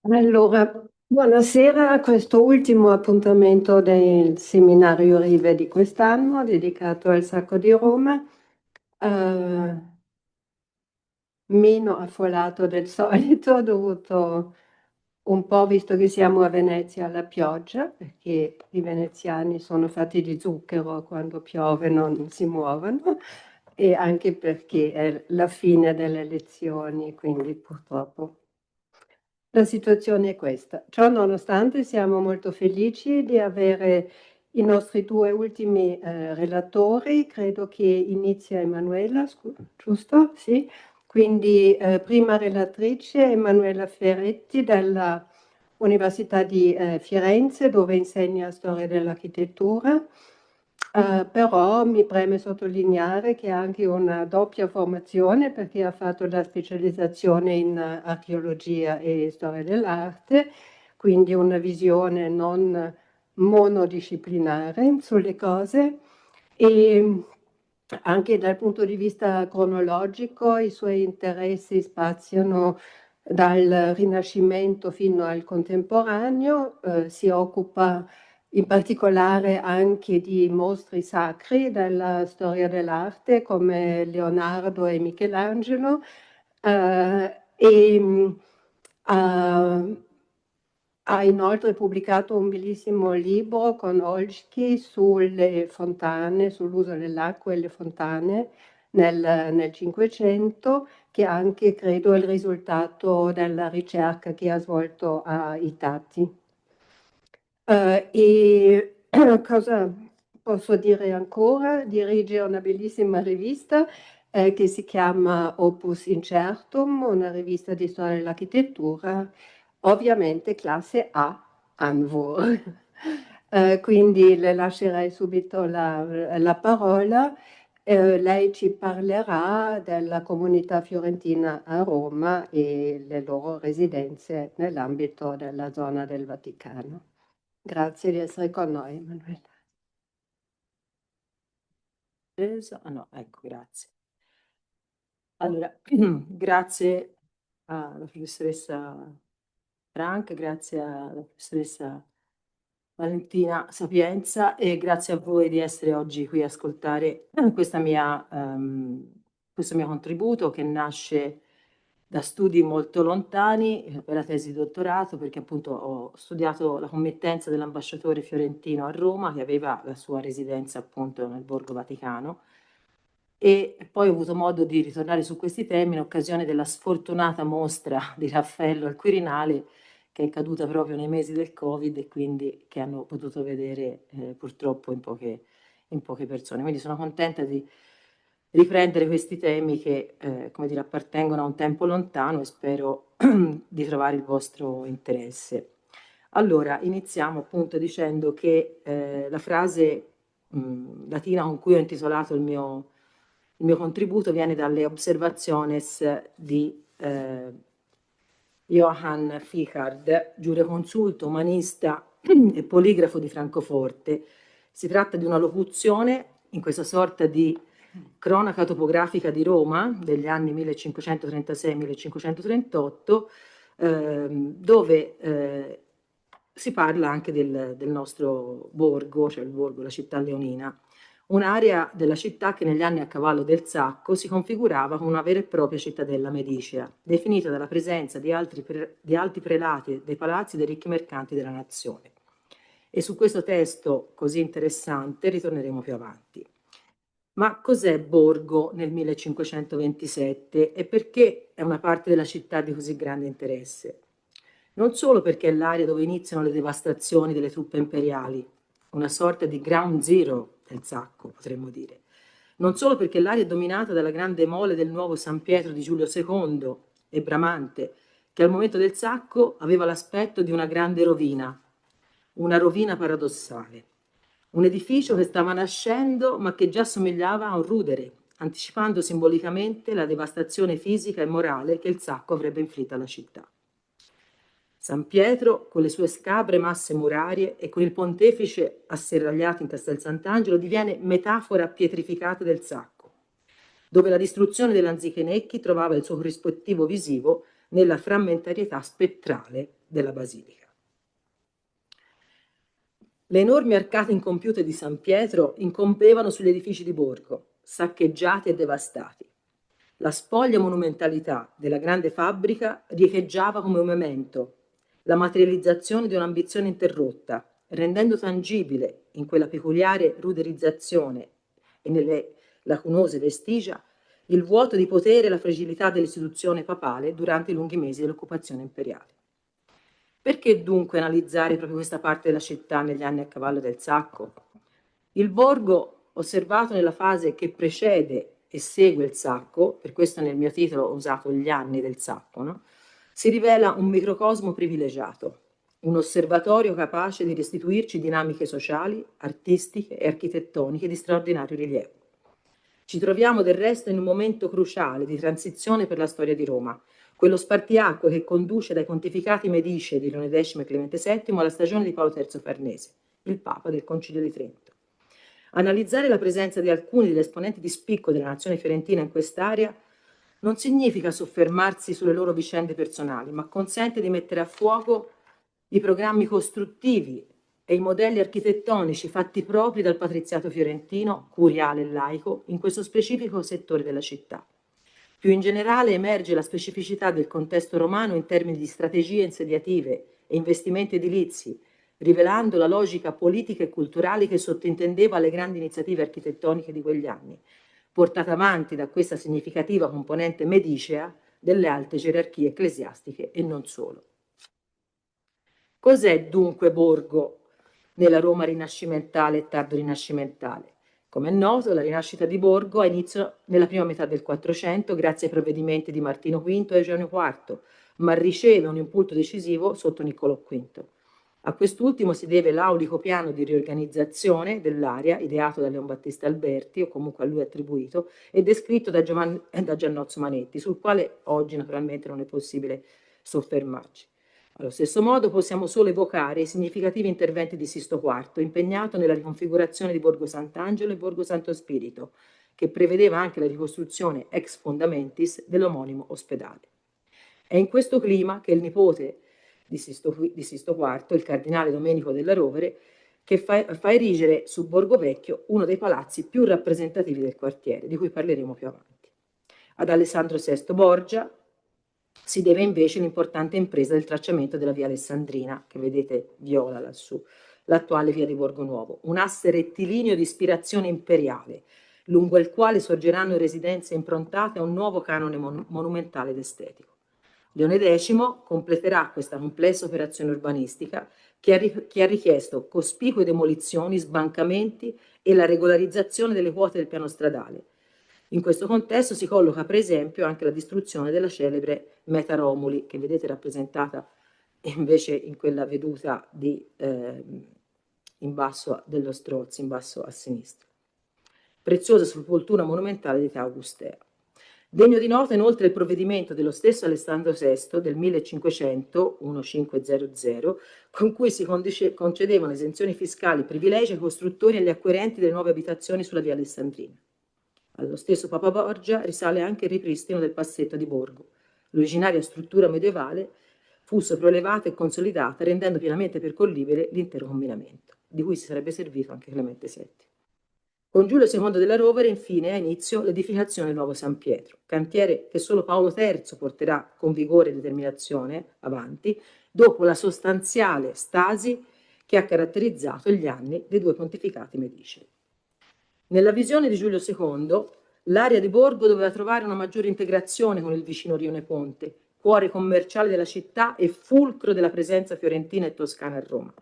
Allora, buonasera a questo ultimo appuntamento del seminario Rive di quest'anno dedicato al Sacco di Roma, eh, meno affollato del solito, dovuto un po', visto che siamo a Venezia, alla pioggia, perché i veneziani sono fatti di zucchero, quando piove non si muovono, e anche perché è la fine delle lezioni, quindi purtroppo. La situazione è questa. Ciò nonostante siamo molto felici di avere i nostri due ultimi relatori, credo che inizia Emanuela, giusto? Sì. Quindi prima relatrice Emanuela Ferretti della Università di Firenze, dove insegna storia dell'architettura. Però mi preme sottolineare che ha anche una doppia formazione perché ha fatto la specializzazione in archeologia e storia dell'arte, quindi una visione non monodisciplinare sulle cose e anche dal punto di vista cronologico i suoi interessi spaziano dal Rinascimento fino al contemporaneo, si occupa in particolare anche di mostri sacri della storia dell'arte come Leonardo e Michelangelo, e ha, ha inoltre pubblicato un bellissimo libro con Olschi sulle fontane, sull'uso dell'acqua e le fontane nel Cinquecento, che anche credo è il risultato della ricerca che ha svolto a Itati. E cosa posso dire ancora? Dirige una bellissima rivista che si chiama Opus Incertum, una rivista di storia dell'architettura, ovviamente classe A, Anvur. Quindi le lascerei subito la parola. Lei ci parlerà della comunità fiorentina a Roma e le loro residenze nell'ambito della zona del Vaticano. Grazie di essere con noi, Emanuela. Ah no, ecco, grazie. Allora, grazie alla professoressa Frank, grazie alla professoressa Valentina Sapienza e grazie a voi di essere oggi qui a ascoltare questo mio contributo che nasce da studi molto lontani per la tesi di dottorato, perché appunto ho studiato la committenza dell'ambasciatore fiorentino a Roma, che aveva la sua residenza appunto nel Borgo Vaticano, e poi ho avuto modo di ritornare su questi temi in occasione della sfortunata mostra di Raffaello al Quirinale, che è caduta proprio nei mesi del Covid e quindi che hanno potuto vedere purtroppo in poche persone. Quindi sono contenta di riprendere questi temi che, come dire, appartengono a un tempo lontano e spero di trovare il vostro interesse. Allora, iniziamo appunto dicendo che la frase latina con cui ho intitolato il mio contributo viene dalle Observationes di Johann Fichard, giureconsulto, umanista e poligrafo di Francoforte. Si tratta di una locuzione in questa sorta di cronaca topografica di Roma degli anni 1536-1538, dove si parla anche del nostro borgo, cioè il borgo, la città leonina, un'area della città che negli anni a cavallo del Sacco si configurava come una vera e propria cittadella medicea, definita dalla presenza di alti prelati dei palazzi dei ricchi mercanti della nazione. E su questo testo così interessante ritorneremo più avanti. Ma cos'è Borgo nel 1527 e perché è una parte della città di così grande interesse? Non solo perché è l'area dove iniziano le devastazioni delle truppe imperiali, una sorta di ground zero del Sacco, potremmo dire. Non solo perché l'area è dominata dalla grande mole del nuovo San Pietro di Giulio II e Bramante, che al momento del Sacco aveva l'aspetto di una rovina paradossale. Un edificio che stava nascendo ma che già somigliava a un rudere, anticipando simbolicamente la devastazione fisica e morale che il Sacco avrebbe inflitto alla città. San Pietro, con le sue scabre masse murarie e con il pontefice asserragliato in Castel Sant'Angelo, diviene metafora pietrificata del Sacco, dove la distruzione dell'Anzichenecchi trovava il suo corrispettivo visivo nella frammentarietà spettrale della basilica. Le enormi arcate incompiute di San Pietro incombevano sugli edifici di borgo, saccheggiati e devastati. La spoglia monumentalità della grande fabbrica riecheggiava come un memento, la materializzazione di un'ambizione interrotta, rendendo tangibile in quella peculiare ruderizzazione e nelle lacunose vestigia il vuoto di potere e la fragilità dell'istituzione papale durante i lunghi mesi dell'occupazione imperiale. Perché dunque analizzare proprio questa parte della città negli anni a cavallo del Sacco? Il borgo, osservato nella fase che precede e segue il Sacco, per questo nel mio titolo ho usato gli anni del Sacco, no? Si rivela un microcosmo privilegiato, un osservatorio capace di restituirci dinamiche sociali, artistiche e architettoniche di straordinario rilievo. Ci troviamo del resto in un momento cruciale di transizione per la storia di Roma, quello spartiacque che conduce dai pontificati Medici di Leone X e Clemente VII alla stagione di Paolo III Farnese, il Papa del Concilio di Trento. Analizzare la presenza di alcuni degli esponenti di spicco della nazione fiorentina in quest'area non significa soffermarsi sulle loro vicende personali, ma consente di mettere a fuoco i programmi costruttivi e i modelli architettonici fatti propri dal patriziato fiorentino, curiale e laico, in questo specifico settore della città. Più in generale emerge la specificità del contesto romano in termini di strategie insediative e investimenti edilizi, rivelando la logica politica e culturale che sottintendeva le grandi iniziative architettoniche di quegli anni, portata avanti da questa significativa componente medicea delle alte gerarchie ecclesiastiche e non solo. Cos'è dunque Borgo nella Roma rinascimentale e tardo rinascimentale? Come è noto, la rinascita di Borgo ha inizio nella prima metà del Quattrocento grazie ai provvedimenti di Martino V e Eugenio IV, ma riceve un impulso decisivo sotto Niccolò V. A quest'ultimo si deve l'aulico piano di riorganizzazione dell'area ideato da Leon Battista Alberti, o comunque a lui attribuito, e descritto da Giannozzo Manetti, sul quale oggi naturalmente non è possibile soffermarci. Allo stesso modo possiamo solo evocare i significativi interventi di Sisto IV, impegnato nella riconfigurazione di Borgo Sant'Angelo e Borgo Santo Spirito, che prevedeva anche la ricostruzione ex fundamentis dell'omonimo ospedale. È in questo clima che il nipote di Sisto IV, il cardinale Domenico della Rovere, che fa erigere su Borgo Vecchio uno dei palazzi più rappresentativi del quartiere, di cui parleremo più avanti. Ad Alessandro VI Borgia si deve invece l'importante impresa del tracciamento della via Alessandrina, che vedete viola lassù, l'attuale via di Borgo Nuovo, un asse rettilineo di ispirazione imperiale, lungo il quale sorgeranno residenze improntate a un nuovo canone monumentale ed estetico. Leone X completerà questa complessa operazione urbanistica che ha richiesto cospicue demolizioni, sbancamenti e la regolarizzazione delle quote del piano stradale. In questo contesto si colloca per esempio anche la distruzione della celebre Meta Romuli, che vedete rappresentata invece in quella veduta in basso dello Strozzi, in basso a sinistra. Preziosa sepoltura monumentale di Età Augustea. Degno di nota inoltre il provvedimento dello stesso Alessandro VI del 1500, 1500, con cui si concedevano esenzioni fiscali, privilegi ai costruttori e agli acquirenti delle nuove abitazioni sulla via Alessandrina. Allo stesso Papa Borgia risale anche il ripristino del passetto di Borgo. L'originaria struttura medievale fu sopraelevata e consolidata, rendendo pienamente percorribile l'intero combinamento, di cui si sarebbe servito anche Clemente VII. Con Giulio II della Rovere, infine, ha inizio l'edificazione del nuovo San Pietro, cantiere che solo Paolo III porterà con vigore e determinazione avanti, dopo la sostanziale stasi che ha caratterizzato gli anni dei due pontificati Medici. Nella visione di Giulio II, l'area di Borgo doveva trovare una maggiore integrazione con il vicino Rione Ponte, cuore commerciale della città e fulcro della presenza fiorentina e toscana a Roma.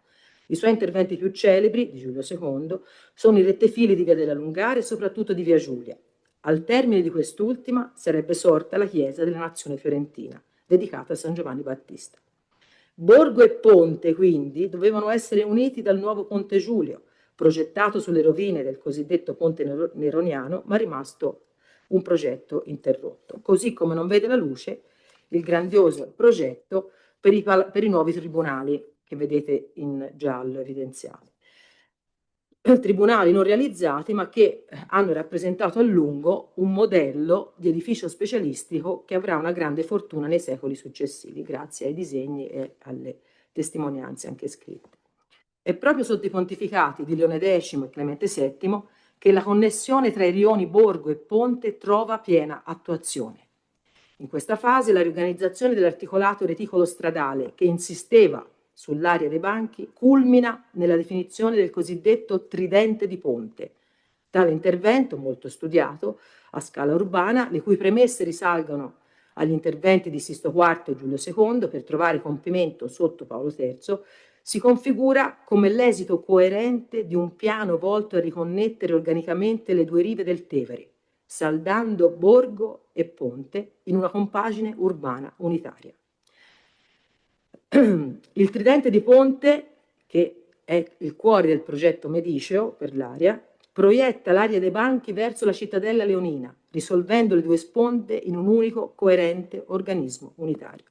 I suoi interventi più celebri, di Giulio II, sono i rettefili di Via della Lungare e soprattutto di Via Giulia. Al termine di quest'ultima sarebbe sorta la chiesa della Nazione fiorentina, dedicata a San Giovanni Battista. Borgo e Ponte, quindi, dovevano essere uniti dal nuovo Ponte Giulio, progettato sulle rovine del cosiddetto Ponte Neroniano, ma rimasto un progetto interrotto, così come non vede la luce il grandioso progetto per i nuovi tribunali che vedete in giallo evidenziati. tribunali non realizzati, ma che hanno rappresentato a lungo un modello di edificio specialistico che avrà una grande fortuna nei secoli successivi, grazie ai disegni e alle testimonianze anche scritte. È proprio sotto i pontificati di Leone X e Clemente VII che la connessione tra i rioni Borgo e Ponte trova piena attuazione. In questa fase la riorganizzazione dell'articolato reticolo stradale, che insisteva sull'area dei banchi, culmina nella definizione del cosiddetto tridente di Ponte. Tale intervento, molto studiato a scala urbana, le cui premesse risalgono agli interventi di Sisto IV e Giulio II per trovare compimento sotto Paolo III, si configura come l'esito coerente di un piano volto a riconnettere organicamente le due rive del Tevere, saldando Borgo e Ponte in una compagine urbana unitaria. Il tridente di Ponte, che è il cuore del progetto Mediceo per l'area, proietta l'area dei banchi verso la cittadella leonina, risolvendo le due sponde in un unico coerente organismo unitario.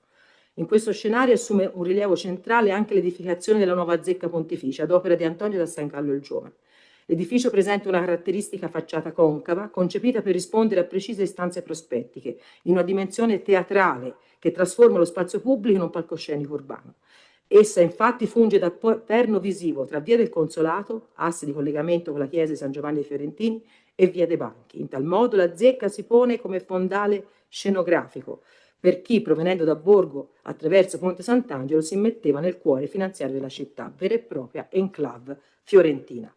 In questo scenario assume un rilievo centrale anche l'edificazione della nuova zecca pontificia, ad opera di Antonio da San Gallo il Giovane. L'edificio presenta una caratteristica facciata concava, concepita per rispondere a precise istanze prospettiche, in una dimensione teatrale che trasforma lo spazio pubblico in un palcoscenico urbano. Essa infatti funge da perno visivo tra via del Consolato, asse di collegamento con la chiesa di San Giovanni dei Fiorentini, e via dei Banchi. In tal modo la zecca si pone come fondale scenografico per chi, provenendo da Borgo attraverso Ponte Sant'Angelo, si immetteva nel cuore finanziario della città, vera e propria enclave fiorentina.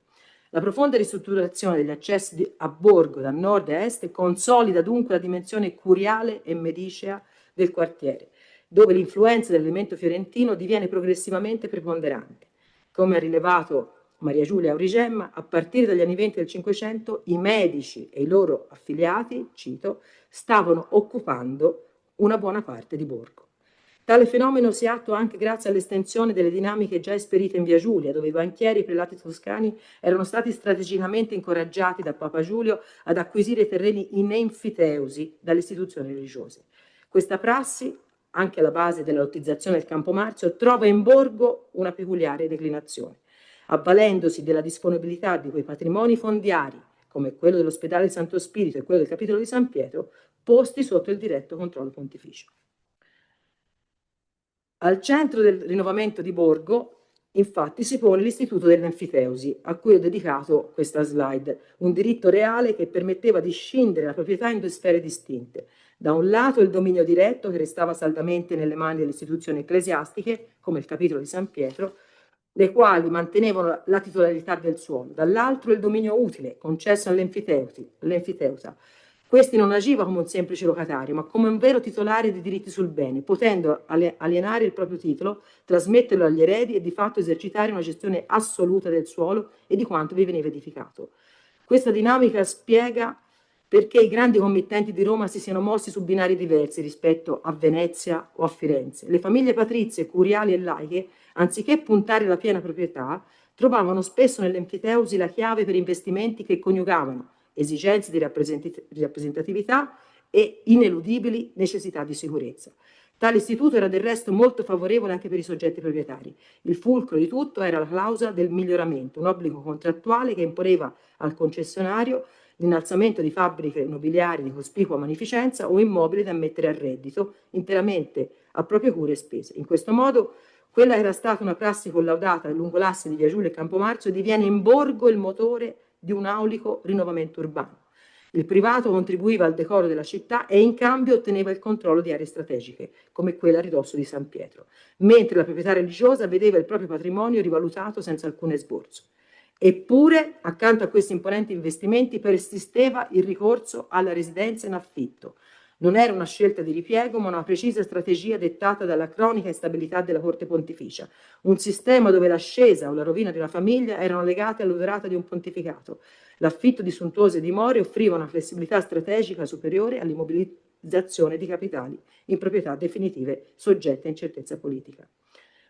La profonda ristrutturazione degli accessi a Borgo da nord a est consolida dunque la dimensione curiale e medicea del quartiere, dove l'influenza dell'elemento fiorentino diviene progressivamente preponderante. Come ha rilevato Maria Giulia Aurigemma, a partire dagli anni 20 del Cinquecento i medici e i loro affiliati, cito, stavano occupando una buona parte di Borgo. Tale fenomeno si attua anche grazie all'estensione delle dinamiche già esperite in Via Giulia, dove i banchieri e i prelati toscani erano stati strategicamente incoraggiati da Papa Giulio ad acquisire terreni in enfiteusi dalle istituzioni religiose. Questa prassi, anche alla base della lottizzazione del Campo Marzio, trova in Borgo una peculiare declinazione, avvalendosi della disponibilità di quei patrimoni fondiari, come quello dell'ospedale del Santo Spirito e quello del capitolo di San Pietro, posti sotto il diretto controllo pontificio. Al centro del rinnovamento di Borgo, infatti, si pone l'istituto dell'enfiteusi, a cui ho dedicato questa slide, un diritto reale che permetteva di scindere la proprietà in due sfere distinte. Da un lato il dominio diretto, che restava saldamente nelle mani delle istituzioni ecclesiastiche, come il capitolo di San Pietro, le quali mantenevano la titolarità del suolo, dall'altro il dominio utile, concesso all'enfiteusa. Questi non agiva come un semplice locatario, ma come un vero titolare di diritti sul bene, potendo alienare il proprio titolo, trasmetterlo agli eredi e di fatto esercitare una gestione assoluta del suolo e di quanto vi veniva edificato. Questa dinamica spiega perché i grandi committenti di Roma si siano mossi su binari diversi rispetto a Venezia o a Firenze. Le famiglie patrizie, curiali e laiche, anziché puntare alla piena proprietà, trovavano spesso nell'enfiteusi la chiave per investimenti che coniugavano esigenze di rappresentatività e ineludibili necessità di sicurezza. Tale istituto era del resto molto favorevole anche per i soggetti proprietari. Il fulcro di tutto era la clausola del miglioramento, un obbligo contrattuale che imponeva al concessionario l'innalzamento di fabbriche nobiliari di cospicua magnificenza o immobili da mettere a reddito interamente a proprie cure e spese. In questo modo quella era stata una prassi collaudata lungo l'asse di Via Giulia e Campomarzio diviene in Borgo il motore di un aulico rinnovamento urbano. Il privato contribuiva al decoro della città e in cambio otteneva il controllo di aree strategiche, come quella a ridosso di San Pietro, mentre la proprietà religiosa vedeva il proprio patrimonio rivalutato senza alcun esborso. Eppure, accanto a questi imponenti investimenti, persisteva il ricorso alla residenza in affitto. Non era una scelta di ripiego, ma una precisa strategia dettata dalla cronica instabilità della corte pontificia, un sistema dove l'ascesa o la rovina di una famiglia erano legate alla durata di un pontificato. L'affitto di suntuose dimore offriva una flessibilità strategica superiore all'immobilizzazione di capitali in proprietà definitive soggette a incertezza politica.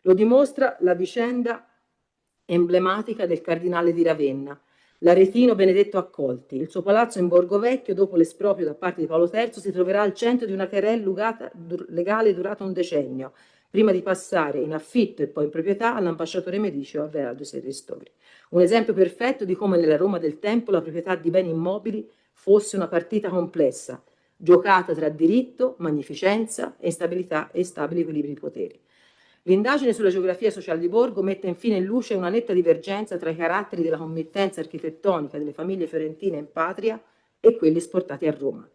Lo dimostra la vicenda emblematica del cardinale di Ravenna, l'aretino Benedetto Accolti. Il suo palazzo in Borgo Vecchio, dopo l'esproprio da parte di Paolo III, si troverà al centro di una querelle legale durata un decennio, prima di passare in affitto e poi in proprietà all'ambasciatore Medici o a Veraldo Serristori. Un esempio perfetto di come nella Roma del tempo la proprietà di beni immobili fosse una partita complessa, giocata tra diritto, magnificenza e instabilità e stabili equilibri di potere. L'indagine sulla geografia sociale di Borgo mette infine in luce una netta divergenza tra i caratteri della committenza architettonica delle famiglie fiorentine in patria e quelli esportati a Roma.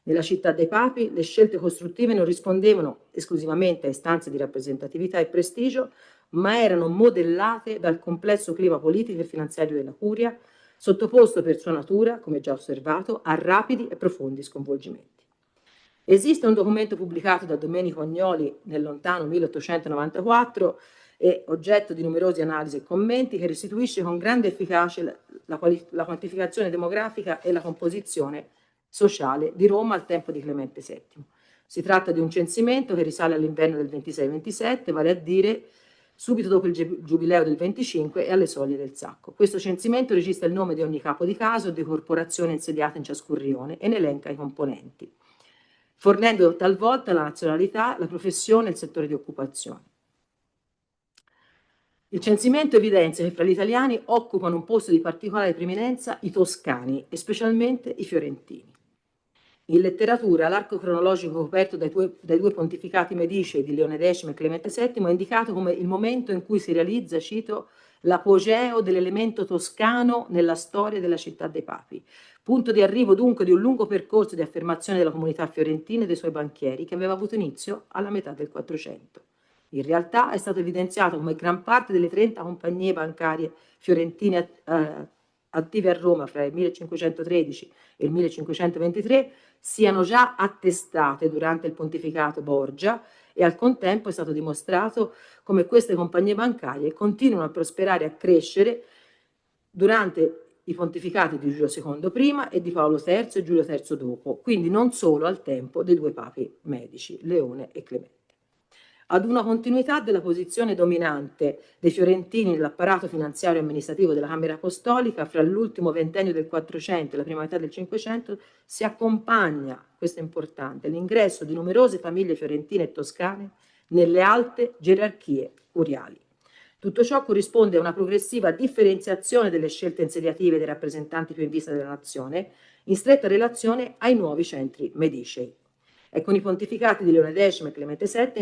Nella città dei papi le scelte costruttive non rispondevano esclusivamente a istanze di rappresentatività e prestigio, ma erano modellate dal complesso clima politico e finanziario della curia, sottoposto per sua natura, come già osservato, a rapidi e profondi sconvolgimenti. Esiste un documento pubblicato da Domenico Agnoli nel lontano 1894 e oggetto di numerose analisi e commenti che restituisce con grande efficacia la quantificazione demografica e la composizione sociale di Roma al tempo di Clemente VII. Si tratta di un censimento che risale all'inverno del 26-27, vale a dire subito dopo il giubileo del 25 e alle soglie del Sacco. Questo censimento registra il nome di ogni capo di casa o di corporazione insediata in ciascun rione e ne elenca i componenti, fornendo talvolta la nazionalità, la professione e il settore di occupazione. Il censimento evidenzia che fra gli italiani occupano un posto di particolare preeminenza i toscani e specialmente i fiorentini. In letteratura l'arco cronologico coperto dai due pontificati medicei di Leone X e Clemente VII è indicato come il momento in cui si realizza, cito, l'apogeo dell'elemento toscano nella storia della città dei papi, punto di arrivo dunque di un lungo percorso di affermazione della comunità fiorentina e dei suoi banchieri che aveva avuto inizio alla metà del 400. In realtà è stato evidenziato come gran parte delle 30 compagnie bancarie fiorentine attive a Roma fra il 1513 e il 1523 siano già attestate durante il pontificato Borgia e al contempo è stato dimostrato come queste compagnie bancarie continuano a prosperare e a crescere durante i pontificati di Giulio II prima e di Paolo III e Giulio III dopo, quindi non solo al tempo dei due papi medici, Leone e Clemente. Ad una continuità della posizione dominante dei fiorentini nell'apparato finanziario e amministrativo della Camera Apostolica fra l'ultimo ventennio del 400 e la prima metà del 500 si accompagna, questo è importante, l'ingresso di numerose famiglie fiorentine e toscane nelle alte gerarchie curiali. Tutto ciò corrisponde a una progressiva differenziazione delle scelte insediative dei rappresentanti più in vista della nazione, in stretta relazione ai nuovi centri medicei. È con i pontificati di Leone X e Clemente VII,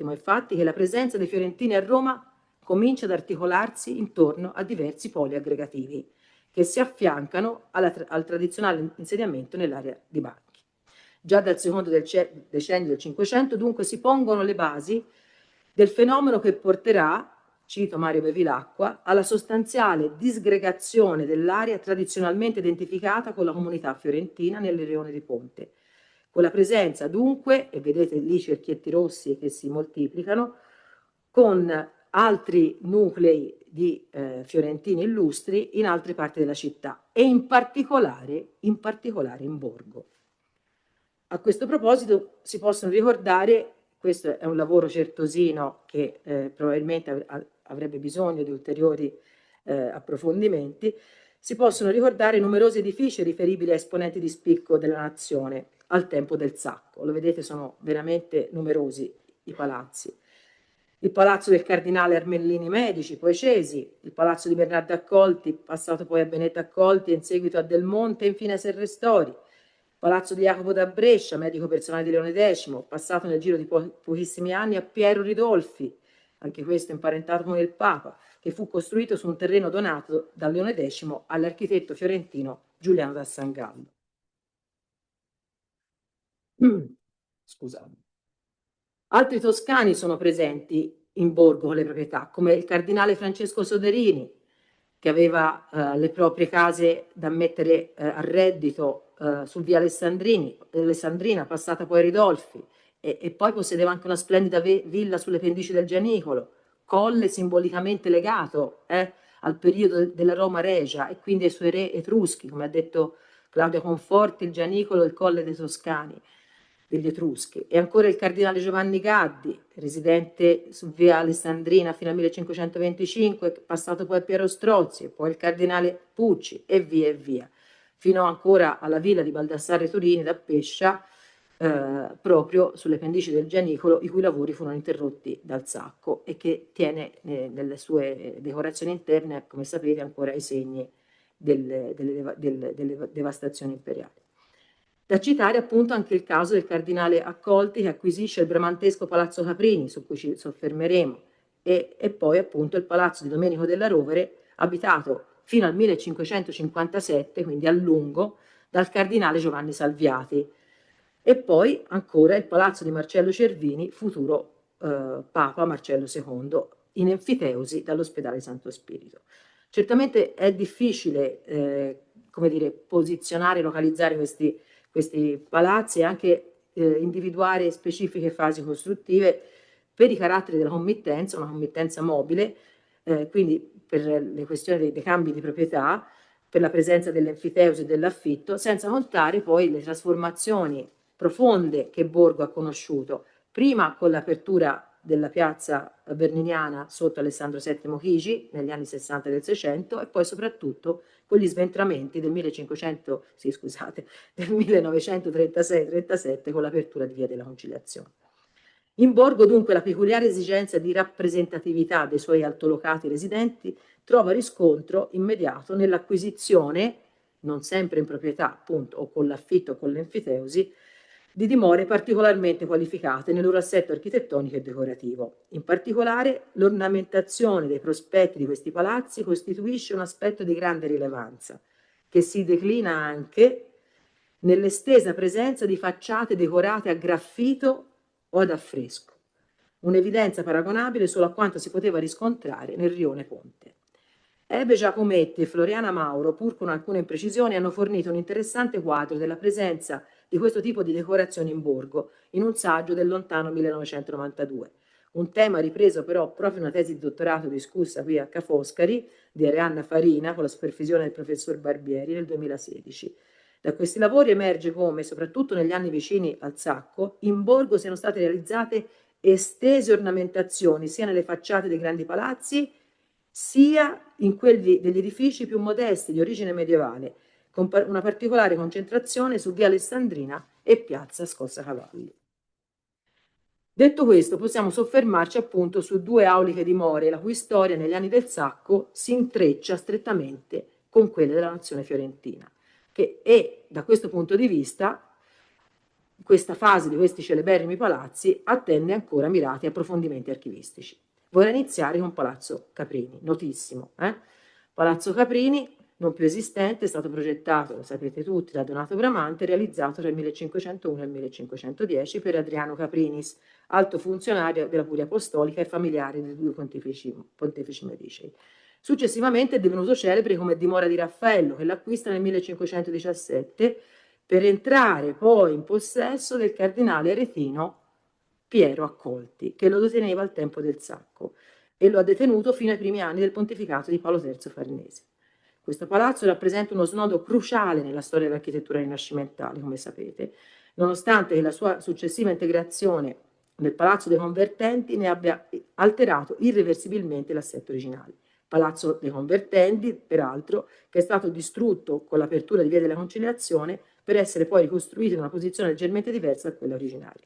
infatti, che la presenza dei fiorentini a Roma comincia ad articolarsi intorno a diversi poli aggregativi, che si affiancano al tradizionale insediamento nell'area di Banchi. Già dal secondo decennio del Cinquecento, dunque, si pongono le basi del fenomeno che porterà, cito Mario Bevilacqua, alla sostanziale disgregazione dell'area tradizionalmente identificata con la comunità fiorentina nelle rione di Ponte, con la presenza dunque, e vedete lì i cerchietti rossi che si moltiplicano, con altri nuclei di fiorentini illustri in altre parti della città e in particolare in Borgo. A questo proposito si possono ricordare, questo è un lavoro certosino che probabilmente avrebbe bisogno di ulteriori approfondimenti, si possono ricordare numerosi edifici riferibili a esponenti di spicco della nazione al tempo del Sacco. Lo vedete, sono veramente numerosi i palazzi. Il palazzo del cardinale Armellini Medici, poi Cesi, il palazzo di Bernardo Accolti, passato poi a Benedetto Accolti e in seguito a Del Monte e infine a Serrestori, palazzo di Jacopo da Brescia, medico personale di Leone X, passato nel giro di pochissimi anni a Piero Ridolfi, anche questo imparentato con il Papa, che fu costruito su un terreno donato da Leone X all'architetto fiorentino Giuliano da Sangallo. Scusate. Altri toscani sono presenti in Borgo con le proprietà, come il cardinale Francesco Soderini, che aveva le proprie case da mettere a reddito su via Alessandrina, passata poi a Ridolfi, e poi possedeva anche una splendida villa sulle pendici del Gianicolo, colle simbolicamente legato al periodo della Roma Regia e quindi ai suoi re etruschi, come ha detto Claudia Conforti, il Gianicolo e il Colle dei Toscani, degli Etruschi. E ancora il cardinale Giovanni Gaddi, residente su via Alessandrina fino al 1525, passato poi a Piero Strozzi, e poi il cardinale Pucci e via, fino ancora alla villa di Baldassarre Turini da Pescia, proprio sulle pendici del Gianicolo, i cui lavori furono interrotti dal Sacco e che tiene nelle sue decorazioni interne, come sapete, ancora i segni delle devastazioni imperiali. Da citare appunto anche il caso del cardinale Accolti che acquisisce il bramantesco Palazzo Caprini, su cui ci soffermeremo, e poi appunto il palazzo di Domenico della Rovere, abitato fino al 1557, quindi a lungo, dal cardinale Giovanni Salviati, e poi ancora il palazzo di Marcello Cervini, futuro Papa Marcello II, in enfiteusi dall'ospedale Santo Spirito. Certamente è difficile come dire, posizionare, localizzare questi palazzi e anche individuare specifiche fasi costruttive per i caratteri della committenza, una committenza mobile, quindi per le questioni dei cambi di proprietà, per la presenza dell'enfiteusi e dell'affitto, senza contare poi le trasformazioni profonde che Borgo ha conosciuto, prima con l'apertura della piazza berniniana sotto Alessandro VII Chigi negli anni 60 del 600 e poi soprattutto con gli sventramenti del 1936-37 con l'apertura di Via della Conciliazione. In Borgo dunque la peculiare esigenza di rappresentatività dei suoi altolocati residenti trova riscontro immediato nell'acquisizione, non sempre in proprietà appunto o con l'affitto o con l'enfiteusi, di dimore particolarmente qualificate nel loro assetto architettonico e decorativo. In particolare l'ornamentazione dei prospetti di questi palazzi costituisce un aspetto di grande rilevanza, che si declina anche nell'estesa presenza di facciate decorate a graffito o ad affresco, un'evidenza paragonabile solo a quanto si poteva riscontrare nel rione Ponte. Ebe Giacometti e Floriana Mauro, pur con alcune imprecisioni, hanno fornito un interessante quadro della presenza di questo tipo di decorazioni in Borgo, in un saggio del lontano 1992. Un tema ripreso però proprio in una tesi di dottorato discussa qui a Ca' Foscari di Arianna Farina con la supervisione del professor Barbieri nel 2016. Da questi lavori emerge come, soprattutto negli anni vicini al Sacco, in Borgo siano state realizzate estese ornamentazioni sia nelle facciate dei grandi palazzi sia in quelli degli edifici più modesti di origine medievale, con una particolare concentrazione su Via Alessandrina e Piazza Scossacavalli. Detto questo, possiamo soffermarci appunto su due auliche dimore, la cui storia negli anni del Sacco si intreccia strettamente con quelle della nazione fiorentina, e da questo punto di vista questa fase di questi celeberrimi palazzi attende ancora mirati approfondimenti archivistici. Vorrei iniziare con Palazzo Caprini, notissimo. Palazzo Caprini, non più esistente, è stato progettato, lo sapete tutti, da Donato Bramante, realizzato tra il 1501 e il 1510 per Adriano Caprinis, alto funzionario della Curia Apostolica e familiare dei due pontefici medicei. Successivamente è divenuto celebre come dimora di Raffaello, che l'acquista nel 1517 per entrare poi in possesso del cardinale aretino Piero Accolti, che lo deteneva al tempo del Sacco e lo ha detenuto fino ai primi anni del pontificato di Paolo III Farnese. Questo palazzo rappresenta uno snodo cruciale nella storia dell'architettura rinascimentale, come sapete, nonostante la sua successiva integrazione nel Palazzo dei Convertenti ne abbia alterato irreversibilmente l'assetto originale. Palazzo dei Convertenti, peraltro, che è stato distrutto con l'apertura di Via della Conciliazione per essere poi ricostruito in una posizione leggermente diversa da quella originaria.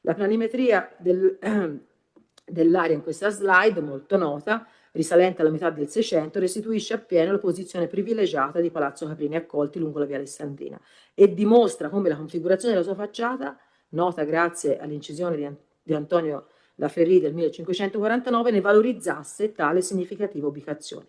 La planimetria dell'area in questa slide, molto nota, risalente alla metà del Seicento, restituisce appieno la posizione privilegiata di Palazzo Caprini Accolti lungo la via Alessandrina e dimostra come la configurazione della sua facciata, nota grazie all'incisione di Antonio Laferri del 1549, ne valorizzasse tale significativa ubicazione,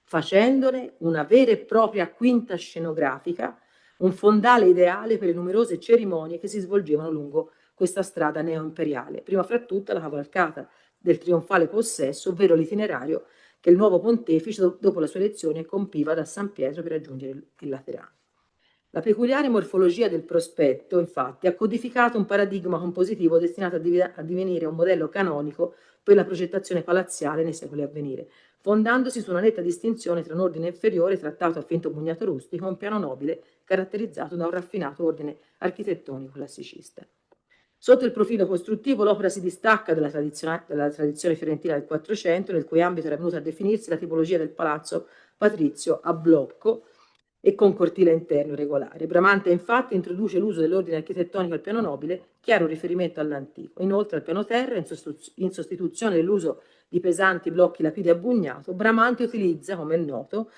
facendone una vera e propria quinta scenografica, un fondale ideale per le numerose cerimonie che si svolgevano lungo questa strada neoimperiale, prima fra tutte la cavalcata del trionfale possesso, ovvero l'itinerario che il nuovo pontefice, dopo la sua elezione, compiva da San Pietro per raggiungere il Laterano. La peculiare morfologia del prospetto, infatti, ha codificato un paradigma compositivo destinato a divenire un modello canonico per la progettazione palaziale nei secoli a venire, fondandosi su una netta distinzione tra un ordine inferiore trattato a finto bugnato rustico e un piano nobile caratterizzato da un raffinato ordine architettonico classicista. Sotto il profilo costruttivo l'opera si distacca dalla tradizione fiorentina del Quattrocento, nel cui ambito era venuta a definirsi la tipologia del palazzo patrizio a blocco, e con cortile interno regolare. Bramante infatti introduce l'uso dell'ordine architettonico al piano nobile, chiaro riferimento all'antico. Inoltre al piano terra, in sostituzione dell'uso di pesanti blocchi lapidi a bugnato, Bramante utilizza, come è noto,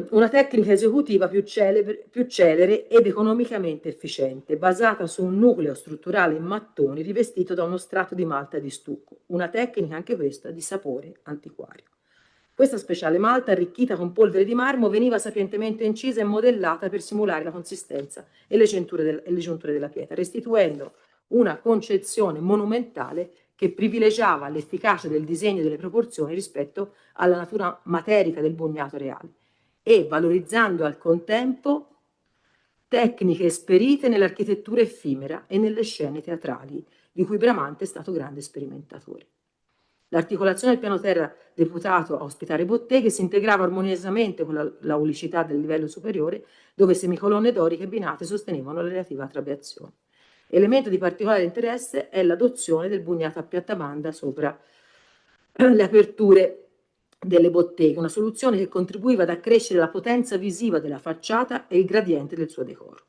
una tecnica esecutiva più celere ed economicamente efficiente, basata su un nucleo strutturale in mattoni rivestito da uno strato di malta di stucco, una tecnica anche questa di sapore antiquario. Questa speciale malta, arricchita con polvere di marmo, veniva sapientemente incisa e modellata per simulare la consistenza e le giunture della pietra, restituendo una concezione monumentale che privilegiava l'efficacia del disegno e delle proporzioni rispetto alla natura materica del bugnato reale e valorizzando al contempo tecniche esperite nell'architettura effimera e nelle scene teatrali, di cui Bramante è stato grande sperimentatore. L'articolazione del piano terra deputato a ospitare botteghe si integrava armoniosamente con l'aulicità del livello superiore, dove semicolonne doriche abbinate sostenevano la relativa trabeazione. Elemento di particolare interesse è l'adozione del bugnato a piatta banda sopra le aperture delle botteghe, una soluzione che contribuiva ad accrescere la potenza visiva della facciata e il gradiente del suo decoro.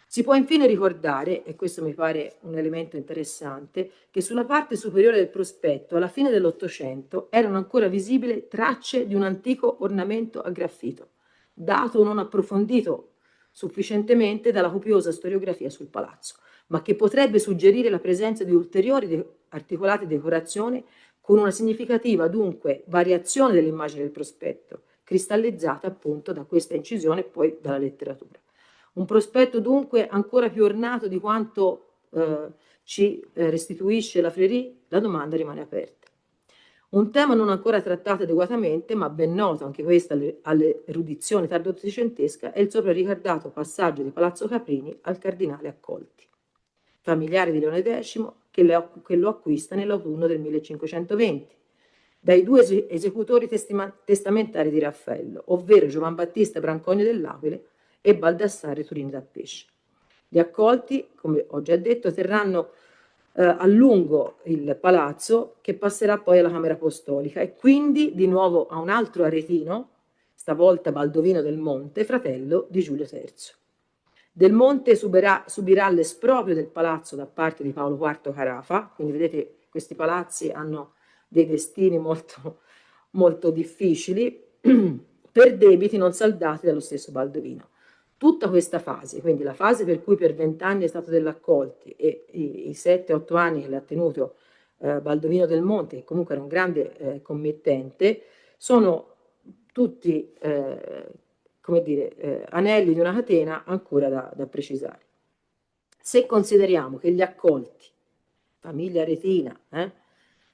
Si può infine ricordare, e questo mi pare un elemento interessante, che sulla parte superiore del prospetto, alla fine dell'Ottocento, erano ancora visibili tracce di un antico ornamento a graffito, dato non approfondito sufficientemente dalla copiosa storiografia sul palazzo, ma che potrebbe suggerire la presenza di ulteriori articolate decorazioni con una significativa, dunque, variazione dell'immagine del prospetto, cristallizzata appunto da questa incisione e poi dalla letteratura. Un prospetto dunque ancora più ornato di quanto ci restituisce la Fleury? La domanda rimane aperta. Un tema non ancora trattato adeguatamente, ma ben noto anche questo all'erudizione tardo-ottocentesca, è il sopra ricordato passaggio di Palazzo Caprini al cardinale Accolti, familiare di Leone X, che lo acquista nell'autunno del 1520, dai due esecutori testamentari di Raffaello, ovvero Giovan Battista Brancogno dell'Aquila e Baldassare Turini da Pesce. Gli Accolti, come ho già detto, terranno a lungo il palazzo, che passerà poi alla Camera Apostolica e quindi di nuovo a un altro aretino, stavolta Baldovino del Monte, fratello di Giulio III. Del Monte subirà l'esproprio del palazzo da parte di Paolo IV Carafa, quindi vedete questi palazzi hanno dei destini molto, molto difficili per debiti non saldati dallo stesso Baldovino. Tutta questa fase, quindi la fase per cui per 20 anni è stato dell'Accolti e i 7-8 anni che l'ha tenuto Baldovino del Monte, che comunque era un grande committente, sono tutti come dire, anelli di una catena ancora da precisare. Se consideriamo che gli Accolti, famiglia aretina,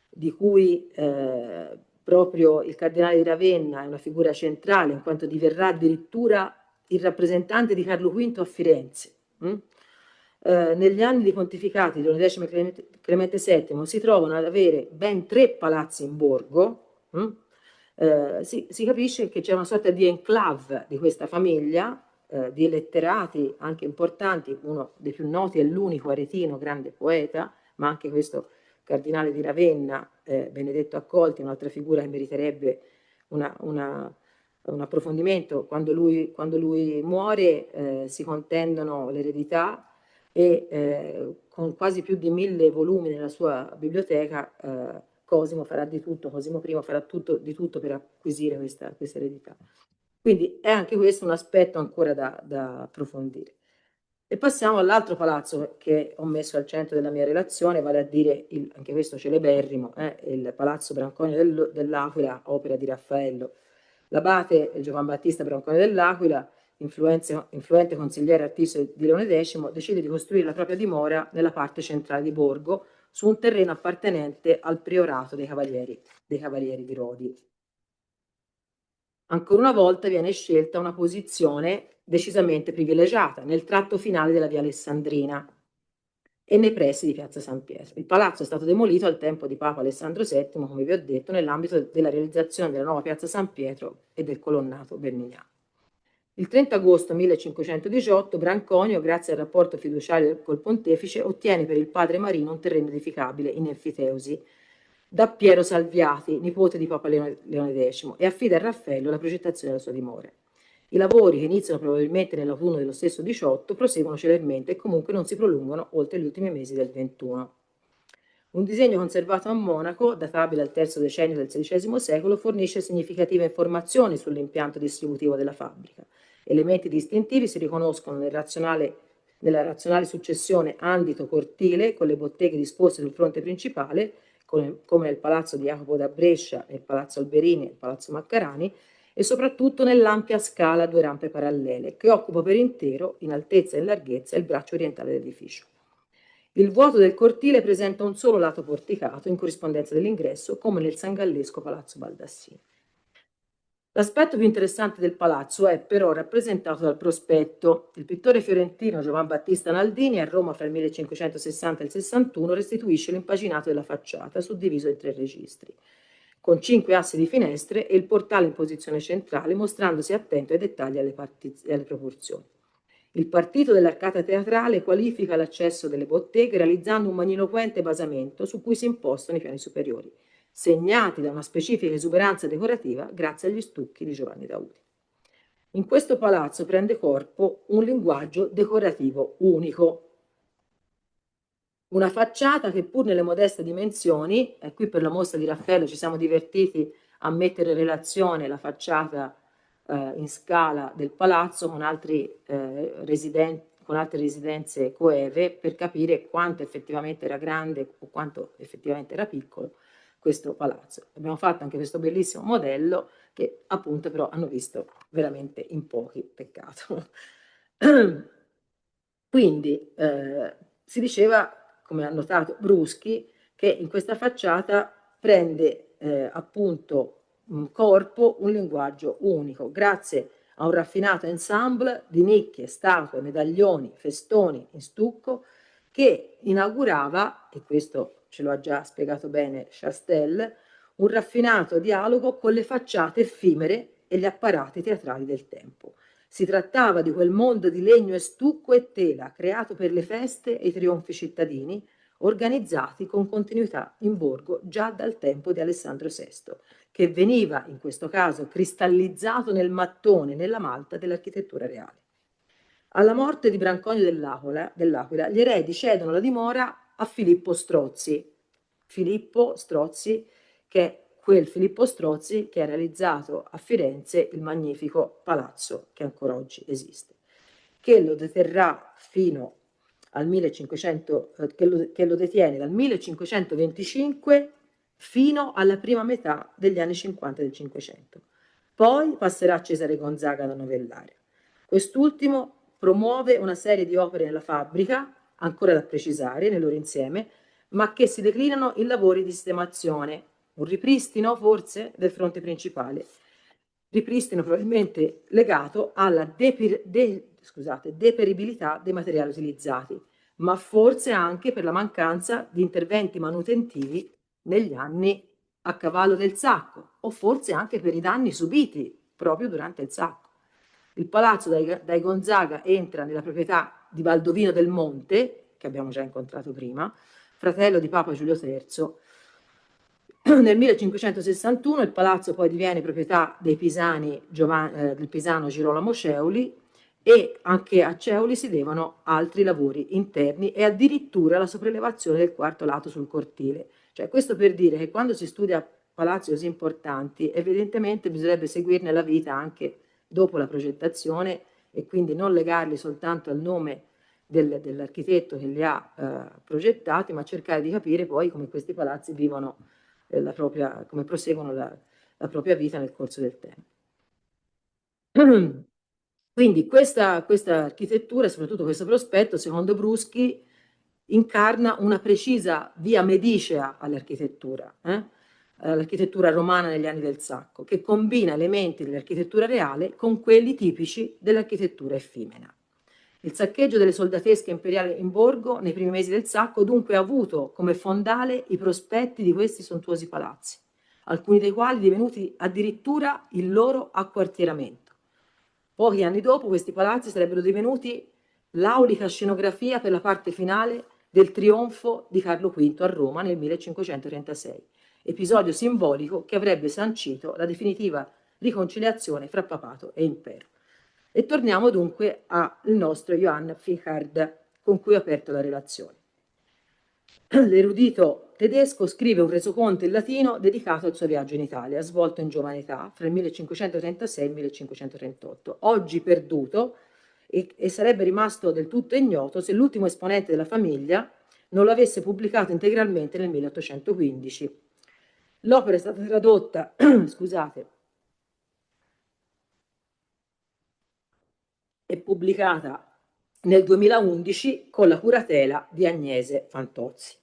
di cui proprio il cardinale di Ravenna è una figura centrale, in quanto diverrà addirittura il rappresentante di Carlo V a Firenze. Negli anni di pontificati di Leone X e Clemente VII si trovano ad avere ben 3 palazzi in borgo. Si capisce che c'è una sorta di enclave di questa famiglia, di letterati anche importanti, uno dei più noti è l'unico aretino, grande poeta, ma anche questo cardinale di Ravenna, Benedetto Accolti, un'altra figura che meriterebbe un approfondimento. Quando lui muore si contendono l'eredità e con quasi più di 1000 volumi nella sua biblioteca Cosimo farà di tutto, Cosimo I farà di tutto per acquisire questa eredità. Quindi è anche questo un aspetto ancora da approfondire. E passiamo all'altro palazzo che ho messo al centro della mia relazione, vale a dire, anche questo celeberrimo, il Palazzo Brancogno dell'Aquila, opera di Raffaello. L'abate Giovan Battista Brancogno dell'Aquila, influente consigliere artista di Leone X, decide di costruire la propria dimora nella parte centrale di borgo, su un terreno appartenente al priorato dei Cavalieri di Rodi. Ancora una volta viene scelta una posizione decisamente privilegiata nel tratto finale della via Alessandrina e nei pressi di piazza San Pietro. Il palazzo è stato demolito al tempo di Papa Alessandro VII, come vi ho detto, nell'ambito della realizzazione della nuova piazza San Pietro e del colonnato berniniano. Il 30 agosto 1518 Branconio, grazie al rapporto fiduciario col pontefice, ottiene per il padre Marino un terreno edificabile in enfiteusi da Piero Salviati, nipote di Papa Leone X, e affida a Raffaello la progettazione della sua dimora. I lavori, che iniziano probabilmente nell'autunno dello stesso 18, proseguono celermente e comunque non si prolungano oltre gli ultimi mesi del 21. Un disegno conservato a Monaco, databile al terzo decennio del XVI secolo, fornisce significative informazioni sull'impianto distributivo della fabbrica. Elementi distintivi si riconoscono nella razionale successione andito-cortile, con le botteghe disposte sul fronte principale, come nel palazzo di Jacopo da Brescia, nel palazzo Alberini e nel palazzo Maccarani, e soprattutto nell'ampia scala a due rampe parallele, che occupa per intero, in altezza e in larghezza, il braccio orientale dell'edificio. Il vuoto del cortile presenta un solo lato porticato in corrispondenza dell'ingresso, come nel sangallesco Palazzo Baldassini. L'aspetto più interessante del palazzo è però rappresentato dal prospetto. Il pittore fiorentino Giovan Battista Naldini a Roma fra il 1560 e il 61 restituisce l'impaginato della facciata, suddiviso in 3 registri, con 5 assi di finestre e il portale in posizione centrale, mostrandosi attento ai dettagli e alle proporzioni. Il partito dell'arcata teatrale qualifica l'accesso delle botteghe realizzando un magniloquente basamento su cui si impostano i piani superiori, segnati da una specifica esuberanza decorativa grazie agli stucchi di Giovanni Daudi. In questo palazzo prende corpo un linguaggio decorativo unico. Una facciata che pur nelle modeste dimensioni, e qui per la mostra di Raffaello ci siamo divertiti a mettere in relazione la facciata in scala del palazzo con altre residenze coeve per capire quanto effettivamente era grande o quanto effettivamente era piccolo questo palazzo. Abbiamo fatto anche questo bellissimo modello che appunto però hanno visto veramente in pochi, peccato. Quindi si diceva, come ha notato Bruschi, che in questa facciata prende appunto un corpo, un linguaggio unico, grazie a un raffinato ensemble di nicchie, statue, medaglioni, festoni in stucco che inaugurava, e questo ce lo ha già spiegato bene Chastel, un raffinato dialogo con le facciate effimere e gli apparati teatrali del tempo. Si trattava di quel mondo di legno e stucco e tela creato per le feste e i trionfi cittadini, organizzati con continuità in borgo già dal tempo di Alessandro VI, che veniva in questo caso cristallizzato nel mattone, nella malta dell'architettura reale. Alla morte di Branconio dell'Aquila, gli eredi cedono la dimora a Filippo Strozzi. Filippo Strozzi, che è quel Filippo Strozzi che ha realizzato a Firenze il magnifico palazzo che ancora oggi esiste, che lo deterrà fino al 1500, che lo detiene dal 1525 fino alla prima metà degli anni 50 del Cinquecento. Poi passerà a Cesare Gonzaga da novellare. Quest'ultimo promuove una serie di opere nella fabbrica, ancora da precisare nel loro insieme, ma che si declinano in lavori di sistemazione, un ripristino forse del fronte principale, ripristino probabilmente legato alla deperibilità dei materiali utilizzati, ma forse anche per la mancanza di interventi manutentivi negli anni a cavallo del Sacco, o forse anche per i danni subiti proprio durante il Sacco. Il palazzo dai Gonzaga entra nella proprietà di Baldovino del Monte, che abbiamo già incontrato prima, fratello di Papa Giulio III. Nel 1561 il palazzo poi diviene proprietà dei pisani del pisano Girolamo Ceuli, e anche a Ceuli si devono altri lavori interni e addirittura la sopraelevazione del quarto lato sul cortile. Cioè, questo per dire che quando si studia palazzi così importanti, evidentemente bisognerebbe seguirne la vita anche dopo la progettazione e quindi non legarli soltanto al nome dell'architetto che li ha progettati, ma cercare di capire poi come questi palazzi vivono come proseguono la propria vita nel corso del tempo. Quindi questa architettura, soprattutto questo prospetto, secondo Bruschi, incarna una precisa via medicea all'architettura romana negli anni del Sacco, che combina elementi dell'architettura reale con quelli tipici dell'architettura effimera. Il saccheggio delle soldatesche imperiali in borgo nei primi mesi del Sacco dunque ha avuto come fondale i prospetti di questi sontuosi palazzi, alcuni dei quali divenuti addirittura il loro acquartieramento. Pochi anni dopo questi palazzi sarebbero divenuti l'aulica scenografia per la parte finale del trionfo di Carlo V a Roma nel 1536, episodio simbolico che avrebbe sancito la definitiva riconciliazione fra papato e impero. E torniamo dunque al nostro Johann Fichard, con cui ho aperto la relazione. L'erudito tedesco scrive un resoconto in latino dedicato al suo viaggio in Italia, svolto in giovane età, fra il 1536 e il 1538, oggi perduto e sarebbe rimasto del tutto ignoto se l'ultimo esponente della famiglia non lo avesse pubblicato integralmente nel 1815. L'opera è stata tradotta, scusate, e pubblicata nel 2011 con la curatela di Agnese Fantozzi.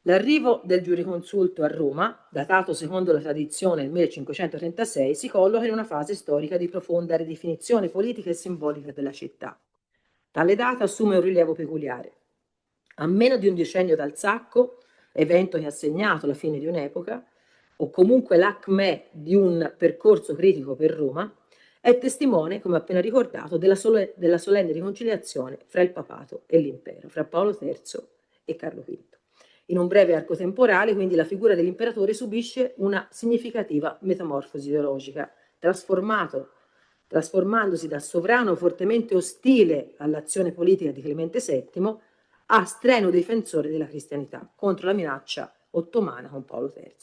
L'arrivo del giureconsulto a Roma, datato secondo la tradizione nel 1536, si colloca in una fase storica di profonda ridefinizione politica e simbolica della città. Tale data assume un rilievo peculiare. A meno di un decennio dal sacco, evento che ha segnato la fine di un'epoca, o comunque l'acmè di un percorso critico per Roma, è testimone, come appena ricordato, della solenne riconciliazione fra il papato e l'impero, fra Paolo III e Carlo V. In un breve arco temporale, quindi, la figura dell'imperatore subisce una significativa metamorfosi ideologica, trasformandosi da sovrano fortemente ostile all'azione politica di Clemente VII a strenuo difensore della cristianità contro la minaccia ottomana con Paolo III.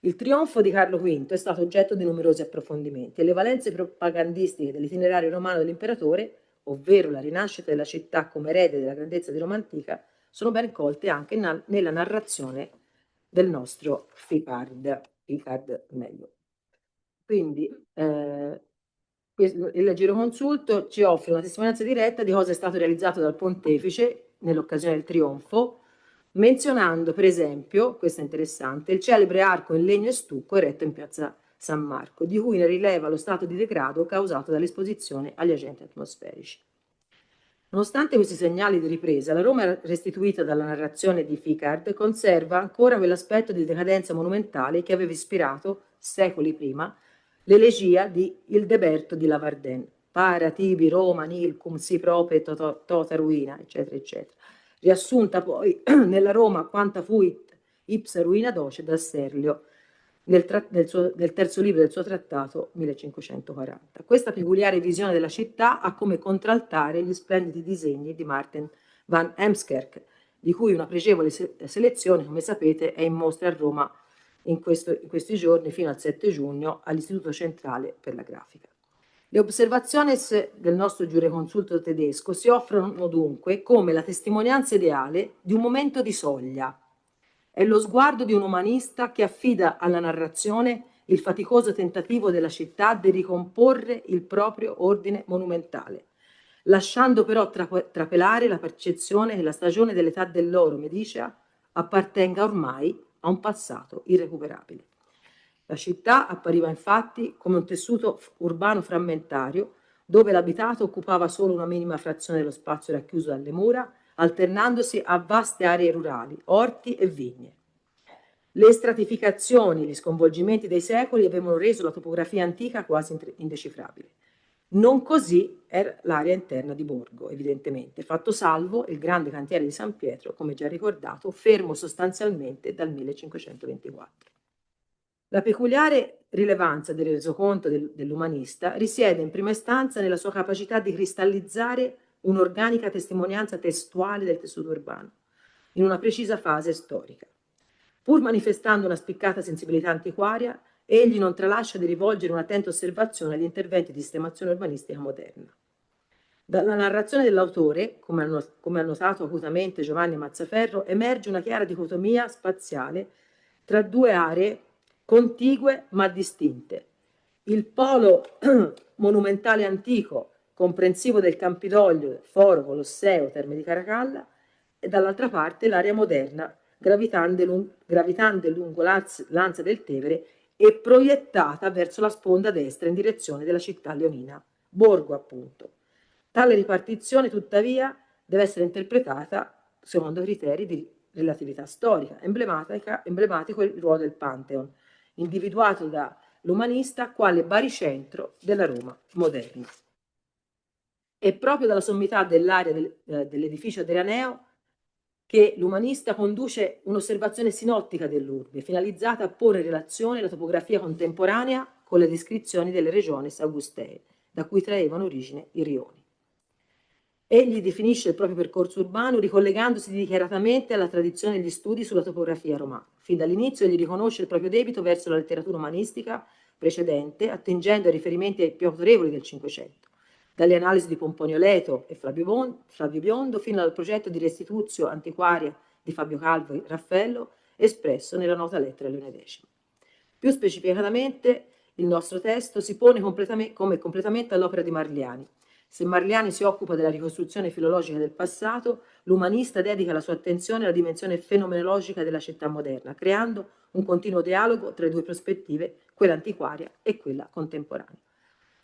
Il trionfo di Carlo V è stato oggetto di numerosi approfondimenti e le valenze propagandistiche dell'itinerario romano dell'imperatore, ovvero la rinascita della città come erede della grandezza di Roma antica, sono ben colte anche nella narrazione del nostro Ficard meglio. Quindi il giroconsulto ci offre una testimonianza diretta di cosa è stato realizzato dal pontefice nell'occasione del trionfo, menzionando per esempio, questo è interessante, il celebre arco in legno e stucco eretto in piazza San Marco, di cui ne rileva lo stato di degrado causato dall'esposizione agli agenti atmosferici. Nonostante questi segnali di ripresa, la Roma restituita dalla narrazione di Ficard conserva ancora quell'aspetto di decadenza monumentale che aveva ispirato, secoli prima, l'elegia di Ildeberto di Lavardin, para tibi Roma nilcum si prope tota ruina, eccetera, eccetera, riassunta poi nella Roma quanta fuit ipsa ruina doce da Serlio, nel terzo libro del suo trattato 1540. Questa peculiare visione della città ha come contraltare gli splendidi disegni di Martin van Heemskerk, di cui una pregevole selezione, come sapete, è in mostra a Roma in questi giorni fino al 7 giugno all'Istituto Centrale per la Grafica. Le osservazioni del nostro giureconsulto tedesco si offrono dunque come la testimonianza ideale di un momento di soglia. È lo sguardo di un umanista che affida alla narrazione il faticoso tentativo della città di ricomporre il proprio ordine monumentale, lasciando però trapelare la percezione che la stagione dell'età dell'oro medicea appartenga ormai a un passato irrecuperabile. La città appariva infatti come un tessuto urbano frammentario dove l'abitato occupava solo una minima frazione dello spazio racchiuso dalle mura, alternandosi a vaste aree rurali, orti e vigne. Le stratificazioni, gli sconvolgimenti dei secoli avevano reso la topografia antica quasi indecifrabile. Non così era l'area interna di Borgo, evidentemente, fatto salvo il grande cantiere di San Pietro, come già ricordato, fermo sostanzialmente dal 1524. La peculiare rilevanza del resoconto dell'umanista risiede in prima istanza nella sua capacità di cristallizzare un'organica testimonianza testuale del tessuto urbano, in una precisa fase storica. Pur manifestando una spiccata sensibilità antiquaria, egli non tralascia di rivolgere un'attenta osservazione agli interventi di sistemazione urbanistica moderna. Dalla narrazione dell'autore, come ha notato acutamente Giovanni Mazzaferro, emerge una chiara dicotomia spaziale tra due aree contigue ma distinte. Il polo monumentale antico, comprensivo del Campidoglio, Foro, Colosseo, Terme di Caracalla, e dall'altra parte l'area moderna, gravitante lungo l'Ansa del Tevere e proiettata verso la sponda destra in direzione della città leonina, Borgo appunto. Tale ripartizione, tuttavia, deve essere interpretata secondo criteri di relatività storica. Emblematico è il ruolo del Pantheon, individuato dall'umanista quale baricentro della Roma moderna. È proprio dalla sommità dell'area dell'edificio adrianeo che l'umanista conduce un'osservazione sinottica dell'urbe, finalizzata a porre in relazione la topografia contemporanea con le descrizioni delle regioni augustee, da cui traevano origine i rioni. Egli definisce il proprio percorso urbano ricollegandosi dichiaratamente alla tradizione degli studi sulla topografia romana. Fin dall'inizio egli riconosce il proprio debito verso la letteratura umanistica precedente, attingendo ai riferimenti più autorevoli del Cinquecento, dalle analisi di Pomponio Leto e Flavio Biondo fino al progetto di restituzio antiquaria di Fabio Calvo e Raffaello, espresso nella nota lettera a Leone X. Più specificatamente, il nostro testo si pone come completamento all'opera di Marliani. Se Marliani si occupa della ricostruzione filologica del passato, l'umanista dedica la sua attenzione alla dimensione fenomenologica della città moderna, creando un continuo dialogo tra le due prospettive, quella antiquaria e quella contemporanea.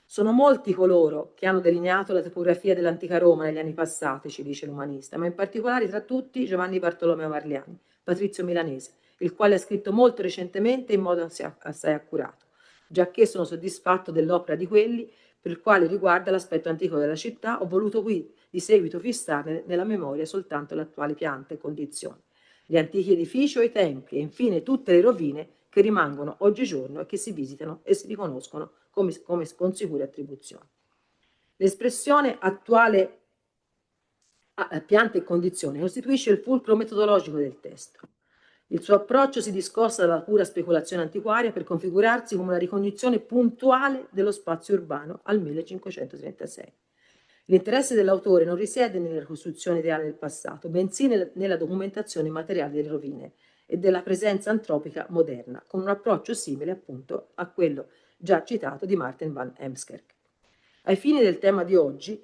Sono molti coloro che hanno delineato la topografia dell'antica Roma negli anni passati, ci dice l'umanista, ma in particolare tra tutti Giovanni Bartolomeo Marliani, patrizio milanese, il quale ha scritto molto recentemente in modo assai accurato, giacché sono soddisfatto dell'opera di quelli per il quale riguarda l'aspetto antico della città, ho voluto qui di seguito fissare nella memoria soltanto le attuali piante e condizioni, gli antichi edifici o i templi e infine tutte le rovine che rimangono oggigiorno e che si visitano e si riconoscono come con sicure attribuzioni. L'espressione attuale piante e condizioni costituisce il fulcro metodologico del testo. Il suo approccio si discosta dalla pura speculazione antiquaria per configurarsi come una ricognizione puntuale dello spazio urbano al 1536. L'interesse dell'autore non risiede nella ricostruzione ideale del passato, bensì nella documentazione materiale delle rovine e della presenza antropica moderna, con un approccio simile appunto a quello già citato di Martin van Heemskerk. Ai fini del tema di oggi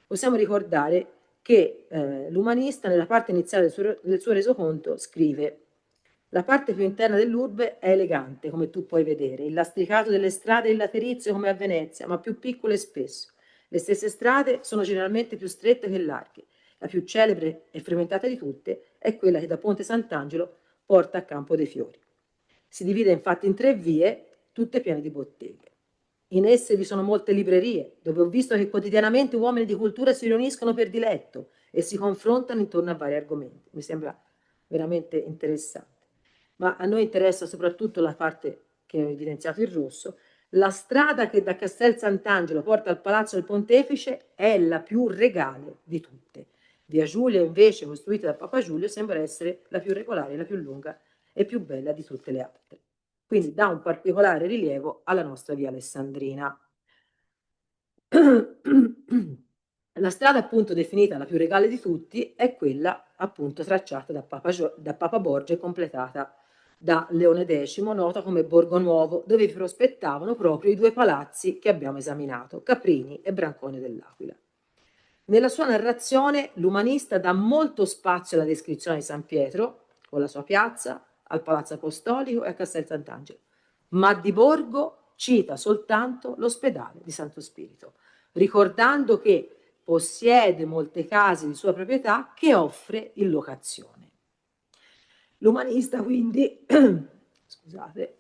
possiamo ricordare che l'umanista nella parte iniziale del suo resoconto scrive: la parte più interna dell'urbe è elegante, come tu puoi vedere, il lastricato delle strade è il laterizio come a Venezia, ma più piccolo e spesso. Le stesse strade sono generalmente più strette che larghe. La più celebre e frequentata di tutte è quella che da Ponte Sant'Angelo porta a Campo dei Fiori. Si divide infatti in 3 vie, tutte piene di botteghe. In esse vi sono molte librerie, dove ho visto che quotidianamente uomini di cultura si riuniscono per diletto e si confrontano intorno a vari argomenti. Mi sembra veramente interessante. Ma a noi interessa soprattutto la parte che ho evidenziato in rosso. La strada che da Castel Sant'Angelo porta al Palazzo del Pontefice è la più regale di tutte. Via Giulia, invece, costruita da Papa Giulio, sembra essere la più regolare, la più lunga e più bella di tutte le altre. Quindi dà un particolare rilievo alla nostra via Alessandrina. La strada appunto definita la più regale di tutti è quella appunto tracciata da Papa Borgia e completata da Leone X, nota come Borgo Nuovo, dove vi prospettavano proprio i 2 palazzi che abbiamo esaminato, Caprini e Brancone dell'Aquila. Nella sua narrazione l'umanista dà molto spazio alla descrizione di San Pietro, con la sua piazza, al Palazzo Apostolico e a Castel Sant'Angelo, ma di Borgo cita soltanto l'ospedale di Santo Spirito, ricordando che possiede molte case di sua proprietà che offre in locazione. L'umanista quindi, scusate,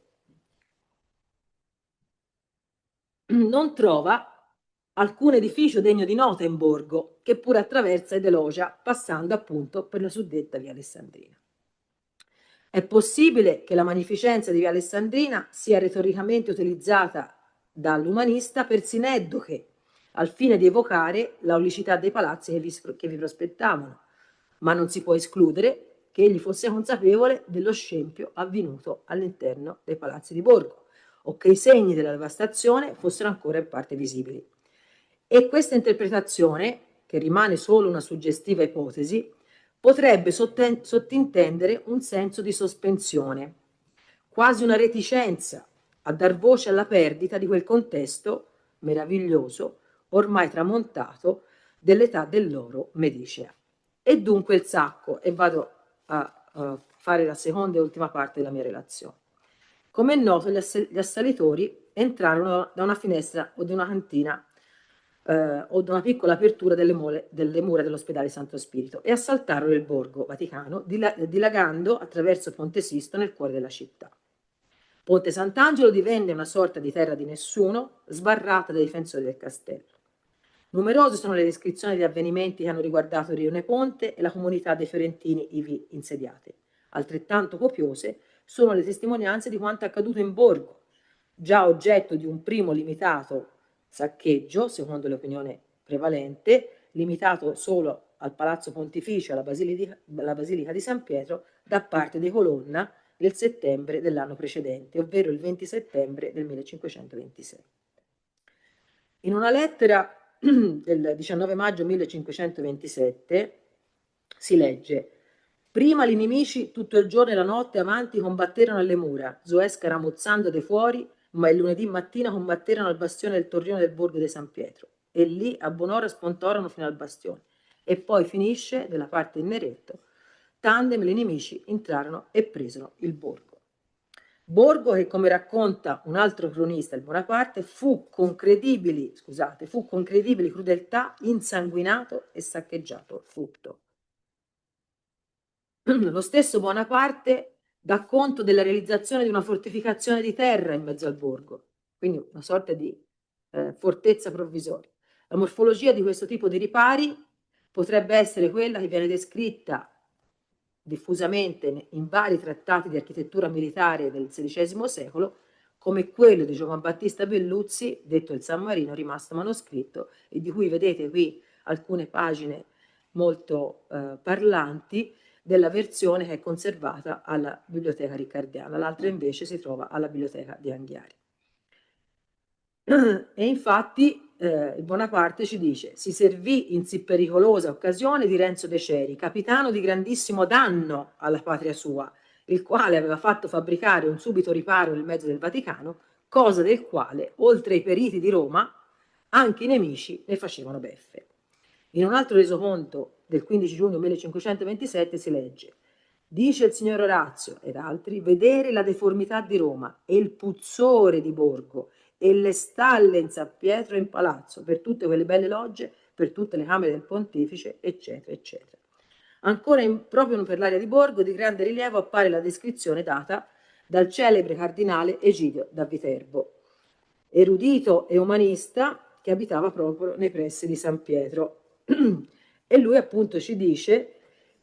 non trova alcun edificio degno di nota in Borgo, che pure attraversa ed elogia, passando appunto per la suddetta via Alessandrina. È possibile che la magnificenza di via Alessandrina sia retoricamente utilizzata dall'umanista per sineddoche, al fine di evocare l'aulicità dei palazzi che vi prospettavano, ma non si può escludere che egli fosse consapevole dello scempio avvenuto all'interno dei palazzi di Borgo, o che i segni della devastazione fossero ancora in parte visibili. E questa interpretazione, che rimane solo una suggestiva ipotesi, potrebbe sottintendere un senso di sospensione, quasi una reticenza a dar voce alla perdita di quel contesto meraviglioso, ormai tramontato, dell'età dell'oro medicea. E dunque il sacco, e vado a fare la seconda e ultima parte della mia relazione. Come è noto, gli assalitori entrarono da una finestra o da una cantina o da una piccola apertura delle mura dell'ospedale Santo Spirito e assaltarono il borgo Vaticano, dilagando attraverso Ponte Sisto nel cuore della città. Ponte Sant'Angelo divenne una sorta di terra di nessuno, sbarrata dai difensori del castello. Numerose sono le descrizioni di avvenimenti che hanno riguardato Rione Ponte e la comunità dei fiorentini ivi insediate. Altrettanto copiose sono le testimonianze di quanto accaduto in borgo, già oggetto di un primo limitato saccheggio, secondo l'opinione prevalente, limitato solo al Palazzo Pontificio, alla Basilica di San Pietro, da parte dei Colonna nel settembre dell'anno precedente, ovvero il 20 settembre del 1527. In una lettera del 19 maggio 1527 si legge: prima gli nemici tutto il giorno e la notte avanti combatterono alle mura, Zoè scaramuzzando de fuori, ma il lunedì mattina combatterono al bastione del torrione del borgo di San Pietro, e lì a buon'ora spuntorono fino al bastione. E poi finisce, della parte in neretto, tandem gli nemici entrarono e presero il borgo. Borgo che, come racconta un altro cronista, il Bonaparte, fu con credibili crudeltà insanguinato e saccheggiato tutto. Lo stesso Bonaparte dà conto della realizzazione di una fortificazione di terra in mezzo al borgo, quindi una sorta di fortezza provvisoria. La morfologia di questo tipo di ripari potrebbe essere quella che viene descritta diffusamente in vari trattati di architettura militare del XVI secolo, come quello di Giovan Battista Belluzzi, detto il San Marino, rimasto manoscritto, e di cui vedete qui alcune pagine molto parlanti della versione che è conservata alla Biblioteca Riccardiana, l'altra invece si trova alla Biblioteca di Anghiari. E infatti il Bonaparte ci dice: si servì in sì pericolosa occasione di Renzo De Ceri, capitano di grandissimo danno alla patria sua, il quale aveva fatto fabbricare un subito riparo nel mezzo del Vaticano, cosa del quale, oltre ai periti di Roma, anche i nemici ne facevano beffe. In un altro resoconto del 15 giugno 1527 si legge: dice il signor Orazio ed altri, vedere la deformità di Roma e il puzzore di Borgo e le stalle in San Pietro e in Palazzo, per tutte quelle belle logge, per tutte le camere del pontefice, eccetera, eccetera. Ancora proprio per l'area di Borgo di grande rilievo appare la descrizione data dal celebre cardinale Egidio da Viterbo, erudito e umanista che abitava proprio nei pressi di San Pietro. E lui appunto ci dice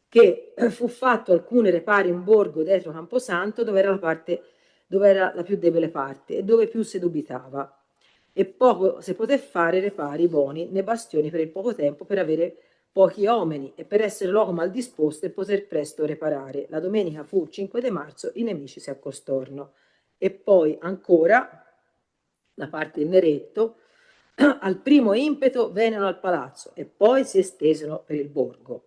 che fu fatto alcuni repari in borgo dietro Camposanto, dove era la più debole parte e dove più si dubitava, e poco si poté fare repari buoni nei bastioni per il poco tempo, per avere pochi uomini e per essere luogo mal disposto e poter presto reparare. La domenica fu 5 di marzo, i nemici si accostorno. E poi ancora la parte in neretto: al primo impeto vennero al palazzo e poi si estesero per il borgo.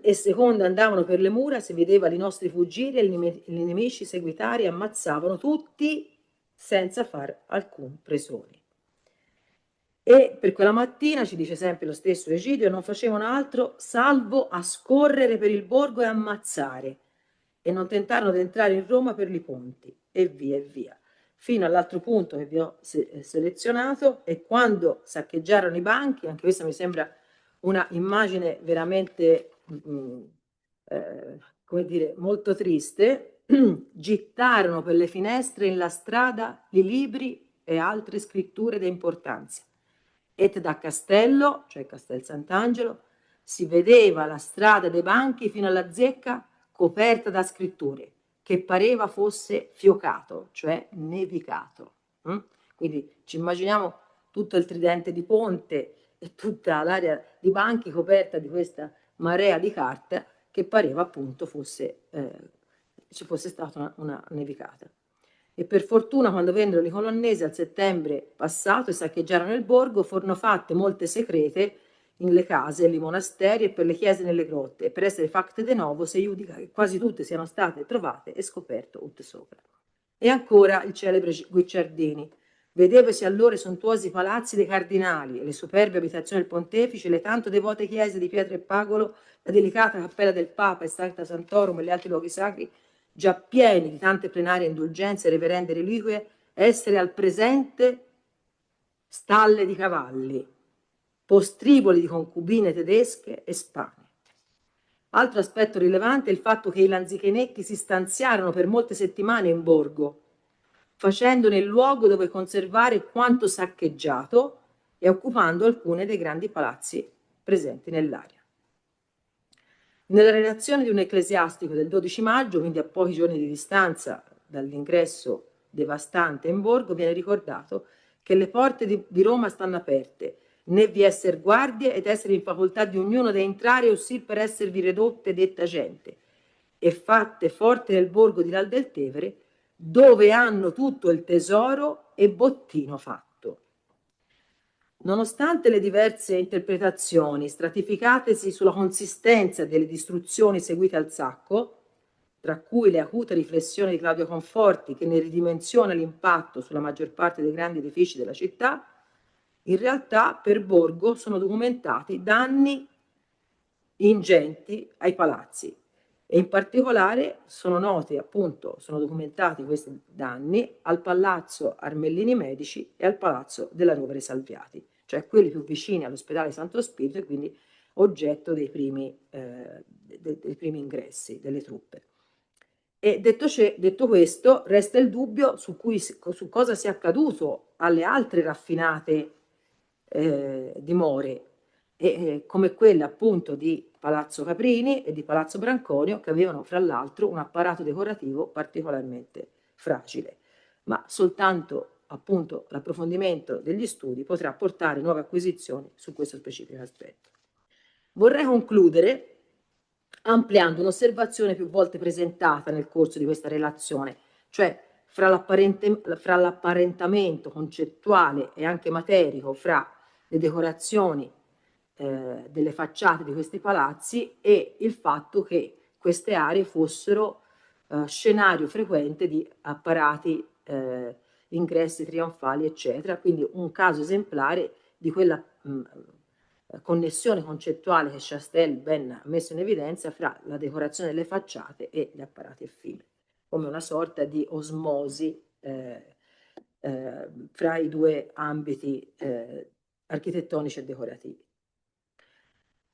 E secondo andavano per le mura, si vedeva i nostri fuggire e i nemici seguitari ammazzavano tutti senza far alcun presoni. E per quella mattina, ci dice sempre lo stesso Egidio, non facevano altro salvo a scorrere per il borgo e ammazzare, e non tentarono di entrare in Roma per i ponti, e via, fino all'altro punto che vi ho selezionato, e quando saccheggiarono i banchi, anche questa mi sembra una immagine veramente come dire, molto triste, gittarono per le finestre in la strada i libri e altre scritture di importanza. Et da Castello, cioè Castel Sant'Angelo, si vedeva la strada dei banchi fino alla zecca coperta da scritture, che pareva fosse fiocato, cioè nevicato. Quindi ci immaginiamo tutto il tridente di Ponte e tutta l'area di banchi coperta di questa marea di carta, che pareva appunto ci fosse stata una nevicata. E per fortuna, quando vennero i colonnesi al settembre passato e saccheggiarono il borgo, furono fatte molte secrete nelle case, nei monasteri e per le chiese nelle grotte, e per essere fatte de novo si giudica che quasi tutte siano state trovate e scoperte ut sopra. E ancora il celebre Guicciardini: vedevasi allora i sontuosi palazzi dei cardinali e le superbe abitazioni del pontefice, le tanto devote chiese di pietra e pagolo, la delicata cappella del Papa e Santa Santorum e gli altri luoghi sacri, già pieni di tante plenarie indulgenze e reverende reliquie, essere al presente stalle di cavalli, postriboli di concubine tedesche e spane. Altro aspetto rilevante è il fatto che i lanzichenecchi si stanziarono per molte settimane in borgo, facendone il luogo dove conservare quanto saccheggiato e occupando alcuni dei grandi palazzi presenti nell'area. Nella relazione di un ecclesiastico del 12 maggio, quindi a pochi giorni di distanza dall'ingresso devastante in borgo, viene ricordato che le porte di Roma stanno aperte, né vi esser guardie ed essere in facoltà di ognuno da entrare osì per esservi ridotte detta gente, e fatte forte nel borgo di Val del Tevere, dove hanno tutto il tesoro e bottino fatto. Nonostante le diverse interpretazioni stratificatesi sulla consistenza delle distruzioni seguite al sacco, tra cui le acute riflessioni di Claudio Conforti che ne ridimensiona l'impatto sulla maggior parte dei grandi edifici della città, in realtà per Borgo sono documentati danni ingenti ai palazzi e in particolare sono documentati questi danni al Palazzo Armellini Medici e al Palazzo della Rovere Salviati, cioè quelli più vicini all'ospedale Santo Spirito e quindi oggetto dei primi ingressi delle truppe. E detto questo, resta il dubbio su cosa sia accaduto alle altre raffinate dimore, come quelle appunto di Palazzo Caprini e di Palazzo Branconio, che avevano fra l'altro un apparato decorativo particolarmente fragile. Ma soltanto appunto l'approfondimento degli studi potrà portare nuove acquisizioni su questo specifico aspetto. Vorrei concludere ampliando un'osservazione più volte presentata nel corso di questa relazione, cioè fra l'apparentamento concettuale e anche materico fra le decorazioni delle facciate di questi palazzi e il fatto che queste aree fossero scenario frequente di apparati, ingressi trionfali, eccetera, quindi un caso esemplare di quella connessione concettuale che Chastel ben ha messo in evidenza fra la decorazione delle facciate e gli apparati effimeri, come una sorta di osmosi fra i due ambiti architettonici e decorativi.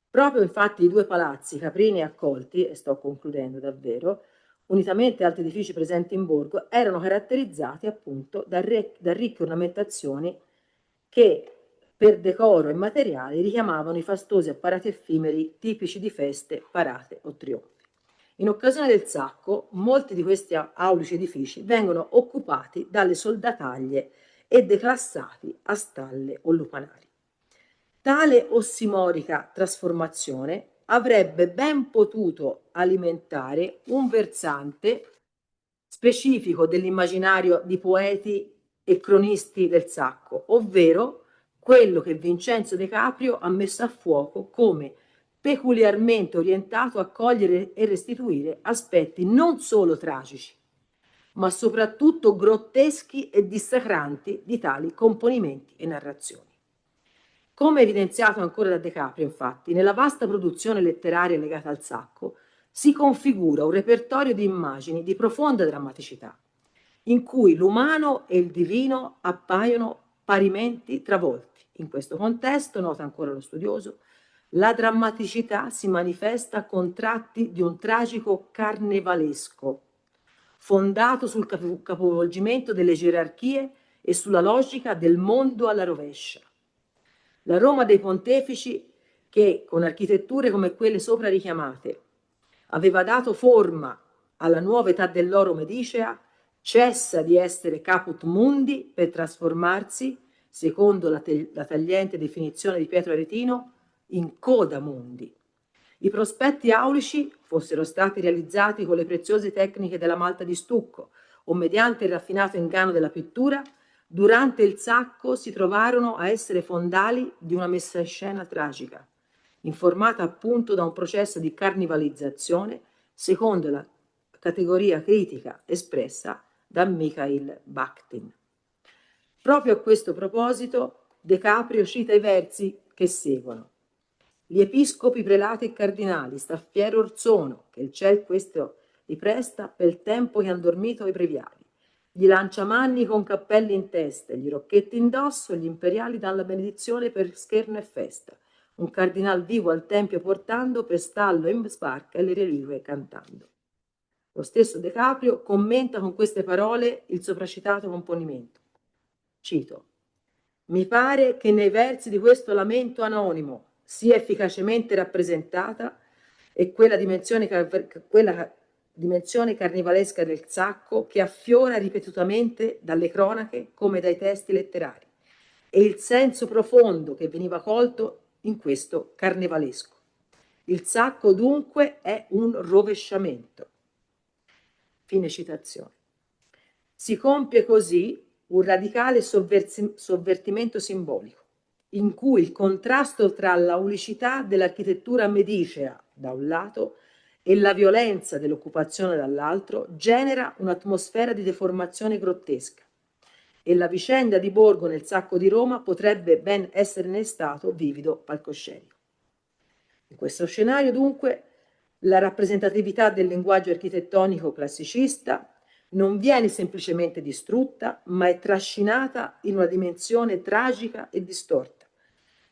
Proprio infatti i due palazzi, Caprini e Accolti, e sto concludendo davvero, unitamente ad altri edifici presenti in borgo, erano caratterizzati appunto da ricche ornamentazioni che per decoro e materiali richiamavano i fastosi apparati effimeri tipici di feste, parate o trionfi. In occasione del sacco, molti di questi aulici edifici vengono occupati dalle soldataglie e declassati a stalle o lupanari. Tale ossimorica trasformazione avrebbe ben potuto alimentare un versante specifico dell'immaginario di poeti e cronisti del sacco, ovvero quello che Vincenzo De Caprio ha messo a fuoco come peculiarmente orientato a cogliere e restituire aspetti non solo tragici, ma soprattutto grotteschi e dissacranti di tali componimenti e narrazioni. Come evidenziato ancora da De Caprio, infatti, nella vasta produzione letteraria legata al sacco si configura un repertorio di immagini di profonda drammaticità, in cui l'umano e il divino appaiono parimenti travolti. In questo contesto, nota ancora lo studioso, la drammaticità si manifesta con tratti di un tragico carnevalesco, fondato sul capovolgimento delle gerarchie e sulla logica del mondo alla rovescia. La Roma dei Pontefici, che con architetture come quelle sopra richiamate aveva dato forma alla nuova età dell'oro medicea, cessa di essere caput mundi per trasformarsi, secondo la tagliente definizione di Pietro Aretino, in coda mundi. I prospetti aulici fossero stati realizzati con le preziose tecniche della malta di stucco o mediante il raffinato inganno della pittura, durante il sacco si trovarono a essere fondali di una messa in scena tragica, informata appunto da un processo di carnivalizzazione secondo la categoria critica espressa da Mikhail Bakhtin. Proprio a questo proposito De Caprio cita i versi che seguono. Gli episcopi, prelati e cardinali, sta fiero Orsono, che il ciel questo li presta pel tempo che han dormito i breviari. Gli lanciamanni con cappelli in testa, gli rocchetti indosso, gli imperiali dan la benedizione per scherno e festa. Un cardinal vivo al tempio portando, per stallo in sbarca e le reliquie cantando. Lo stesso De Caprio commenta con queste parole il sopracitato componimento. Cito: mi pare che nei versi di questo lamento anonimo sia efficacemente rappresentata e quella dimensione carnivalesca del sacco che affiora ripetutamente dalle cronache come dai testi letterari, e il senso profondo che veniva colto in questo carnevalesco. Il sacco dunque è un rovesciamento. Fine citazione. Si compie così un radicale sovvertimento simbolico, in cui il contrasto tra l'aulicità dell'architettura medicea da un lato e la violenza dell'occupazione dall'altro genera un'atmosfera di deformazione grottesca. E la vicenda di Borgo nel Sacco di Roma potrebbe ben essere innestato vivido palcoscenico. In questo scenario, dunque, la rappresentatività del linguaggio architettonico classicista non viene semplicemente distrutta, ma è trascinata in una dimensione tragica e distorta,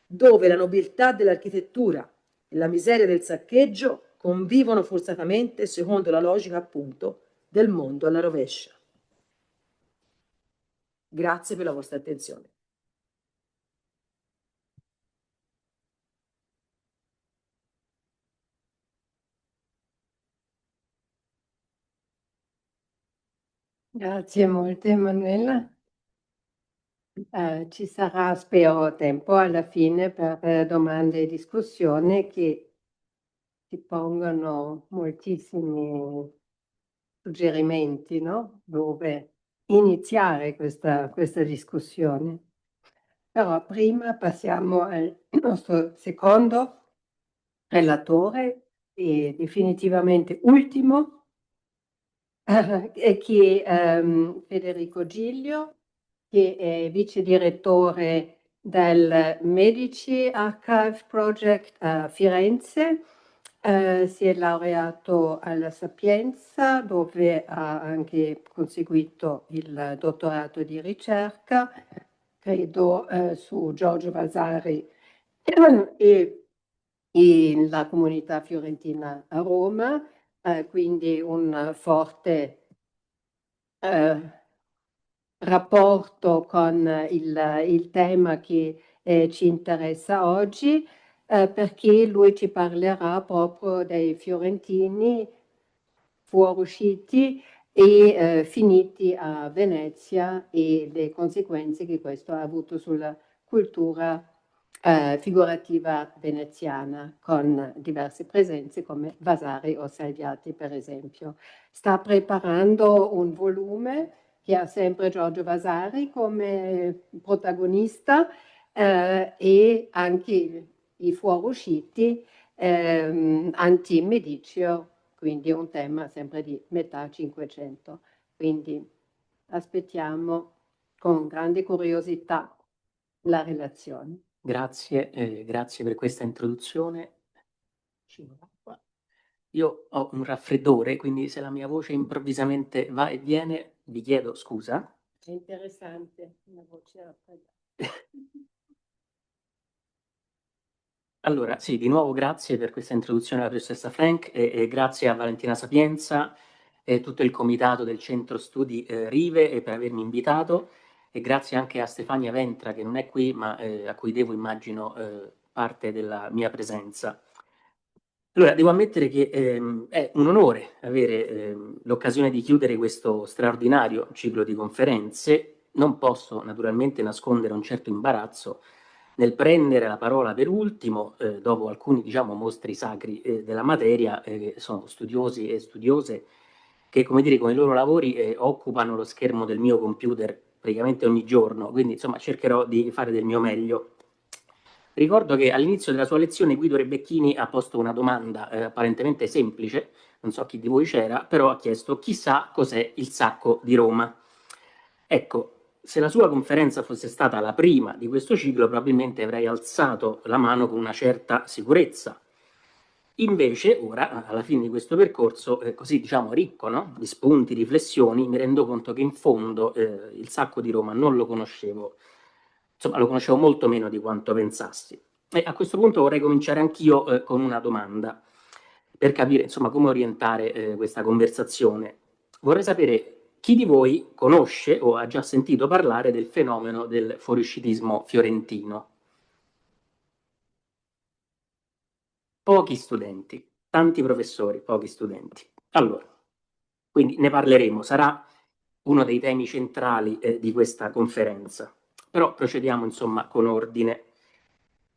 dove la nobiltà dell'architettura e la miseria del saccheggio convivono forzatamente secondo la logica, appunto, del mondo alla rovescia. Grazie per la vostra attenzione. Grazie molte Emanuela. Ci sarà, spero, tempo alla fine per domande e discussione che ti pongono moltissimi suggerimenti, no? Dove iniziare questa discussione. Però prima passiamo al nostro secondo relatore e definitivamente ultimo, che è Federico Giglio, che è vice direttore del Medici Archive Project a Firenze. Si è laureato alla Sapienza, dove ha anche conseguito il dottorato di ricerca, credo su Giorgio Vasari e la comunità fiorentina a Roma, quindi un forte eh, rapporto con il tema che ci interessa oggi, perché lui ci parlerà proprio dei fiorentini fuoriusciti e finiti a Venezia e le conseguenze che questo ha avuto sulla cultura figurativa veneziana, con diverse presenze come Vasari o Salviati, per esempio. Sta preparando un volume che ha sempre Giorgio Vasari come protagonista e anche i fuoriusciti anti-Mediceo, quindi un tema sempre di metà Cinquecento. Quindi aspettiamo con grande curiosità la relazione. Grazie, grazie per questa introduzione. Io ho un raffreddore, quindi se la mia voce improvvisamente va e viene, vi chiedo scusa. È interessante la voce raffreddata. Allora, sì, di nuovo grazie per questa introduzione alla professoressa Frank e grazie a Valentina Sapienza e tutto il comitato del Centro Studi Rive per avermi invitato e grazie anche a Stefania Ventra che non è qui ma a cui devo immagino parte della mia presenza. Allora, devo ammettere che è un onore avere l'occasione di chiudere questo straordinario ciclo di conferenze. Non posso naturalmente nascondere un certo imbarazzo nel prendere la parola per ultimo, dopo alcuni, diciamo, mostri sacri della materia, che sono studiosi e studiose, che, come dire, con i loro lavori occupano lo schermo del mio computer praticamente ogni giorno, quindi insomma cercherò di fare del mio meglio. Ricordo che all'inizio della sua lezione Guido Rebecchini ha posto una domanda apparentemente semplice, non so chi di voi c'era, però ha chiesto chissà cos'è il sacco di Roma. Ecco, se la sua conferenza fosse stata la prima di questo ciclo, probabilmente avrei alzato la mano con una certa sicurezza. Invece, ora, alla fine di questo percorso, così diciamo ricco, no? Di spunti, riflessioni, mi rendo conto che in fondo il sacco di Roma non lo conoscevo, insomma, lo conoscevo molto meno di quanto pensassi. E a questo punto vorrei cominciare anch'io con una domanda, per capire, insomma, come orientare questa conversazione. Vorrei sapere chi di voi conosce o ha già sentito parlare del fenomeno del fuoriuscitismo fiorentino. Pochi studenti, tanti professori, pochi studenti. Allora, quindi ne parleremo, sarà uno dei temi centrali di questa conferenza. però procediamo insomma con ordine.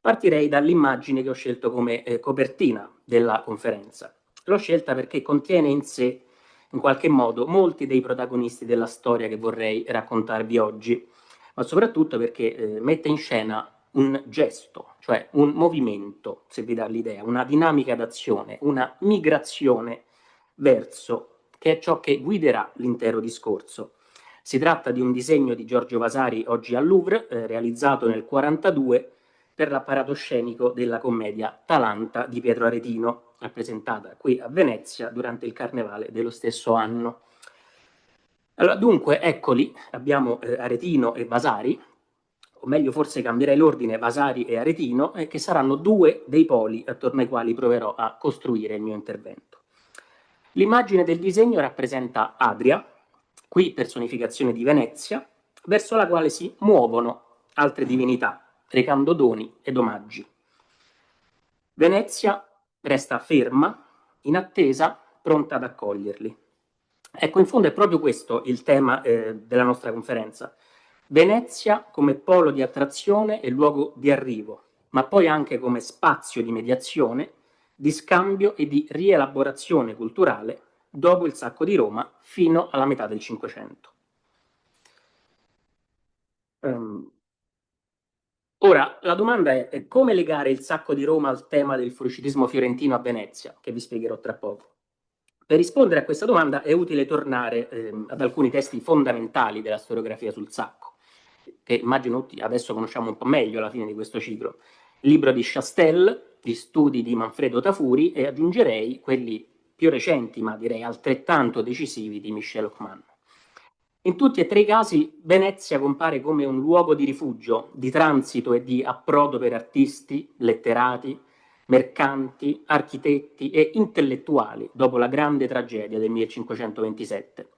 Partirei dall'immagine che ho scelto come copertina della conferenza. L'ho scelta perché contiene in sé, in qualche modo, molti dei protagonisti della storia che vorrei raccontarvi oggi, ma soprattutto perché mette in scena un gesto, cioè un movimento, se vi dà l'idea, una dinamica d'azione, una migrazione verso, che è ciò che guiderà l'intero discorso. Si tratta di un disegno di Giorgio Vasari, oggi al Louvre, realizzato nel 1942 per l'apparato scenico della commedia Talanta di Pietro Aretino, rappresentata qui a Venezia durante il Carnevale dello stesso anno. Allora, dunque, eccoli, abbiamo Aretino e Vasari, o meglio forse cambierei l'ordine, Vasari e Aretino, che saranno due dei poli attorno ai quali proverò a costruire il mio intervento. L'immagine del disegno rappresenta Adria, qui personificazione di Venezia, verso la quale si muovono altre divinità, recando doni ed omaggi. Venezia resta ferma, in attesa, pronta ad accoglierli. Ecco, in fondo è proprio questo il tema della nostra conferenza. Venezia come polo di attrazione e luogo di arrivo, ma poi anche come spazio di mediazione, di scambio e di rielaborazione culturale dopo il sacco di Roma fino alla metà del Cinquecento. Ora, la domanda è come legare il sacco di Roma al tema del fuoriuscitismo fiorentino a Venezia, che vi spiegherò tra poco. Per rispondere a questa domanda è utile tornare ad alcuni testi fondamentali della storiografia sul sacco, che immagino tutti adesso conosciamo un po' meglio alla fine di questo ciclo. Il libro di Chastel, gli studi di Manfredo Tafuri e aggiungerei quelli più recenti, ma direi altrettanto decisivi, di Michel Hoffman. In tutti e tre i casi Venezia compare come un luogo di rifugio, di transito e di approdo per artisti, letterati, mercanti, architetti e intellettuali dopo la grande tragedia del 1527.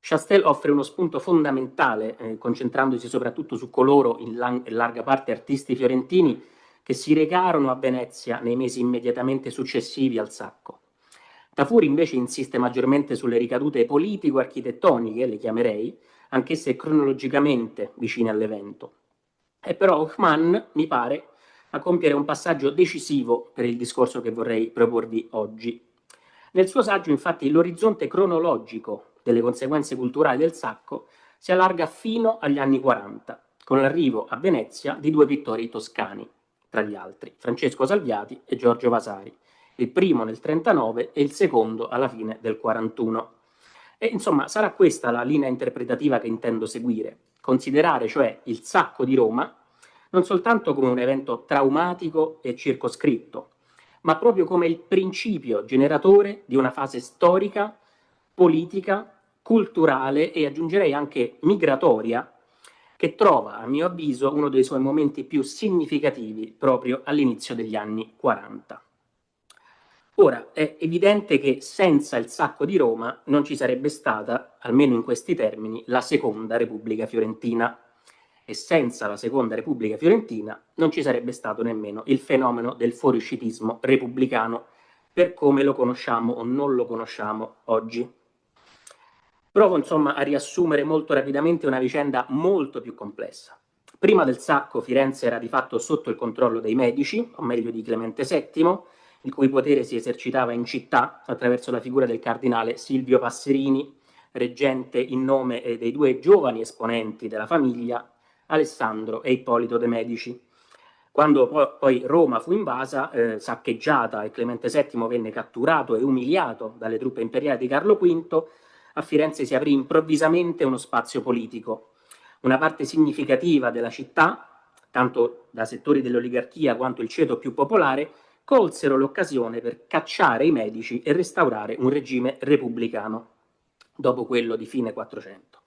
Chastel offre uno spunto fondamentale, concentrandosi soprattutto su coloro, in larga parte artisti fiorentini, che si recarono a Venezia nei mesi immediatamente successivi al sacco. Tafuri invece insiste maggiormente sulle ricadute politico-architettoniche, le chiamerei, anch'esse cronologicamente vicine all'evento. E però Hoffman, mi pare, a compiere un passaggio decisivo per il discorso che vorrei proporvi oggi. Nel suo saggio, infatti, l'orizzonte cronologico delle conseguenze culturali del sacco si allarga fino agli anni 40, con l'arrivo a Venezia di due pittori toscani, tra gli altri, Francesco Salviati e Giorgio Vasari, il primo nel 39 e il secondo alla fine del 41. E insomma sarà questa la linea interpretativa che intendo seguire, considerare cioè il sacco di Roma non soltanto come un evento traumatico e circoscritto, ma proprio come il principio generatore di una fase storica, politica, culturale e aggiungerei anche migratoria, che trova, a mio avviso, uno dei suoi momenti più significativi proprio all'inizio degli anni 40. Ora, è evidente che senza il sacco di Roma non ci sarebbe stata, almeno in questi termini, la Seconda Repubblica Fiorentina. E senza la Seconda Repubblica Fiorentina non ci sarebbe stato nemmeno il fenomeno del fuoriuscitismo repubblicano, per come lo conosciamo o non lo conosciamo oggi. Provo insomma a riassumere molto rapidamente una vicenda molto più complessa. Prima del sacco Firenze era di fatto sotto il controllo dei Medici, o meglio di Clemente VII, il cui potere si esercitava in città attraverso la figura del cardinale Silvio Passerini, reggente in nome dei due giovani esponenti della famiglia, Alessandro e Ippolito de' Medici. Quando poi Roma fu invasa, saccheggiata e Clemente VII venne catturato e umiliato dalle truppe imperiali di Carlo V, a Firenze si aprì improvvisamente uno spazio politico. Una parte significativa della città, tanto da settori dell'oligarchia quanto il ceto più popolare, colsero l'occasione per cacciare i Medici e restaurare un regime repubblicano, dopo quello di fine 400.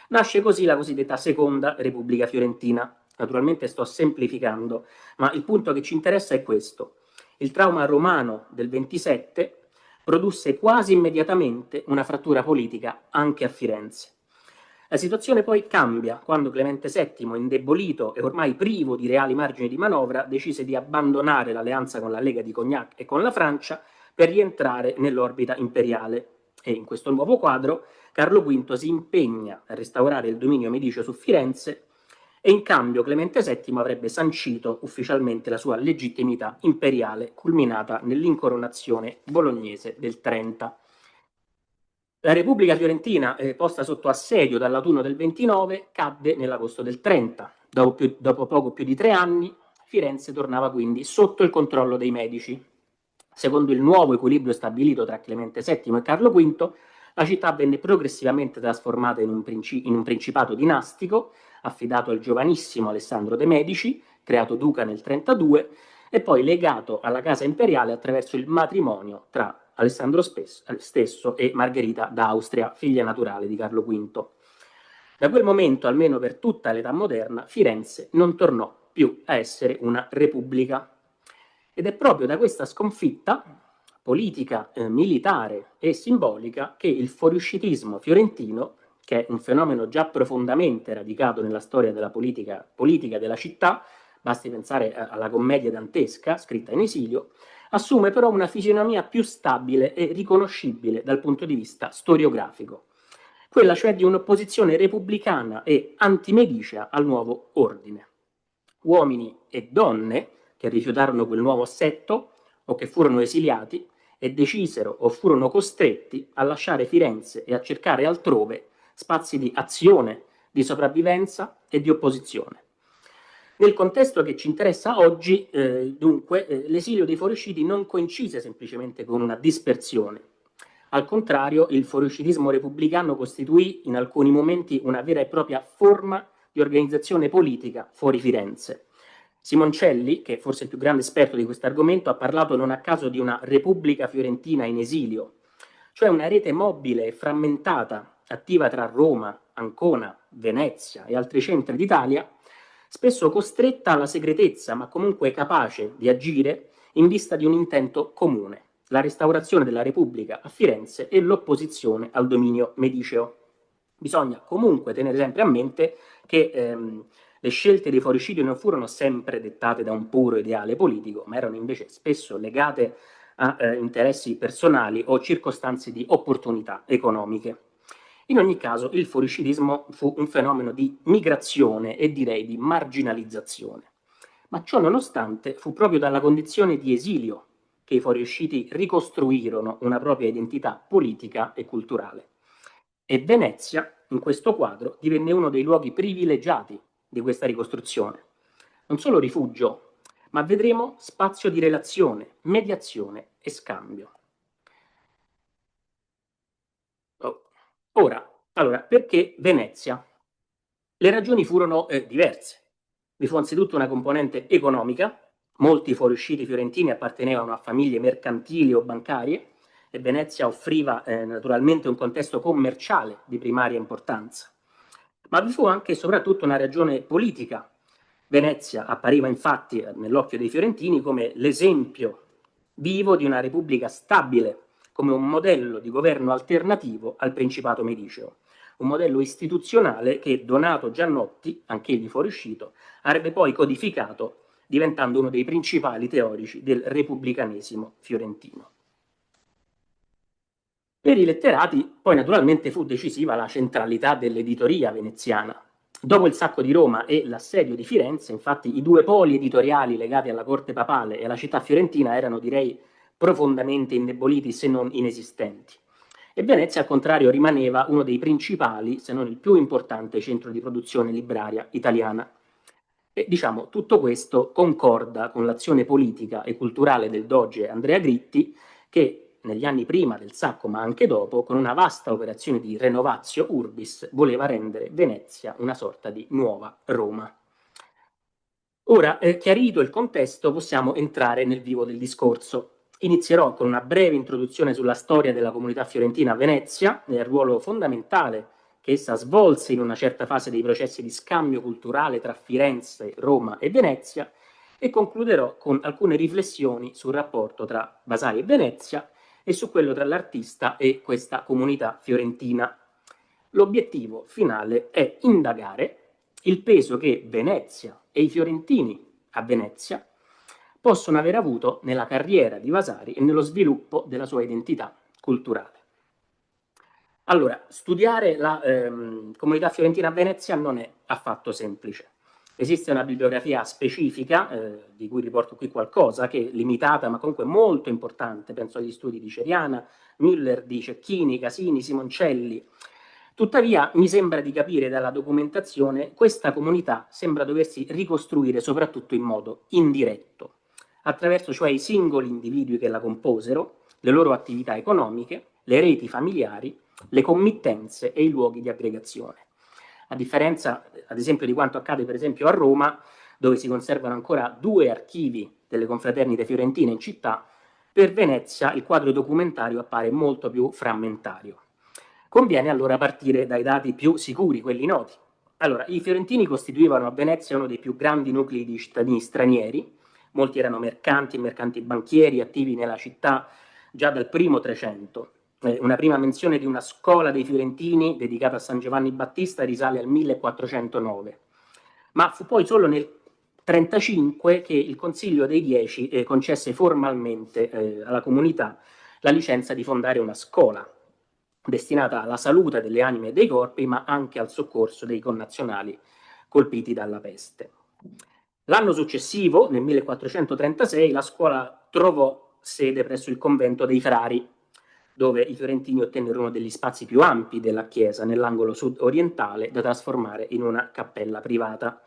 Nasce così la cosiddetta Seconda Repubblica Fiorentina. Naturalmente sto semplificando, ma il punto che ci interessa è questo. Il trauma romano del 27 produsse quasi immediatamente una frattura politica anche a Firenze. La situazione poi cambia quando Clemente VII, indebolito e ormai privo di reali margini di manovra, decise di abbandonare l'alleanza con la Lega di Cognac e con la Francia per rientrare nell'orbita imperiale. E in questo nuovo quadro Carlo V si impegna a restaurare il dominio medicio su Firenze e in cambio Clemente VII avrebbe sancito ufficialmente la sua legittimità imperiale, culminata nell'incoronazione bolognese del 30. La Repubblica Fiorentina, posta sotto assedio dall'autunno del 29, cadde nell'agosto del 30. Dopo poco più di 3 anni, Firenze tornava quindi sotto il controllo dei Medici. Secondo il nuovo equilibrio stabilito tra Clemente VII e Carlo V, la città venne progressivamente trasformata in un principato dinastico, affidato al giovanissimo Alessandro de' Medici, creato duca nel 32, e poi legato alla casa imperiale attraverso il matrimonio tra Alessandro stesso e Margherita d'Austria, figlia naturale di Carlo V. Da quel momento, almeno per tutta l'età moderna, Firenze non tornò più a essere una repubblica. Ed è proprio da questa sconfitta politica, militare e simbolica che il fuoriuscitismo fiorentino, che è un fenomeno già profondamente radicato nella storia della politica della città, basti pensare alla commedia dantesca scritta in esilio, assume però una fisionomia più stabile e riconoscibile dal punto di vista storiografico, quella cioè di un'opposizione repubblicana e antimedicia al nuovo ordine. Uomini e donne che rifiutarono quel nuovo assetto o che furono esiliati e decisero o furono costretti a lasciare Firenze e a cercare altrove spazi di azione, di sopravvivenza e di opposizione. Nel contesto che ci interessa oggi, dunque, l'esilio dei fuoriusciti non coincise semplicemente con una dispersione. Al contrario, il fuoriuscitismo repubblicano costituì in alcuni momenti una vera e propria forma di organizzazione politica fuori Firenze. Simoncelli, che è forse il più grande esperto di questo argomento, ha parlato non a caso di una Repubblica Fiorentina in esilio, cioè una rete mobile e frammentata, attiva tra Roma, Ancona, Venezia e altri centri d'Italia, spesso costretta alla segretezza, ma comunque capace di agire in vista di un intento comune, la restaurazione della Repubblica a Firenze e l'opposizione al dominio mediceo. Bisogna comunque tenere sempre a mente che le scelte dei fuoriusciti non furono sempre dettate da un puro ideale politico, ma erano invece spesso legate a interessi personali o circostanze di opportunità economiche. In ogni caso, il fuoriuscitismo fu un fenomeno di migrazione e direi di marginalizzazione. Ma ciò nonostante fu proprio dalla condizione di esilio che i fuoriusciti ricostruirono una propria identità politica e culturale. E Venezia, in questo quadro, divenne uno dei luoghi privilegiati di questa ricostruzione. Non solo rifugio, ma vedremo spazio di relazione, mediazione e scambio. Allora, perché Venezia? Le ragioni furono diverse. Vi fu anzitutto una componente economica. Molti fuoriusciti fiorentini appartenevano a famiglie mercantili o bancarie e Venezia offriva naturalmente un contesto commerciale di primaria importanza. Ma vi fu anche e soprattutto una ragione politica. Venezia appariva infatti nell'occhio dei fiorentini come l'esempio vivo di una repubblica stabile, come un modello di governo alternativo al Principato Mediceo, un modello istituzionale che Donato Giannotti, anch'egli fuoriuscito, avrebbe poi codificato diventando uno dei principali teorici del repubblicanesimo fiorentino. Per i letterati poi naturalmente fu decisiva la centralità dell'editoria veneziana. Dopo il sacco di Roma e l'assedio di Firenze, infatti, i due poli editoriali legati alla corte papale e alla città fiorentina erano, direi, profondamente indeboliti se non inesistenti. E Venezia, al contrario, rimaneva uno dei principali, se non il più importante centro di produzione libraria italiana. E diciamo, tutto questo concorda con l'azione politica e culturale del doge Andrea Gritti, che negli anni prima del sacco, ma anche dopo, con una vasta operazione di renovatio urbis, voleva rendere Venezia una sorta di nuova Roma. Ora, chiarito il contesto, possiamo entrare nel vivo del discorso. Inizierò con una breve introduzione sulla storia della comunità fiorentina a Venezia e il ruolo fondamentale che essa svolse in una certa fase dei processi di scambio culturale tra Firenze, Roma e Venezia, e concluderò con alcune riflessioni sul rapporto tra Vasari e Venezia e su quello tra l'artista e questa comunità fiorentina. L'obiettivo finale è indagare il peso che Venezia e i fiorentini a Venezia possono aver avuto nella carriera di Vasari e nello sviluppo della sua identità culturale. Allora, studiare la comunità fiorentina a Venezia non è affatto semplice. Esiste una bibliografia specifica, di cui riporto qui qualcosa, che è limitata ma comunque molto importante, penso agli studi di Ceriana, Müller, di Cecchini, Casini, Simoncelli. Tuttavia mi sembra di capire dalla documentazione questa comunità sembra doversi ricostruire soprattutto in modo indiretto, attraverso cioè i singoli individui che la composero, le loro attività economiche, le reti familiari, le committenze e i luoghi di aggregazione. A differenza, ad esempio, di quanto accade per esempio a Roma, dove si conservano ancora 2 archivi delle confraternite fiorentine in città, per Venezia il quadro documentario appare molto più frammentario. Conviene allora partire dai dati più sicuri, quelli noti. Allora, i fiorentini costituivano a Venezia uno dei più grandi nuclei di cittadini stranieri, molti erano mercanti e mercanti banchieri attivi nella città già dal primo Trecento. Una prima menzione di una scuola dei fiorentini dedicata a San Giovanni Battista risale al 1409, ma fu poi solo nel 1935 che il Consiglio dei Dieci concesse formalmente alla comunità la licenza di fondare una scuola destinata alla salute delle anime e dei corpi, ma anche al soccorso dei connazionali colpiti dalla peste. L'anno successivo, nel 1436, la scuola trovò sede presso il convento dei Frari, dove i fiorentini ottennero uno degli spazi più ampi della chiesa, nell'angolo sud-orientale, da trasformare in una cappella privata.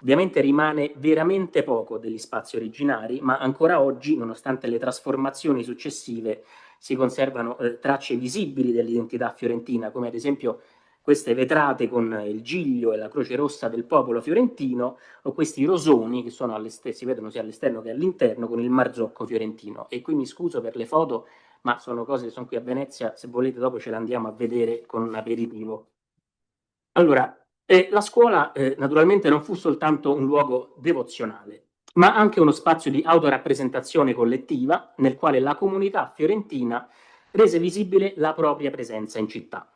Ovviamente rimane veramente poco degli spazi originari, ma ancora oggi, nonostante le trasformazioni successive, si conservano tracce visibili dell'identità fiorentina, come ad esempio queste vetrate con il giglio e la croce rossa del popolo fiorentino, o questi rosoni che sono si vedono sia all'esterno che all'interno con il marzocco fiorentino. E qui mi scuso per le foto, ma sono cose che sono qui a Venezia, se volete dopo ce le andiamo a vedere con un aperitivo. Allora, la scuola naturalmente non fu soltanto un luogo devozionale, ma anche uno spazio di autorappresentazione collettiva nel quale la comunità fiorentina rese visibile la propria presenza in città.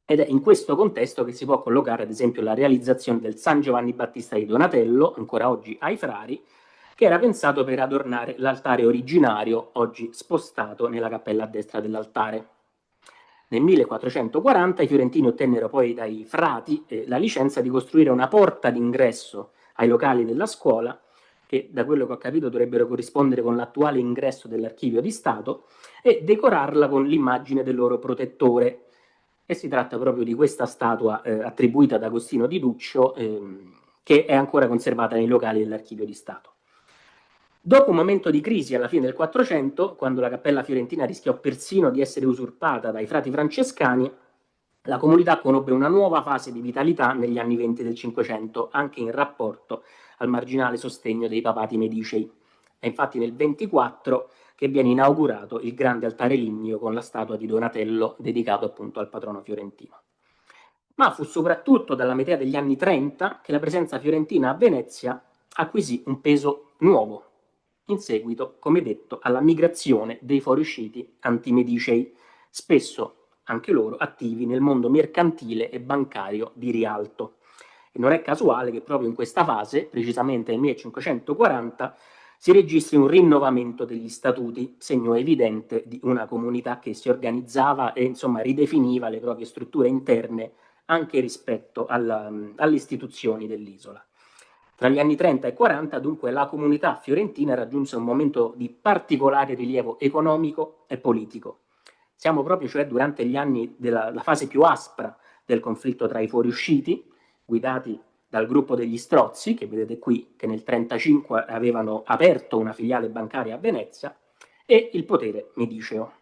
Ed è in questo contesto che si può collocare ad esempio la realizzazione del San Giovanni Battista di Donatello, ancora oggi ai Frari, che era pensato per adornare l'altare originario, oggi spostato nella cappella a destra dell'altare. Nel 1440 i fiorentini ottennero poi dai frati la licenza di costruire una porta d'ingresso ai locali della scuola, che da quello che ho capito dovrebbero corrispondere con l'attuale ingresso dell'Archivio di Stato, e decorarla con l'immagine del loro protettore. E si tratta proprio di questa statua attribuita ad Agostino di Duccio, che è ancora conservata nei locali dell'Archivio di Stato. Dopo un momento di crisi alla fine del 400, quando la cappella fiorentina rischiò persino di essere usurpata dai frati francescani, la comunità conobbe una nuova fase di vitalità negli anni 20 del 500, anche in rapporto al marginale sostegno dei papati medicei. È infatti nel 24 che viene inaugurato il grande altare ligneo con la statua di Donatello dedicato appunto al patrono fiorentino. Ma fu soprattutto dalla metà degli anni 30 che la presenza fiorentina a Venezia acquisì un peso nuovo, in seguito, come detto, alla migrazione dei fuoriusciti antimedicei, spesso anche loro attivi nel mondo mercantile e bancario di Rialto. E non è casuale che proprio in questa fase, precisamente nel 1540, si registri un rinnovamento degli statuti, segno evidente di una comunità che si organizzava e insomma ridefiniva le proprie strutture interne anche rispetto alle istituzioni dell'isola. Tra gli anni 30 e 40, dunque, la comunità fiorentina raggiunse un momento di particolare rilievo economico e politico. Siamo proprio cioè durante gli anni della fase più aspra del conflitto tra i fuoriusciti, guidati dal gruppo degli Strozzi, che vedete qui, che nel 1935 avevano aperto una filiale bancaria a Venezia, e il potere mediceo.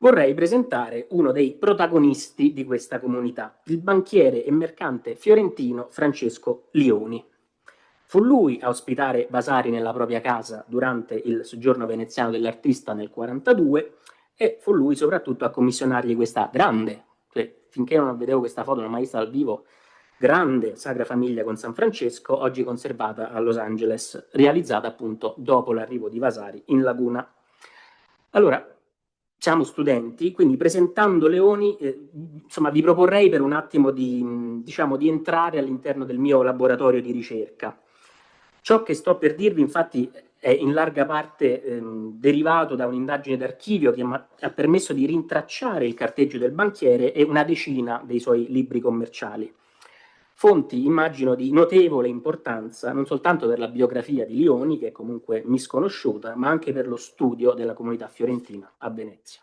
Vorrei presentare uno dei protagonisti di questa comunità, il banchiere e mercante fiorentino Francesco Lioni. Fu lui a ospitare Vasari nella propria casa durante il soggiorno veneziano dell'artista nel 1942 e fu lui soprattutto a commissionargli questa grande, finché non vedevo questa foto, non l'ho mai vista dal vivo, grande Sacra Famiglia con San Francesco, oggi conservata a Los Angeles, realizzata appunto dopo l'arrivo di Vasari in Laguna. Allora, siamo studenti, quindi presentando Leoni, insomma, vi proporrei per un attimo di entrare all'interno del mio laboratorio di ricerca. Ciò che sto per dirvi, infatti, è in larga parte derivato da un'indagine d'archivio che ha permesso di rintracciare il carteggio del banchiere e una decina dei suoi libri commerciali. fonti, immagino, di notevole importanza, non soltanto per la biografia di Lioni, che è comunque misconosciuta, ma anche per lo studio della comunità fiorentina a Venezia.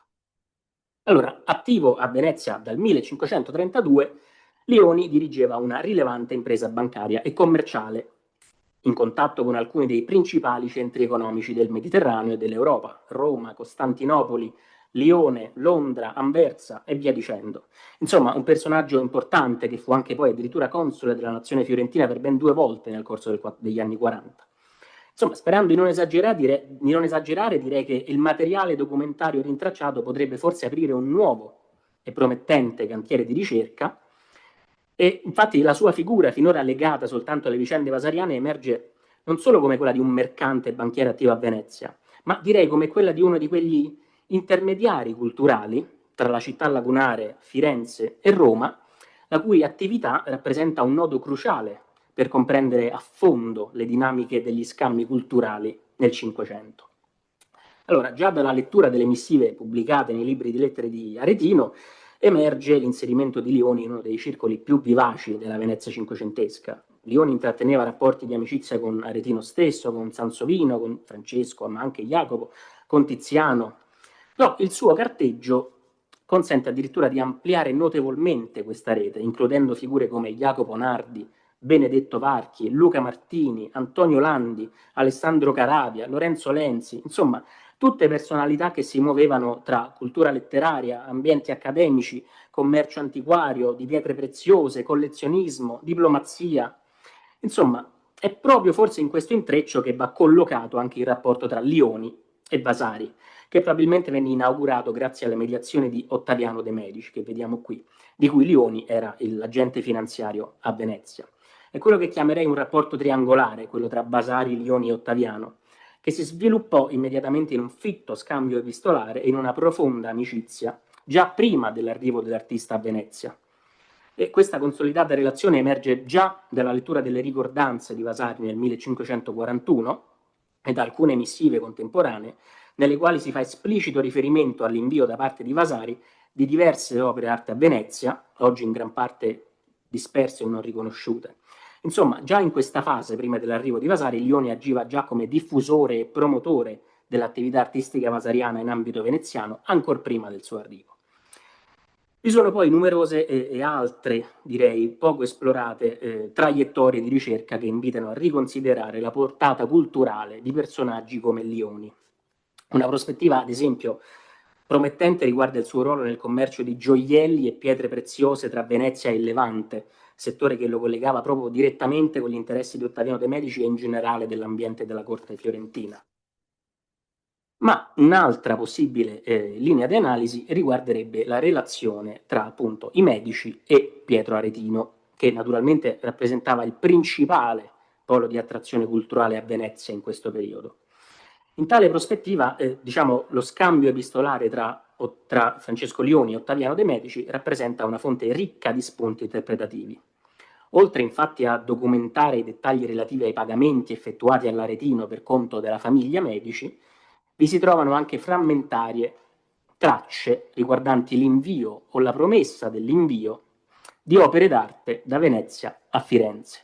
Allora, attivo a Venezia dal 1532, Lioni dirigeva una rilevante impresa bancaria e commerciale, in contatto con alcuni dei principali centri economici del Mediterraneo e dell'Europa: Roma, Costantinopoli, Lione, Londra, Anversa e via dicendo. Insomma, un personaggio importante che fu anche poi addirittura console della nazione fiorentina per ben 2 volte nel corso degli anni 40. Insomma, sperando di non esagerare, direi che il materiale documentario rintracciato potrebbe forse aprire un nuovo e promettente cantiere di ricerca, e infatti la sua figura, finora legata soltanto alle vicende vasariane, emerge non solo come quella di un mercante e banchiere attivo a Venezia, ma direi come quella di uno di quegli intermediari culturali tra la città lagunare, Firenze e Roma, la cui attività rappresenta un nodo cruciale per comprendere a fondo le dinamiche degli scambi culturali nel Cinquecento. Allora, già dalla lettura delle missive pubblicate nei libri di lettere di Aretino emerge l'inserimento di Lioni in uno dei circoli più vivaci della Venezia cinquecentesca. Lioni intratteneva rapporti di amicizia con Aretino stesso, con Sansovino, con Francesco, ma anche Jacopo, con Tiziano. No, il suo carteggio consente addirittura di ampliare notevolmente questa rete, includendo figure come Jacopo Nardi, Benedetto Varchi, Luca Martini, Antonio Landi, Alessandro Caravia, Lorenzo Lenzi, insomma, tutte personalità che si muovevano tra cultura letteraria, ambienti accademici, commercio antiquario, di pietre preziose, collezionismo, diplomazia. Insomma, è proprio forse in questo intreccio che va collocato anche il rapporto tra Lioni e Vasari, che probabilmente venne inaugurato grazie alle mediazioni di Ottaviano de' Medici, che vediamo qui, di cui Lioni era l'agente finanziario a Venezia. È quello che chiamerei un rapporto triangolare, quello tra Vasari, Lioni e Ottaviano, che si sviluppò immediatamente in un fitto scambio epistolare e in una profonda amicizia, già prima dell'arrivo dell'artista a Venezia. E questa consolidata relazione emerge già dalla lettura delle ricordanze di Vasari nel 1541 e da alcune missive contemporanee, nelle quali si fa esplicito riferimento all'invio da parte di Vasari di diverse opere d'arte a Venezia, oggi in gran parte disperse o non riconosciute. Insomma, già in questa fase, prima dell'arrivo di Vasari, Lioni agiva già come diffusore e promotore dell'attività artistica vasariana in ambito veneziano, ancor prima del suo arrivo. Vi sono poi numerose e altre, direi, poco esplorate traiettorie di ricerca che invitano a riconsiderare la portata culturale di personaggi come Lioni. Una prospettiva, ad esempio, promettente riguarda il suo ruolo nel commercio di gioielli e pietre preziose tra Venezia e il Levante, settore che lo collegava proprio direttamente con gli interessi di Ottaviano de' Medici e in generale dell'ambiente della corte fiorentina. Ma un'altra possibile linea di analisi riguarderebbe la relazione tra appunto i Medici e Pietro Aretino, che naturalmente rappresentava il principale polo di attrazione culturale a Venezia in questo periodo. In tale prospettiva, diciamo, lo scambio epistolare tra Francesco Lioni e Ottaviano de' Medici rappresenta una fonte ricca di spunti interpretativi. Oltre infatti a documentare i dettagli relativi ai pagamenti effettuati all'Aretino per conto della famiglia Medici, vi si trovano anche frammentarie tracce riguardanti l'invio o la promessa dell'invio di opere d'arte da Venezia a Firenze.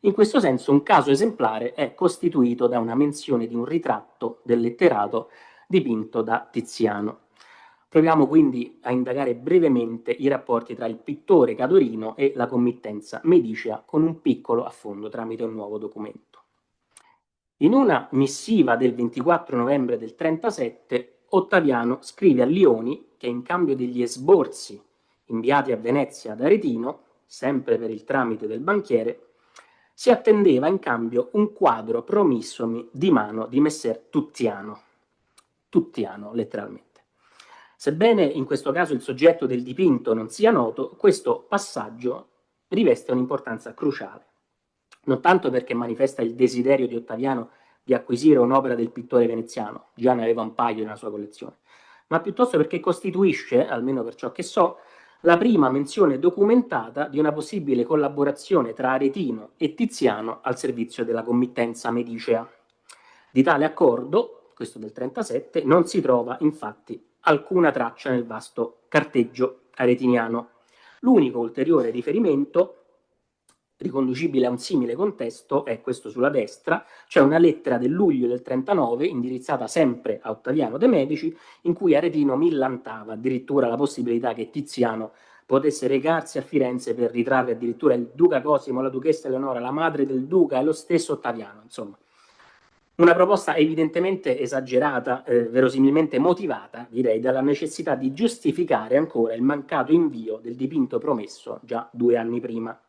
In questo senso un caso esemplare è costituito da una menzione di un ritratto del letterato dipinto da Tiziano. Proviamo quindi a indagare brevemente i rapporti tra il pittore cadorino e la committenza medicea con un piccolo affondo tramite un nuovo documento. In una missiva del 24 novembre del 37, Ottaviano scrive a Lioni che in cambio degli esborsi inviati a Venezia da Aretino, sempre per il tramite del banchiere, si attendeva in cambio un quadro promissomi di mano di messer Tutiano, letteralmente. Sebbene in questo caso il soggetto del dipinto non sia noto, questo passaggio riveste un'importanza cruciale, non tanto perché manifesta il desiderio di Ottaviano di acquisire un'opera del pittore veneziano, già ne aveva un paio nella sua collezione, ma piuttosto perché costituisce, almeno per ciò che so, la prima menzione documentata di una possibile collaborazione tra Aretino e Tiziano al servizio della committenza medicea. Di tale accordo, questo del 37, non si trova infatti alcuna traccia nel vasto carteggio aretiniano. L'unico ulteriore riferimento riconducibile a un simile contesto è questo sulla destra, cioè una lettera del luglio del 39 indirizzata sempre a Ottaviano de' Medici, in cui Aretino millantava addirittura la possibilità che Tiziano potesse recarsi a Firenze per ritrarre addirittura il duca Cosimo, la duchessa Eleonora, la madre del duca e lo stesso Ottaviano, insomma. Una proposta evidentemente esagerata, verosimilmente motivata, direi, dalla necessità di giustificare ancora il mancato invio del dipinto promesso già 2 anni prima.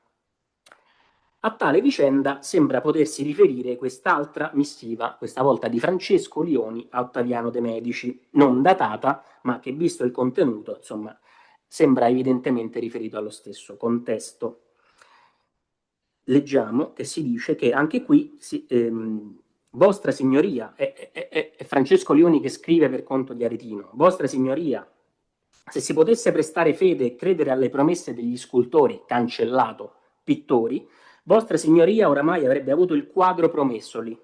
A tale vicenda sembra potersi riferire quest'altra missiva, questa volta di Francesco Lioni a Ottaviano de' Medici, non datata, ma che, visto il contenuto, insomma, sembra evidentemente riferito allo stesso contesto. Leggiamo che si dice che anche qui Vostra Signoria, è Francesco Lioni che scrive per conto di Aretino, Vostra Signoria, se si potesse prestare fede e credere alle promesse degli scultori, cancellato, pittori, Vostra Signoria oramai avrebbe avuto il quadro promessoli,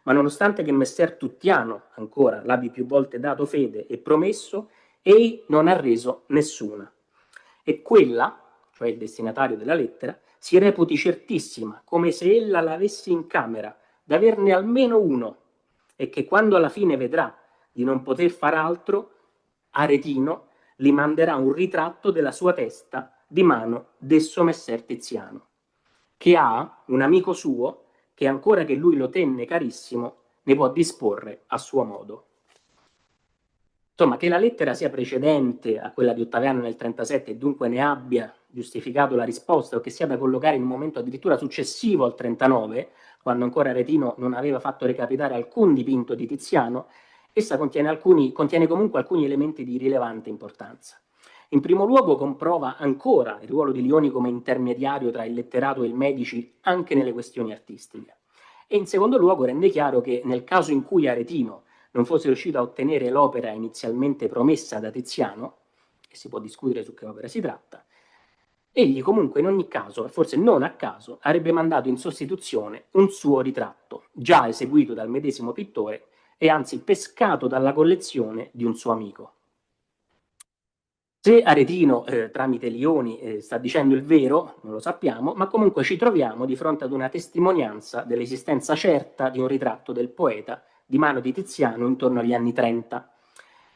ma nonostante che Messer Tuttiano ancora l'abbia più volte dato fede e promesso, ei non ha reso nessuna. E quella, cioè il destinatario della lettera, si reputi certissima, come se ella l'avesse in camera, d'averne almeno uno, e che quando alla fine vedrà di non poter far altro, Aretino gli manderà un ritratto della sua testa di mano d'esso Messer Tiziano, che ha un amico suo che, ancora che lui lo tenne carissimo, ne può disporre a suo modo. Insomma, che la lettera sia precedente a quella di Ottaviano nel 37 e dunque ne abbia giustificato la risposta, o che sia da collocare in un momento addirittura successivo al 39, quando ancora Aretino non aveva fatto recapitare alcun dipinto di Tiziano, essa contiene comunque alcuni elementi di rilevante importanza. In primo luogo comprova ancora il ruolo di Lioni come intermediario tra il letterato e il Medici anche nelle questioni artistiche. E in secondo luogo rende chiaro che nel caso in cui Aretino non fosse riuscito a ottenere l'opera inizialmente promessa da Tiziano, e si può discutere su che opera si tratta, egli comunque in ogni caso, e forse non a caso, avrebbe mandato in sostituzione un suo ritratto, già eseguito dal medesimo pittore e anzi pescato dalla collezione di un suo amico. Se Aretino, tramite Lioni, sta dicendo il vero, non lo sappiamo, ma comunque ci troviamo di fronte ad una testimonianza dell'esistenza certa di un ritratto del poeta di mano di Tiziano intorno agli anni 30,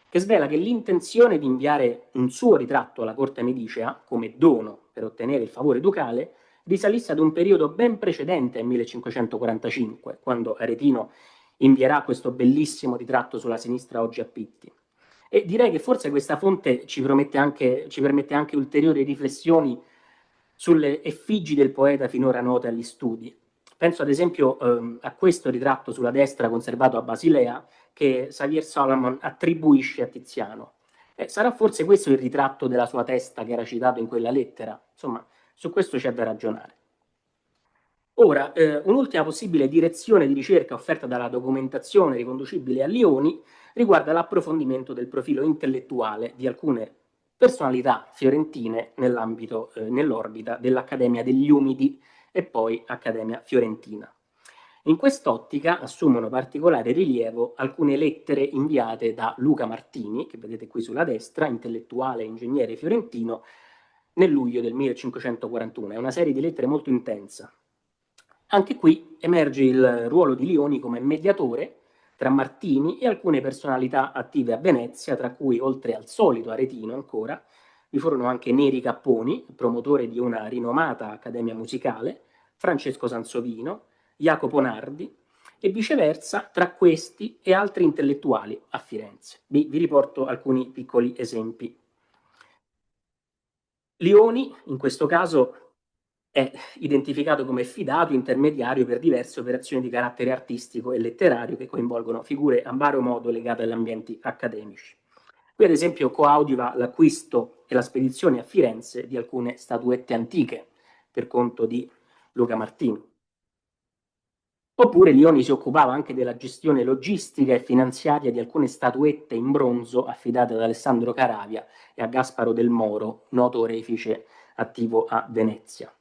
che svela che l'intenzione di inviare un suo ritratto alla corte medicea, come dono per ottenere il favore ducale, risalisse ad un periodo ben precedente al 1545, quando Aretino invierà questo bellissimo ritratto sulla sinistra oggi a Pitti. E direi che forse questa fonte ci permette anche ulteriori riflessioni sulle effigi del poeta finora note agli studi. Penso ad esempio a questo ritratto sulla destra conservato a Basilea che Xavier Solomon attribuisce a Tiziano. Sarà forse questo il ritratto della sua testa che era citato in quella lettera? Insomma, su questo c'è da ragionare. Ora, un'ultima possibile direzione di ricerca offerta dalla documentazione riconducibile a Lioni riguarda l'approfondimento del profilo intellettuale di alcune personalità fiorentine nell'orbita dell'Accademia degli Umidi e poi Accademia Fiorentina. In quest'ottica assumono particolare rilievo alcune lettere inviate da Luca Martini, che vedete qui sulla destra, intellettuale e ingegnere fiorentino, nel luglio del 1541. È una serie di lettere molto intensa. Anche qui emerge il ruolo di Lioni come mediatore tra Martini e alcune personalità attive a Venezia, tra cui, oltre al solito Aretino ancora, vi furono anche Neri Capponi, promotore di una rinomata accademia musicale, Francesco Sansovino, Jacopo Nardi, e viceversa tra questi e altri intellettuali a Firenze. Vi riporto alcuni piccoli esempi. Lioni, in questo caso, è identificato come fidato intermediario per diverse operazioni di carattere artistico e letterario che coinvolgono figure a vario modo legate agli ambienti accademici. Qui ad esempio coadiuva l'acquisto e la spedizione a Firenze di alcune statuette antiche per conto di Luca Martini. Oppure Lioni si occupava anche della gestione logistica e finanziaria di alcune statuette in bronzo affidate ad Alessandro Caravia e a Gasparo del Moro, noto orefice attivo a Venezia.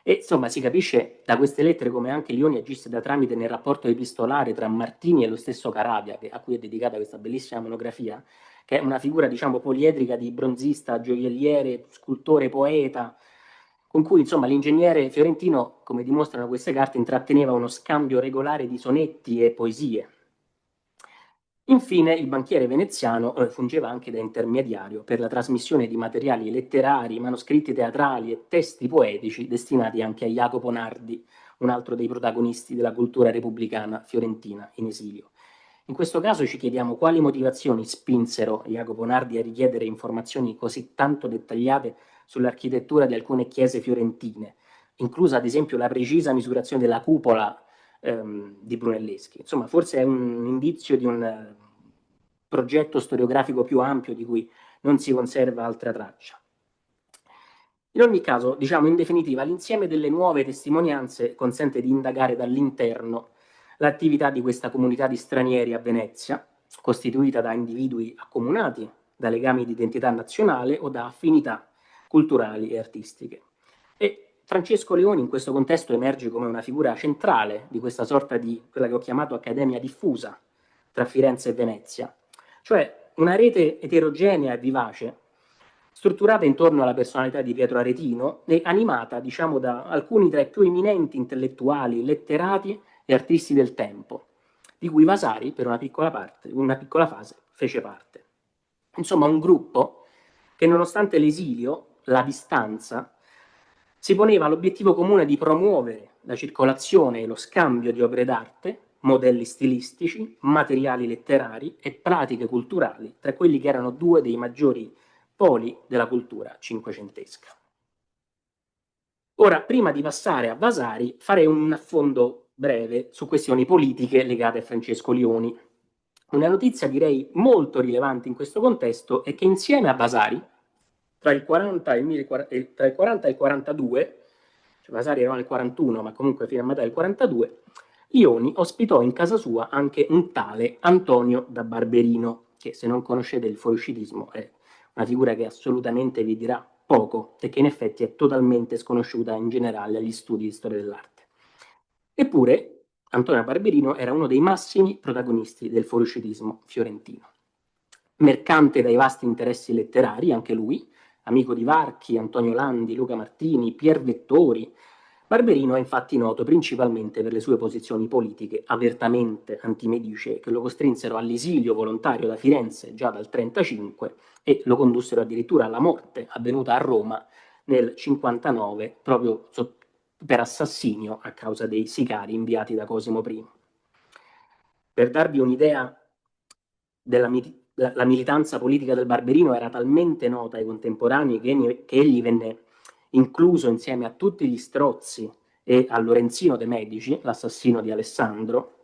E insomma si capisce da queste lettere come anche Lioni agisse da tramite nel rapporto epistolare tra Martini e lo stesso Caravia, a cui è dedicata questa bellissima monografia, che è una figura diciamo poliedrica di bronzista, gioielliere, scultore, poeta, con cui insomma l'ingegnere fiorentino, come dimostrano queste carte, intratteneva uno scambio regolare di sonetti e poesie. Infine il banchiere veneziano fungeva anche da intermediario per la trasmissione di materiali letterari, manoscritti teatrali e testi poetici destinati anche a Jacopo Nardi, un altro dei protagonisti della cultura repubblicana fiorentina in esilio. In questo caso ci chiediamo quali motivazioni spinsero Jacopo Nardi a richiedere informazioni così tanto dettagliate sull'architettura di alcune chiese fiorentine, inclusa ad esempio la precisa misurazione della cupola di Brunelleschi. Insomma, forse è un indizio di un progetto storiografico più ampio di cui non si conserva altra traccia. In ogni caso, diciamo in definitiva, l'insieme delle nuove testimonianze consente di indagare dall'interno l'attività di questa comunità di stranieri a Venezia, costituita da individui accomunati da legami di identità nazionale o da affinità culturali e artistiche. E Francesco Leoni in questo contesto emerge come una figura centrale di questa sorta di quella che ho chiamato accademia diffusa tra Firenze e Venezia, cioè una rete eterogenea e vivace, strutturata intorno alla personalità di Pietro Aretino e animata, diciamo, da alcuni tra i più eminenti intellettuali, letterati e artisti del tempo, di cui Vasari, per una piccola fase, fece parte. Insomma, un gruppo che, nonostante l'esilio, la distanza, si poneva l'obiettivo comune di promuovere la circolazione e lo scambio di opere d'arte, modelli stilistici, materiali letterari e pratiche culturali tra quelli che erano due dei maggiori poli della cultura cinquecentesca. Ora, prima di passare a Vasari, farei un affondo breve su questioni politiche legate a Francesco Leoni. Una notizia direi molto rilevante in questo contesto è che insieme a Vasari, tra il 40 e il 42, cioè Vasari era nel 41, ma comunque fino a metà del 42, Leoni ospitò in casa sua anche un tale Antonio da Barberino, che se non conoscete il fuoriuscitismo è una figura che assolutamente vi dirà poco e che in effetti è totalmente sconosciuta in generale agli studi di storia dell'arte. Eppure Antonio Barberino era uno dei massimi protagonisti del fuoriuscitismo fiorentino. Mercante dai vasti interessi letterari, anche lui, amico di Varchi, Antonio Landi, Luca Martini, Pier Vettori, Barberino è infatti noto principalmente per le sue posizioni politiche apertamente antimedice che lo costrinsero all'esilio volontario da Firenze già dal 1935 e lo condussero addirittura alla morte avvenuta a Roma nel 1959 proprio per assassinio a causa dei sicari inviati da Cosimo I. Per darvi un'idea la militanza politica del Barberino era talmente nota ai contemporanei che egli venne incluso insieme a tutti gli Strozzi e a Lorenzino de' Medici, l'assassino di Alessandro,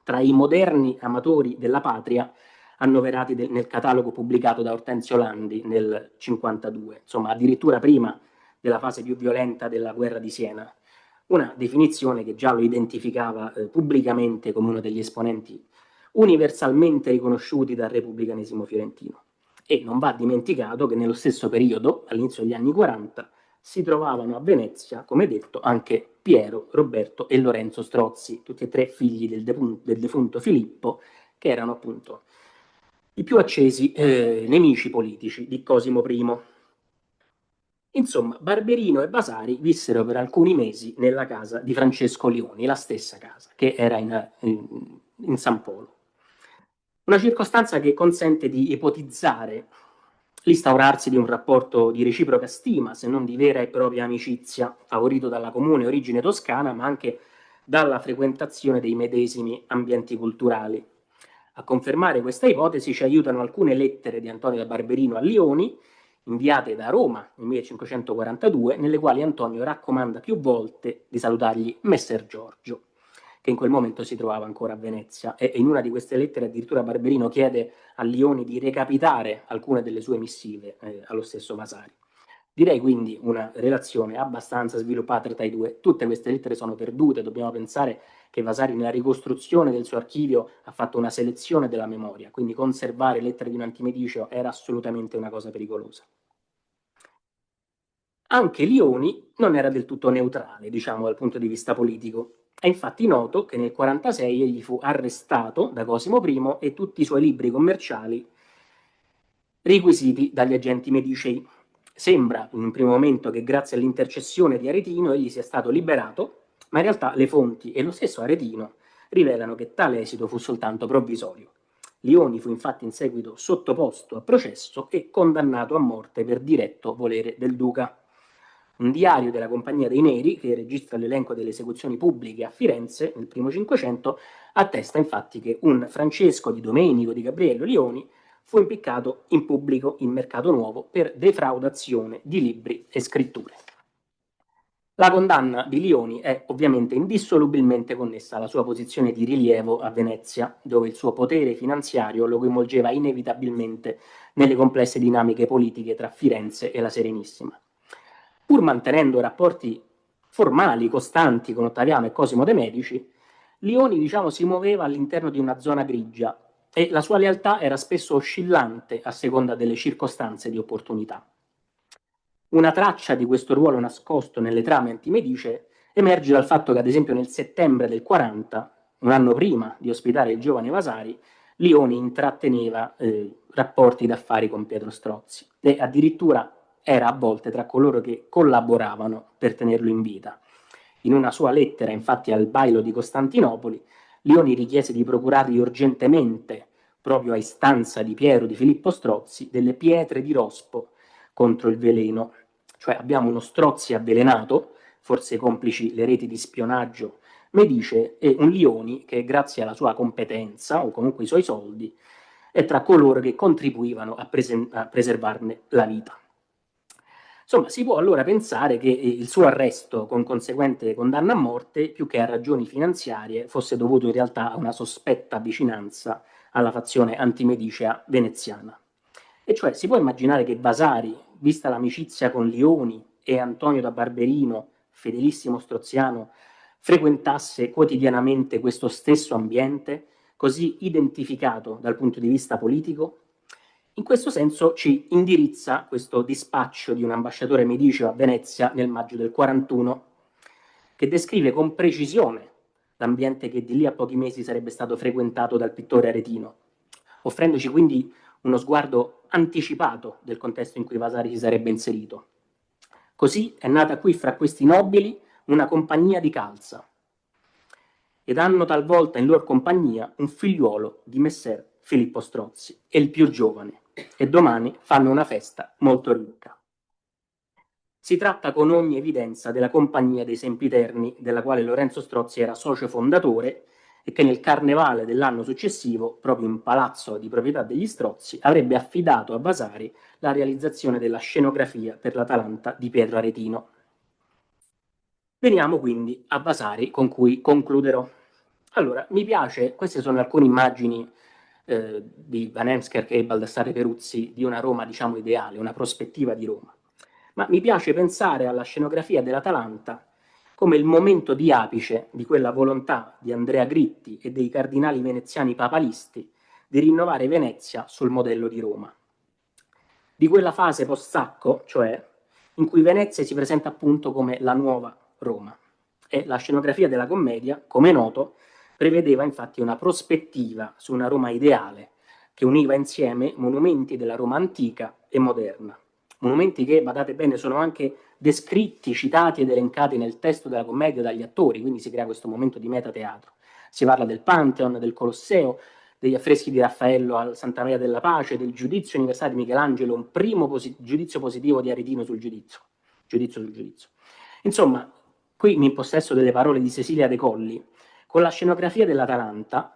tra i moderni amatori della patria annoverati nel catalogo pubblicato da Ortensio Landi nel 1952, insomma addirittura prima della fase più violenta della guerra di Siena, una definizione che già lo identificava pubblicamente come uno degli esponenti universalmente riconosciuti dal repubblicanesimo fiorentino. E non va dimenticato che nello stesso periodo, all'inizio degli anni 40, si trovavano a Venezia, come detto, anche Piero, Roberto e Lorenzo Strozzi, tutti e tre figli del defunto Filippo, che erano appunto i più accesi nemici politici di Cosimo I. Insomma, Barberino e Vasari vissero per alcuni mesi nella casa di Francesco Leoni, la stessa casa, che era in San Polo. Una circostanza che consente di ipotizzare l'instaurarsi di un rapporto di reciproca stima, se non di vera e propria amicizia, favorito dalla comune origine toscana, ma anche dalla frequentazione dei medesimi ambienti culturali. A confermare questa ipotesi ci aiutano alcune lettere di Antonio da Barberino a Leoni, inviate da Roma nel 1542, nelle quali Antonio raccomanda più volte di salutargli Messer Giorgio, che in quel momento si trovava ancora a Venezia, e in una di queste lettere addirittura Barberino chiede a Leoni di recapitare alcune delle sue missive allo stesso Vasari. Direi quindi una relazione abbastanza sviluppata tra i due. Tutte queste lettere sono perdute, dobbiamo pensare che Vasari nella ricostruzione del suo archivio ha fatto una selezione della memoria, quindi conservare lettere di un antimedicio era assolutamente una cosa pericolosa. Anche Leoni non era del tutto neutrale, diciamo, dal punto di vista politico. È infatti noto che nel 1946 egli fu arrestato da Cosimo I e tutti i suoi libri commerciali requisiti dagli agenti medicei. Sembra in un primo momento che grazie all'intercessione di Aretino egli sia stato liberato, ma in realtà le fonti e lo stesso Aretino rivelano che tale esito fu soltanto provvisorio. Lioni fu infatti in seguito sottoposto a processo e condannato a morte per diretto volere del duca. Un diario della Compagnia dei Neri, che registra l'elenco delle esecuzioni pubbliche a Firenze nel primo Cinquecento, attesta infatti che un Francesco di Domenico di Gabriello Lioni fu impiccato in pubblico in Mercato Nuovo per defraudazione di libri e scritture. La condanna di Lioni è ovviamente indissolubilmente connessa alla sua posizione di rilievo a Venezia, dove il suo potere finanziario lo coinvolgeva inevitabilmente nelle complesse dinamiche politiche tra Firenze e la Serenissima. Pur mantenendo rapporti formali, costanti con Ottaviano e Cosimo de' Medici, Lioni, si muoveva all'interno di una zona grigia e la sua lealtà era spesso oscillante a seconda delle circostanze di opportunità. Una traccia di questo ruolo nascosto nelle trame antimedice emerge dal fatto che, ad esempio, nel settembre del 40, un anno prima di ospitare il giovane Vasari, Lioni intratteneva rapporti d'affari con Pietro Strozzi e addirittura era a volte tra coloro che collaboravano per tenerlo in vita. In una sua lettera, infatti, al bailo di Costantinopoli, Lioni richiese di procurargli urgentemente, proprio a istanza di Piero di Filippo Strozzi, delle pietre di rospo contro il veleno. Cioè abbiamo uno Strozzi avvelenato, forse complici le reti di spionaggio Medice, e un Lioni che, grazie alla sua competenza o comunque i suoi soldi, è tra coloro che contribuivano a preservarne la vita. Insomma, si può allora pensare che il suo arresto con conseguente condanna a morte, più che a ragioni finanziarie, fosse dovuto in realtà a una sospetta vicinanza alla fazione antimedicea veneziana. E cioè si può immaginare che Vasari, vista l'amicizia con Lioni e Antonio da Barberino, fedelissimo stroziano, frequentasse quotidianamente questo stesso ambiente, così identificato dal punto di vista politico? In questo senso ci indirizza questo dispaccio di un ambasciatore mediceo a Venezia nel maggio del 41, che descrive con precisione l'ambiente che di lì a pochi mesi sarebbe stato frequentato dal pittore aretino, offrendoci quindi uno sguardo anticipato del contesto in cui Vasari si sarebbe inserito. Così è nata qui fra questi nobili una compagnia di calza, ed hanno talvolta in lor compagnia un figliuolo di messer Filippo Strozzi, è il più giovane, e domani fanno una festa molto ricca. Si tratta con ogni evidenza della Compagnia dei Sempiterni, della quale Lorenzo Strozzi era socio fondatore e che nel carnevale dell'anno successivo, proprio in palazzo di proprietà degli Strozzi, avrebbe affidato a Vasari la realizzazione della scenografia per l'Atalanta di Pietro Aretino. Veniamo quindi a Vasari, con cui concluderò. Allora, mi piace, queste sono alcune immagini di Van Heemskerk e Baldassare Peruzzi di una Roma, ideale, una prospettiva di Roma. Ma mi piace pensare alla scenografia dell'Atalanta come il momento di apice di quella volontà di Andrea Gritti e dei cardinali veneziani papalisti di rinnovare Venezia sul modello di Roma. Di quella fase post-Sacco, cioè, in cui Venezia si presenta appunto come la nuova Roma. E la scenografia della commedia, come è noto, prevedeva infatti una prospettiva su una Roma ideale che univa insieme monumenti della Roma antica e moderna. Monumenti che, badate bene, sono anche descritti, citati ed elencati nel testo della commedia dagli attori, quindi si crea questo momento di metateatro. Si parla del Pantheon, del Colosseo, degli affreschi di Raffaello al Santa Maria della Pace, del giudizio universale di Michelangelo, un primo giudizio positivo di Aretino sul giudizio sul giudizio. Insomma, qui mi impossesso delle parole di Cecilia De Colli. Con la scenografia dell'Atalanta,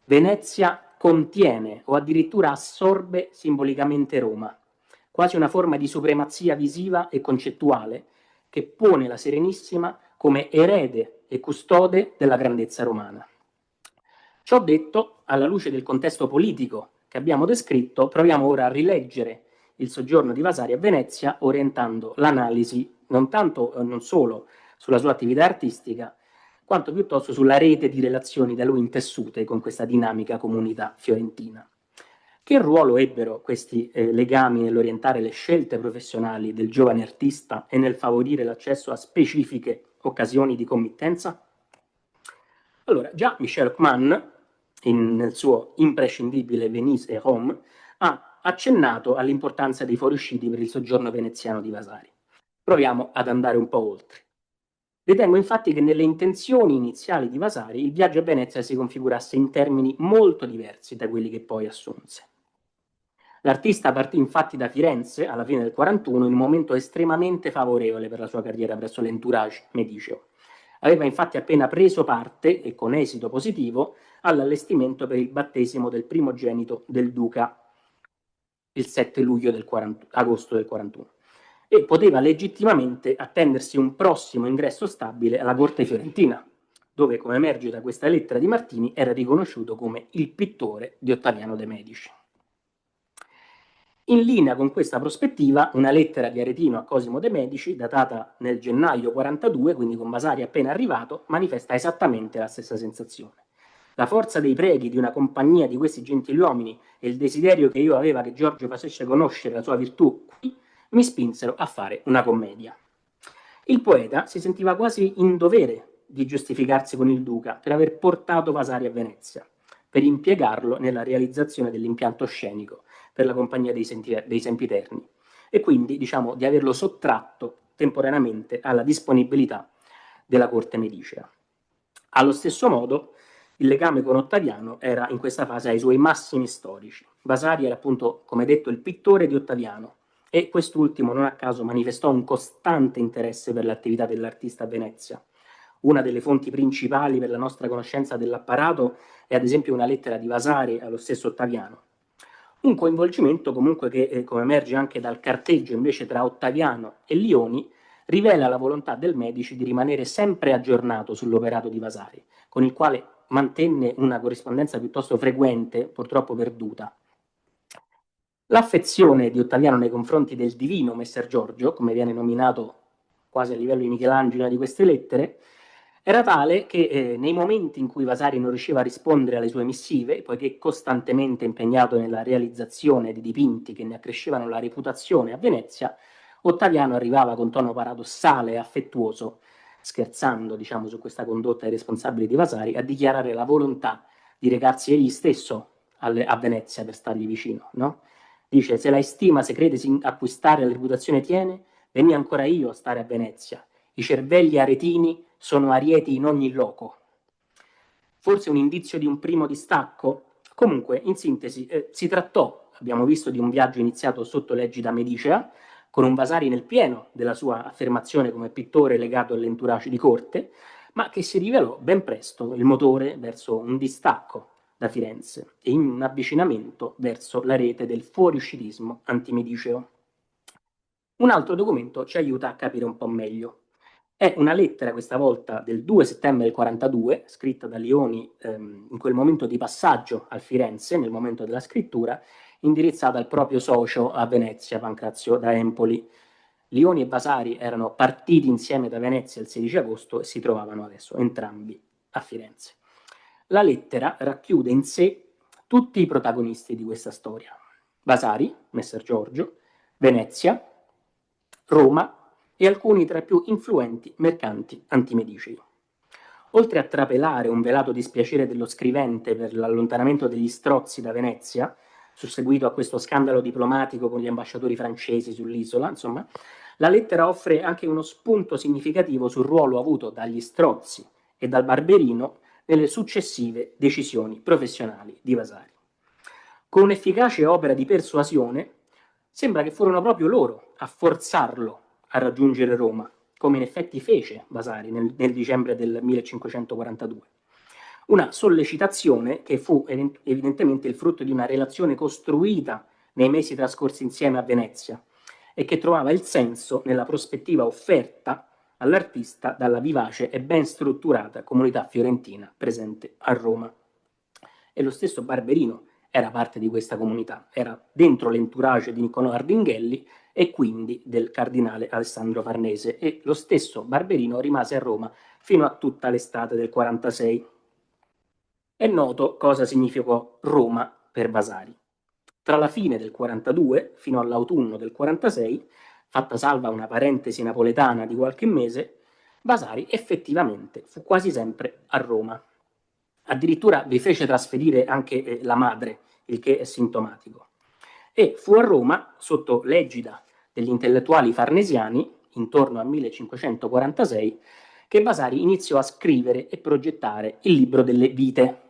Venezia contiene o addirittura assorbe simbolicamente Roma, quasi una forma di supremazia visiva e concettuale che pone la Serenissima come erede e custode della grandezza romana. Ciò detto, alla luce del contesto politico che abbiamo descritto, proviamo ora a rileggere il soggiorno di Vasari a Venezia, orientando l'analisi non solo sulla sua attività artistica, quanto piuttosto sulla rete di relazioni da lui intessute con questa dinamica comunità fiorentina. Che ruolo ebbero questi legami nell'orientare le scelte professionali del giovane artista e nel favorire l'accesso a specifiche occasioni di committenza? Allora, già Michel Mann, nel suo imprescindibile Venise et Rome, ha accennato all'importanza dei fuoriusciti per il soggiorno veneziano di Vasari. Proviamo ad andare un po' oltre. Ritengo infatti che nelle intenzioni iniziali di Vasari il viaggio a Venezia si configurasse in termini molto diversi da quelli che poi assunse. L'artista partì infatti da Firenze alla fine del 41 in un momento estremamente favorevole per la sua carriera presso l'entourage mediceo. Aveva infatti appena preso parte, e con esito positivo, all'allestimento per il battesimo del primogenito del duca il 7 luglio del agosto del 41 e poteva legittimamente attendersi un prossimo ingresso stabile alla corte fiorentina, dove, come emerge da questa lettera di Martini, era riconosciuto come il pittore di Ottaviano de' Medici. In linea con questa prospettiva, una lettera di Aretino a Cosimo de' Medici, datata nel gennaio 42, quindi con Vasari appena arrivato, manifesta esattamente la stessa sensazione. La forza dei preghi di una compagnia di questi gentiluomini e il desiderio che io aveva che Giorgio facesse conoscere la sua virtù qui mi spinsero a fare una commedia. Il poeta si sentiva quasi in dovere di giustificarsi con il duca per aver portato Vasari a Venezia, per impiegarlo nella realizzazione dell'impianto scenico per la compagnia dei Sempiterni e quindi, diciamo, di averlo sottratto temporaneamente alla disponibilità della corte medicea. Allo stesso modo, il legame con Ottaviano era in questa fase ai suoi massimi storici. Vasari era appunto, come detto, il pittore di Ottaviano e quest'ultimo non a caso manifestò un costante interesse per l'attività dell'artista a Venezia. Una delle fonti principali per la nostra conoscenza dell'apparato è ad esempio una lettera di Vasari allo stesso Ottaviano. Un coinvolgimento comunque che, come emerge anche dal carteggio invece tra Ottaviano e Lioni, rivela la volontà del Medici di rimanere sempre aggiornato sull'operato di Vasari, con il quale mantenne una corrispondenza piuttosto frequente, purtroppo perduta. L'affezione di Ottaviano nei confronti del divino Messer Giorgio, come viene nominato quasi a livello di Michelangelo di queste lettere, era tale che nei momenti in cui Vasari non riusciva a rispondere alle sue missive, poiché costantemente impegnato nella realizzazione di dipinti che ne accrescevano la reputazione a Venezia, Ottaviano arrivava con tono paradossale e affettuoso, scherzando, diciamo, su questa condotta dei responsabili di Vasari, a dichiarare la volontà di recarsi egli stesso a Venezia per stargli vicino, no? Dice: se la stima, se crede acquistare la reputazione tiene, venì ancora io a stare a Venezia. I cervelli aretini sono arieti in ogni loco. Forse un indizio di un primo distacco? Comunque, in sintesi, si trattò, abbiamo visto, di un viaggio iniziato sotto l'egida medicea, con un Vasari nel pieno della sua affermazione come pittore legato all'entourage di corte, ma che si rivelò ben presto il motore verso un distacco da Firenze e in un avvicinamento verso la rete del fuoriuscitismo antimediceo. Un altro documento ci aiuta a capire un po' meglio. È una lettera, questa volta del 2 settembre del 42, scritta da Lioni in quel momento di passaggio al Firenze, nel momento della scrittura, indirizzata al proprio socio a Venezia, Pancrazio da Empoli. Lioni e Vasari erano partiti insieme da Venezia il 16 agosto e si trovavano adesso entrambi a Firenze. La lettera racchiude in sé tutti i protagonisti di questa storia: Vasari, Messer Giorgio, Venezia, Roma e alcuni tra i più influenti mercanti antimedicei. Oltre a trapelare un velato dispiacere dello scrivente per l'allontanamento degli strozzi da Venezia, susseguito a questo scandalo diplomatico con gli ambasciatori francesi sull'isola, insomma, la lettera offre anche uno spunto significativo sul ruolo avuto dagli Strozzi e dal Barberino nelle successive decisioni professionali di Vasari. Con un'efficace opera di persuasione, sembra che furono proprio loro a forzarlo a raggiungere Roma, come in effetti fece Vasari nel dicembre del 1542. Una sollecitazione che fu evidentemente il frutto di una relazione costruita nei mesi trascorsi insieme a Venezia e che trovava il senso nella prospettiva offerta all'artista dalla vivace e ben strutturata comunità fiorentina presente a Roma. E lo stesso Barberino era parte di questa comunità, era dentro l'entourage di Niccolò Ardinghelli e quindi del cardinale Alessandro Farnese, e lo stesso Barberino rimase a Roma fino a tutta l'estate del 46. È noto cosa significò Roma per Vasari. Tra la fine del 42 fino all'autunno del 46, fatta salva una parentesi napoletana di qualche mese, Vasari effettivamente fu quasi sempre a Roma. Addirittura vi fece trasferire anche la madre, il che è sintomatico. e fu a Roma, sotto l'egida degli intellettuali farnesiani, intorno al 1546, che Vasari iniziò a scrivere e progettare il libro delle vite,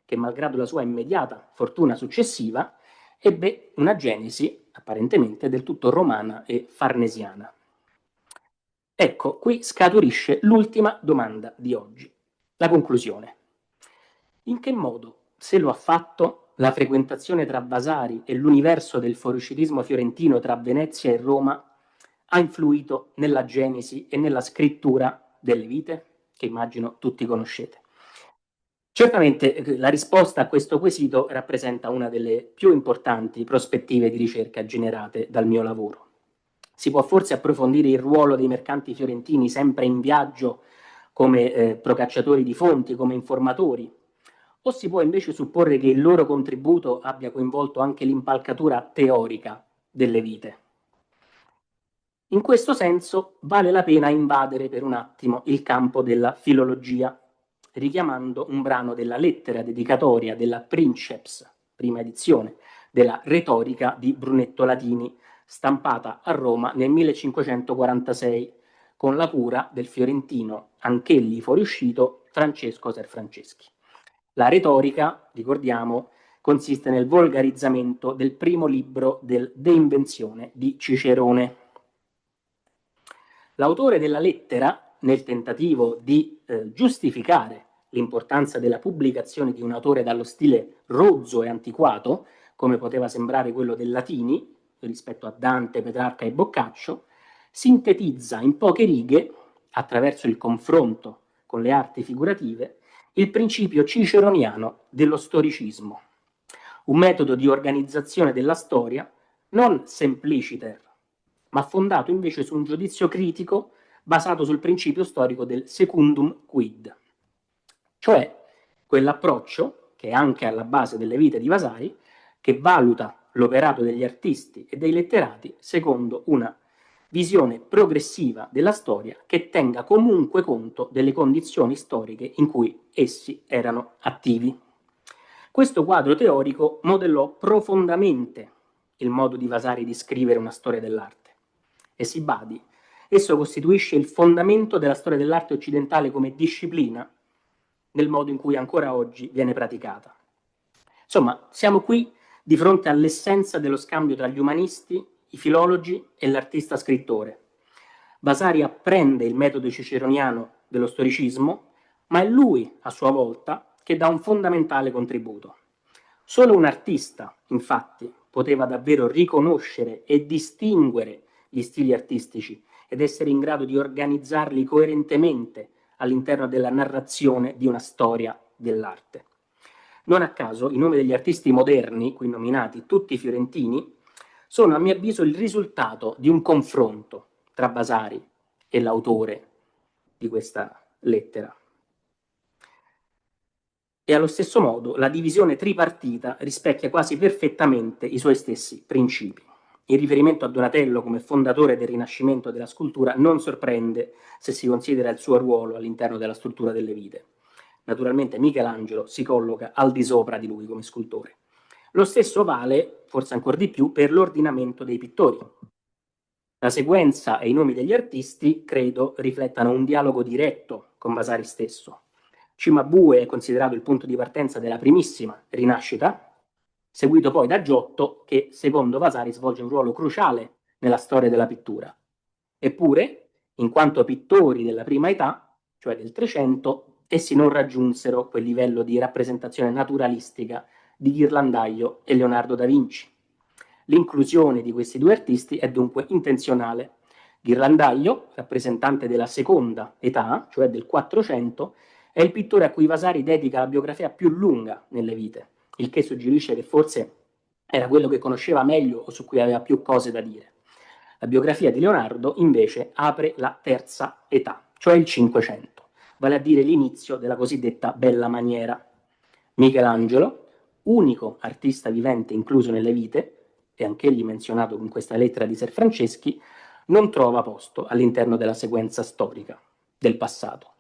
che malgrado la sua immediata fortuna successiva, ebbe una genesi apparentemente del tutto romana e farnesiana. Ecco, qui scaturisce l'ultima domanda di oggi, la conclusione. In che modo, se lo ha fatto, la frequentazione tra Vasari e l'universo del fuoriuscitismo fiorentino tra Venezia e Roma ha influito nella genesi e nella scrittura delle vite, che immagino tutti conoscete? Certamente la risposta a questo quesito rappresenta una delle più importanti prospettive di ricerca generate dal mio lavoro. Si può forse approfondire il ruolo dei mercanti fiorentini sempre in viaggio come procacciatori di fonti, come informatori, o si può invece supporre che il loro contributo abbia coinvolto anche l'impalcatura teorica delle vite. In questo senso vale la pena invadere per un attimo il campo della filologia, richiamando un brano della lettera dedicatoria della Princeps, prima edizione, della Retorica di Brunetto Latini, stampata a Roma nel 1546, con la cura del fiorentino, anch'egli fuoriuscito, Francesco Serfranceschi. La retorica, ricordiamo, consiste nel volgarizzamento del primo libro del De Invenzione di Cicerone. L'autore della lettera, nel tentativo di giustificare l'importanza della pubblicazione di un autore dallo stile rozzo e antiquato, come poteva sembrare quello del Latini, rispetto a Dante, Petrarca e Boccaccio, sintetizza in poche righe, attraverso il confronto con le arti figurative, il principio ciceroniano dello storicismo, un metodo di organizzazione della storia non sempliciter, ma fondato invece su un giudizio critico basato sul principio storico del secundum quid, cioè quell'approccio che è anche alla base delle vite di Vasari, che valuta l'operato degli artisti e dei letterati secondo una visione progressiva della storia che tenga comunque conto delle condizioni storiche in cui essi erano attivi. Questo quadro teorico modellò profondamente il modo di Vasari di scrivere una storia dell'arte. E si badi, esso costituisce il fondamento della storia dell'arte occidentale come disciplina, nel modo in cui ancora oggi viene praticata. Insomma, siamo qui di fronte all'essenza dello scambio tra gli umanisti, i filologi e l'artista scrittore. Vasari apprende il metodo ciceroniano dello storicismo, ma è lui, a sua volta, che dà un fondamentale contributo. Solo un artista, infatti, poteva davvero riconoscere e distinguere gli stili artistici ed essere in grado di organizzarli coerentemente all'interno della narrazione di una storia dell'arte. Non a caso i nomi degli artisti moderni, qui nominati tutti fiorentini, sono a mio avviso il risultato di un confronto tra Vasari e l'autore di questa lettera. E allo stesso modo la divisione tripartita rispecchia quasi perfettamente i suoi stessi principi. Il riferimento a Donatello come fondatore del Rinascimento della scultura non sorprende se si considera il suo ruolo all'interno della struttura delle vite. Naturalmente Michelangelo si colloca al di sopra di lui come scultore. Lo stesso vale, forse ancora di più, per l'ordinamento dei pittori. La sequenza e i nomi degli artisti, credo, riflettano un dialogo diretto con Vasari stesso. Cimabue è considerato il punto di partenza della primissima rinascita, seguito poi da Giotto, che secondo Vasari svolge un ruolo cruciale nella storia della pittura. Eppure, in quanto pittori della prima età, cioè del Trecento, essi non raggiunsero quel livello di rappresentazione naturalistica di Ghirlandaio e Leonardo da Vinci. L'inclusione di questi due artisti è dunque intenzionale. Ghirlandaio, rappresentante della seconda età, cioè del 400, è il pittore a cui Vasari dedica la biografia più lunga nelle vite, il che suggerisce che forse era quello che conosceva meglio o su cui aveva più cose da dire. La biografia di Leonardo, invece, apre la terza età, cioè il 500, vale a dire l'inizio della cosiddetta bella maniera. Michelangelo, unico artista vivente incluso nelle vite, e anch'egli menzionato in questa lettera di Serfranceschi, non trova posto all'interno della sequenza storica del passato.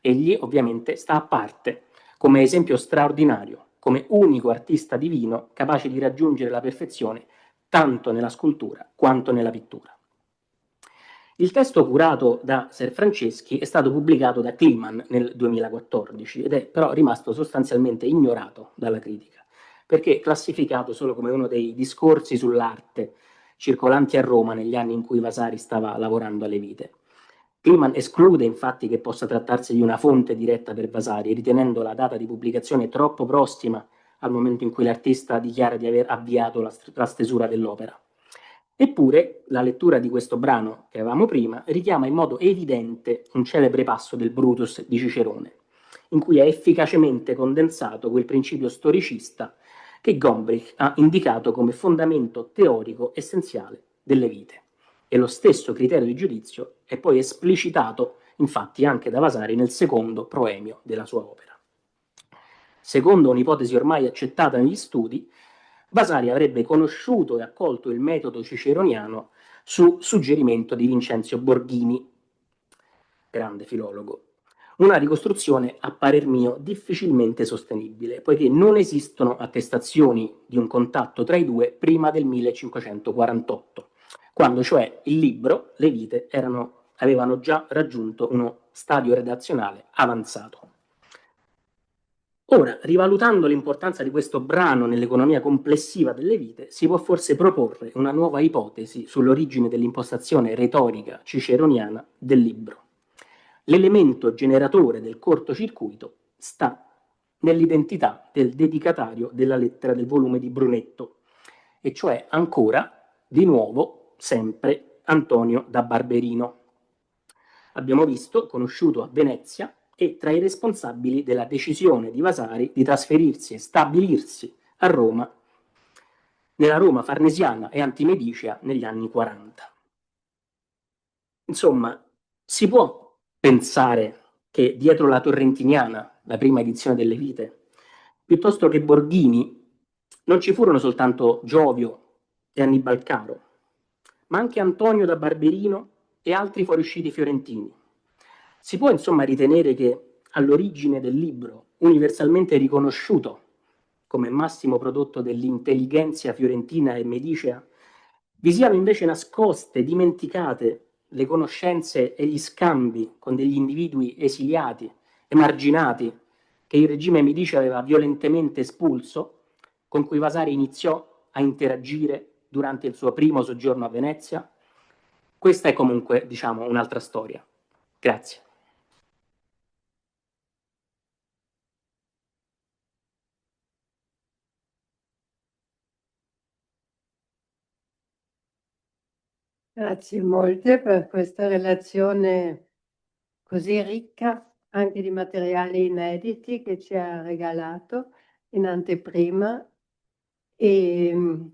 Egli ovviamente sta a parte, come esempio straordinario, come unico artista divino capace di raggiungere la perfezione tanto nella scultura quanto nella pittura. Il testo curato da Ser Franceschi è stato pubblicato da Kliman nel 2014 ed è però rimasto sostanzialmente ignorato dalla critica, perché classificato solo come uno dei discorsi sull'arte circolanti a Roma negli anni in cui Vasari stava lavorando alle vite. Kliman esclude infatti che possa trattarsi di una fonte diretta per Vasari, ritenendo la data di pubblicazione troppo prossima al momento in cui l'artista dichiara di aver avviato la stesura dell'opera. Eppure la lettura di questo brano che avevamo prima richiama in modo evidente un celebre passo del Brutus di Cicerone, in cui è efficacemente condensato quel principio storicista che Gombrich ha indicato come fondamento teorico essenziale delle vite. E lo stesso criterio di giudizio è poi esplicitato infatti anche da Vasari nel secondo proemio della sua opera. Secondo un'ipotesi ormai accettata negli studi, Vasari avrebbe conosciuto e accolto il metodo ciceroniano su suggerimento di Vincenzio Borghini, grande filologo. Una ricostruzione, a parer mio, difficilmente sostenibile, poiché non esistono attestazioni di un contatto tra i due prima del 1548, quando cioè il libro, le vite, avevano già raggiunto uno stadio redazionale avanzato. Ora, rivalutando l'importanza di questo brano nell'economia complessiva delle vite, si può forse proporre una nuova ipotesi sull'origine dell'impostazione retorica ciceroniana del libro. L'elemento generatore del cortocircuito sta nell'identità del dedicatario della lettera del volume di Brunetto, e cioè ancora, di nuovo, sempre Antonio da Barberino. Abbiamo visto, conosciuto a Venezia, e tra i responsabili della decisione di Vasari di trasferirsi e stabilirsi a Roma, nella Roma farnesiana e antimedicea negli anni 40. Insomma, si può pensare che dietro la Torrentiniana, la prima edizione delle Vite, piuttosto che Borghini, non ci furono soltanto Giovio e Annibal Caro, ma anche Antonio da Barberino e altri fuoriusciti fiorentini. Si può insomma ritenere che all'origine del libro, universalmente riconosciuto come massimo prodotto dell'intelligenza fiorentina e medicea, vi siano invece nascoste, dimenticate le conoscenze e gli scambi con degli individui esiliati, emarginati, che il regime Medici aveva violentemente espulso, con cui Vasari iniziò a interagire durante il suo primo soggiorno a Venezia? Questa è comunque, diciamo, un'altra storia. Grazie. Grazie molte per questa relazione così ricca anche di materiali inediti che ci ha regalato in anteprima e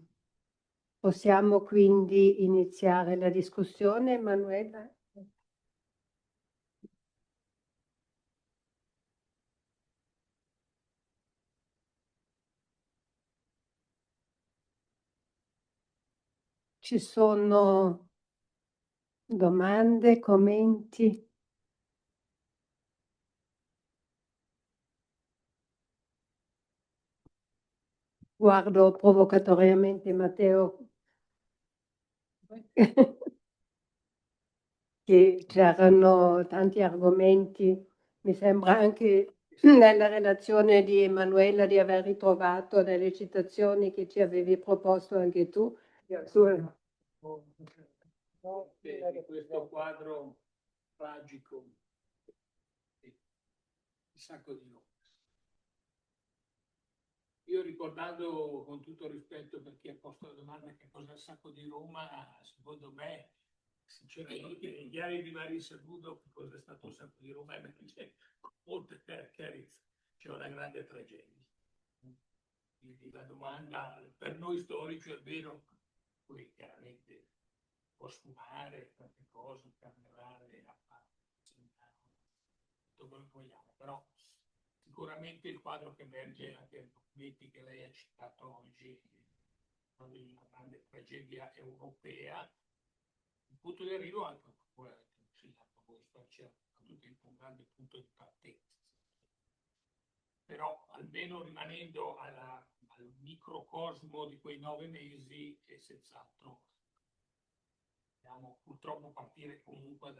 possiamo quindi iniziare la discussione, Emanuela? Ci sono domande, commenti? Guardo provocatoriamente Matteo che c'erano tanti argomenti. Mi sembra anche nella relazione di Emanuela di aver ritrovato delle citazioni che ci avevi proposto anche tu. Di questo quadro tragico, il sacco di nomi. Io ricordando con tutto rispetto per chi ha posto la domanda che cos'è il sacco di Roma, secondo me, sinceramente, negli anni di Mario Saludo, che cos'è stato il sacco di Roma, c'è molte chiarezze, c'è una grande tragedia. Quindi la domanda per noi storici è vero, poi chiaramente può sfumare tante cose, cambiare, tutto quello che vogliamo, però sicuramente il quadro che emerge anche nei documenti che lei ha citato oggi, di una grande tragedia europea, il punto di arrivo anche un grande punto di partenza. Però almeno rimanendo al micro microcosmo di quei 9 mesi è senz'altro. Dobbiamo purtroppo partire comunque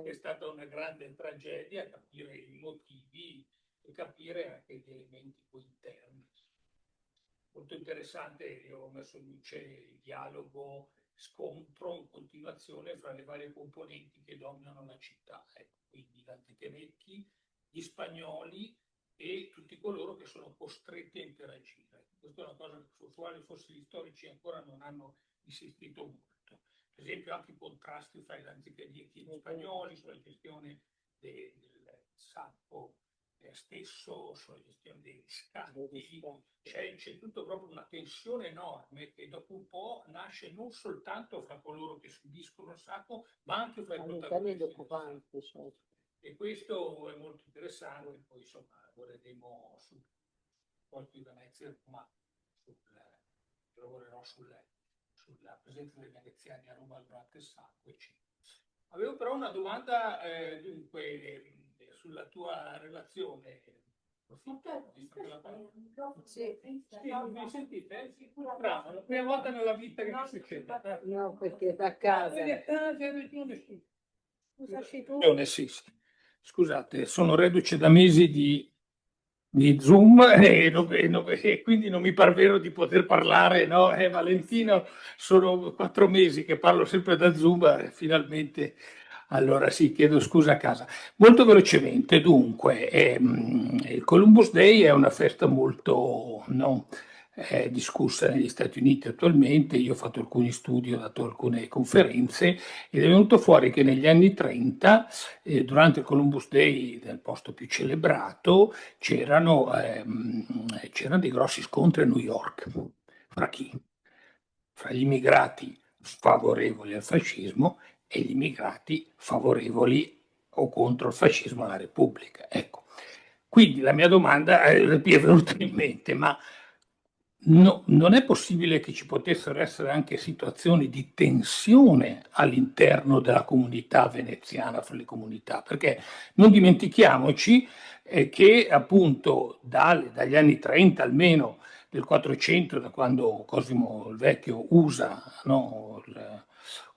è stata una grande tragedia, capire i motivi e capire anche gli elementi poi interni. Molto interessante, io ho messo in luce il dialogo, scontro in continuazione fra le varie componenti che dominano la città, quindi gli anzichenetti, gli spagnoli e tutti coloro che sono costretti a interagire. Questa è una cosa su quale forse gli storici ancora non hanno insistito molto. Per esempio anche i contrasti fra gli anzichenetti e gli spagnoli sulla gestione del sappo stesso, sulla gestione dei riscatti, c'è tutto proprio una tensione enorme che dopo un po' nasce non soltanto fra coloro che subiscono il sacco, ma anche fra i protagonisti. E questo è molto interessante, poi insomma lavoreremo su poi Venezia, ma lavorerò sulla presenza dei veneziani a Roma durante il sacco, eccetera. Avevo però una domanda dunque sulla tua relazione. Sì, mi sentite? Bravo, la prima volta nella vita che mi succede. No, perché da casa. Scusate, sono reduce da mesi di Zoom e quindi non mi par vero di poter parlare, no? Valentino, sono 4 mesi che parlo sempre da Zoom, finalmente. Allora sì, chiedo scusa a casa. Molto velocemente, dunque, il Columbus Day è una festa molto, no, discussa negli Stati Uniti attualmente. Io ho fatto alcuni studi, ho dato alcune conferenze ed è venuto fuori che negli anni 30, durante il Columbus Day, nel posto più celebrato, c'erano dei grossi scontri a New York. Fra chi? Fra gli immigrati favorevoli al fascismo e gli immigrati favorevoli o contro il fascismo alla Repubblica. Ecco. Quindi la mia domanda mi è venuta in mente, ma non è possibile che ci potessero essere anche situazioni di tensione all'interno della comunità veneziana, fra le comunità, perché non dimentichiamoci che appunto dagli anni 30 almeno del 400, da quando Cosimo il Vecchio usa, no,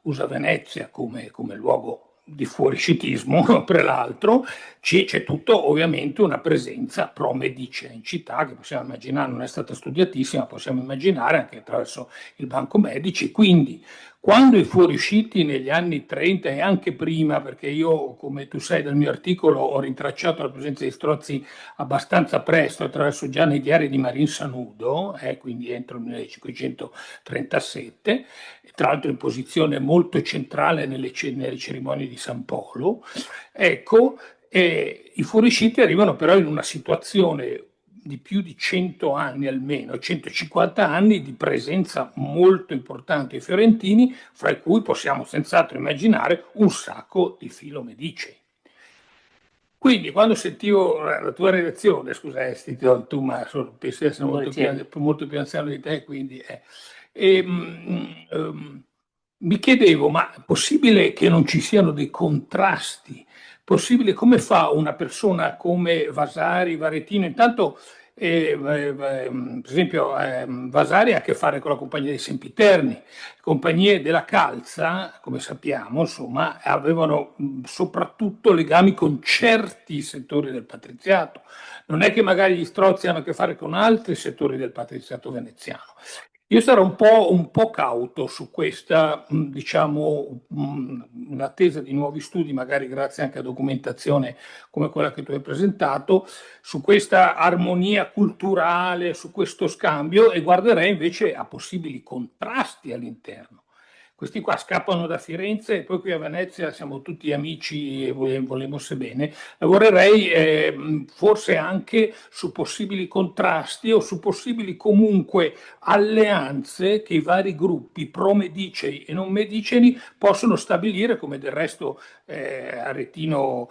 usa Venezia come luogo di fuoriscitismo, per l'altro, c'è tutto ovviamente una presenza pro-medicea in città, che possiamo immaginare, non è stata studiatissima, possiamo immaginare anche attraverso il Banco Medici. Quindi quando i fuoriusciti negli anni 30 e anche prima, perché io, come tu sai dal mio articolo, ho rintracciato la presenza di Strozzi abbastanza presto attraverso già nei diari di Marin Sanudo, quindi entro il 1537, tra l'altro in posizione molto centrale nelle cerimonie di San Polo. Ecco, i fuoriusciti arrivano però in una situazione di più di 100 anni almeno, 150 anni di presenza molto importante ai fiorentini, fra cui possiamo senz'altro immaginare un sacco di filo medicei. Quindi quando sentivo la tua redazione, scusa tu ma penso di essere molto più anziano di te, quindi mi chiedevo, ma è possibile che non ci siano dei contrasti? Possibile, come fa una persona come Vasari, Varetino? Intanto, per esempio, Vasari ha a che fare con la Compagnia dei Sempiterni, compagnie della Calza, come sappiamo, insomma, avevano soprattutto legami con certi settori del patriziato. Non è che magari gli Strozzi hanno a che fare con altri settori del patriziato veneziano. Io sarò un po' cauto su questa, diciamo, in attesa di nuovi studi, magari grazie anche a documentazione come quella che tu hai presentato, su questa armonia culturale, su questo scambio, e guarderei invece a possibili contrasti all'interno. Questi qua scappano da Firenze e poi qui a Venezia siamo tutti amici e volemose bene. Lavorerei forse anche su possibili contrasti o su possibili comunque alleanze che i vari gruppi pro-medicei e non medicei possono stabilire, come del resto Aretino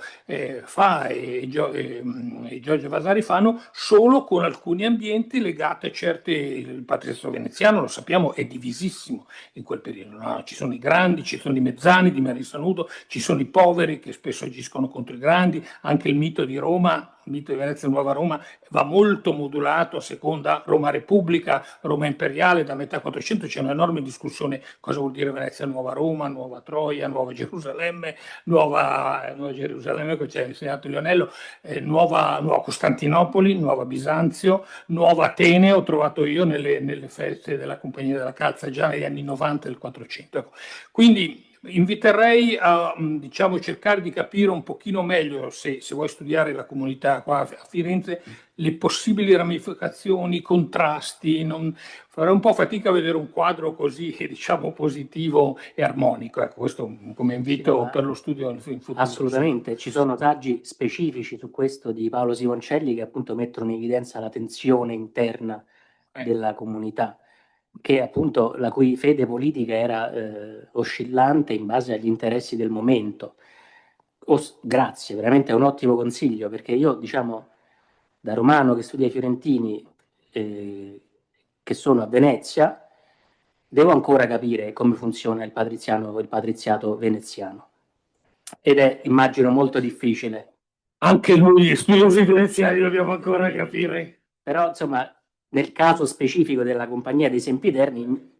fa e Giorgio Vasari fanno, solo con alcuni ambienti legati a certi. Il patriziato veneziano, lo sappiamo, è divisissimo in quel periodo, no? Ci sono i grandi, ci sono i mezzani di Marin Sanudo, ci sono i poveri che spesso agiscono contro i grandi, anche il mito di Roma mito di Venezia Nuova Roma va molto modulato a seconda Roma Repubblica, Roma Imperiale, da metà 400 c'è un'enorme discussione cosa vuol dire Venezia Nuova Roma, Nuova Troia, Nuova Gerusalemme, Nuova Gerusalemme che ci ha insegnato Lionello, nuova Costantinopoli, Nuova Bisanzio, Nuova Atene, ho trovato io nelle feste della Compagnia della Calza già negli anni 90 del 400. Ecco. Quindi inviterei a diciamo, cercare di capire un pochino meglio, se vuoi studiare la comunità qua a Firenze, le possibili ramificazioni, i contrasti. Farei un po' fatica a vedere un quadro così, diciamo, positivo e armonico. Ecco, questo come invito Sì, per lo studio in futuro. assolutamente, ci sono saggi specifici su questo di Paolo Simoncelli che appunto mettono in evidenza la tensione interna della comunità, che appunto la cui fede politica era oscillante in base agli interessi del momento. Grazie, veramente è un ottimo consiglio, perché io, diciamo, da romano che studia i fiorentini, che sono a Venezia, devo ancora capire come funziona il patriziato veneziano. Ed è, immagino, molto difficile. Anche noi, gli studiosi veneziani, dobbiamo ancora capire. Però, insomma, nel caso specifico della Compagnia dei Sempiterni,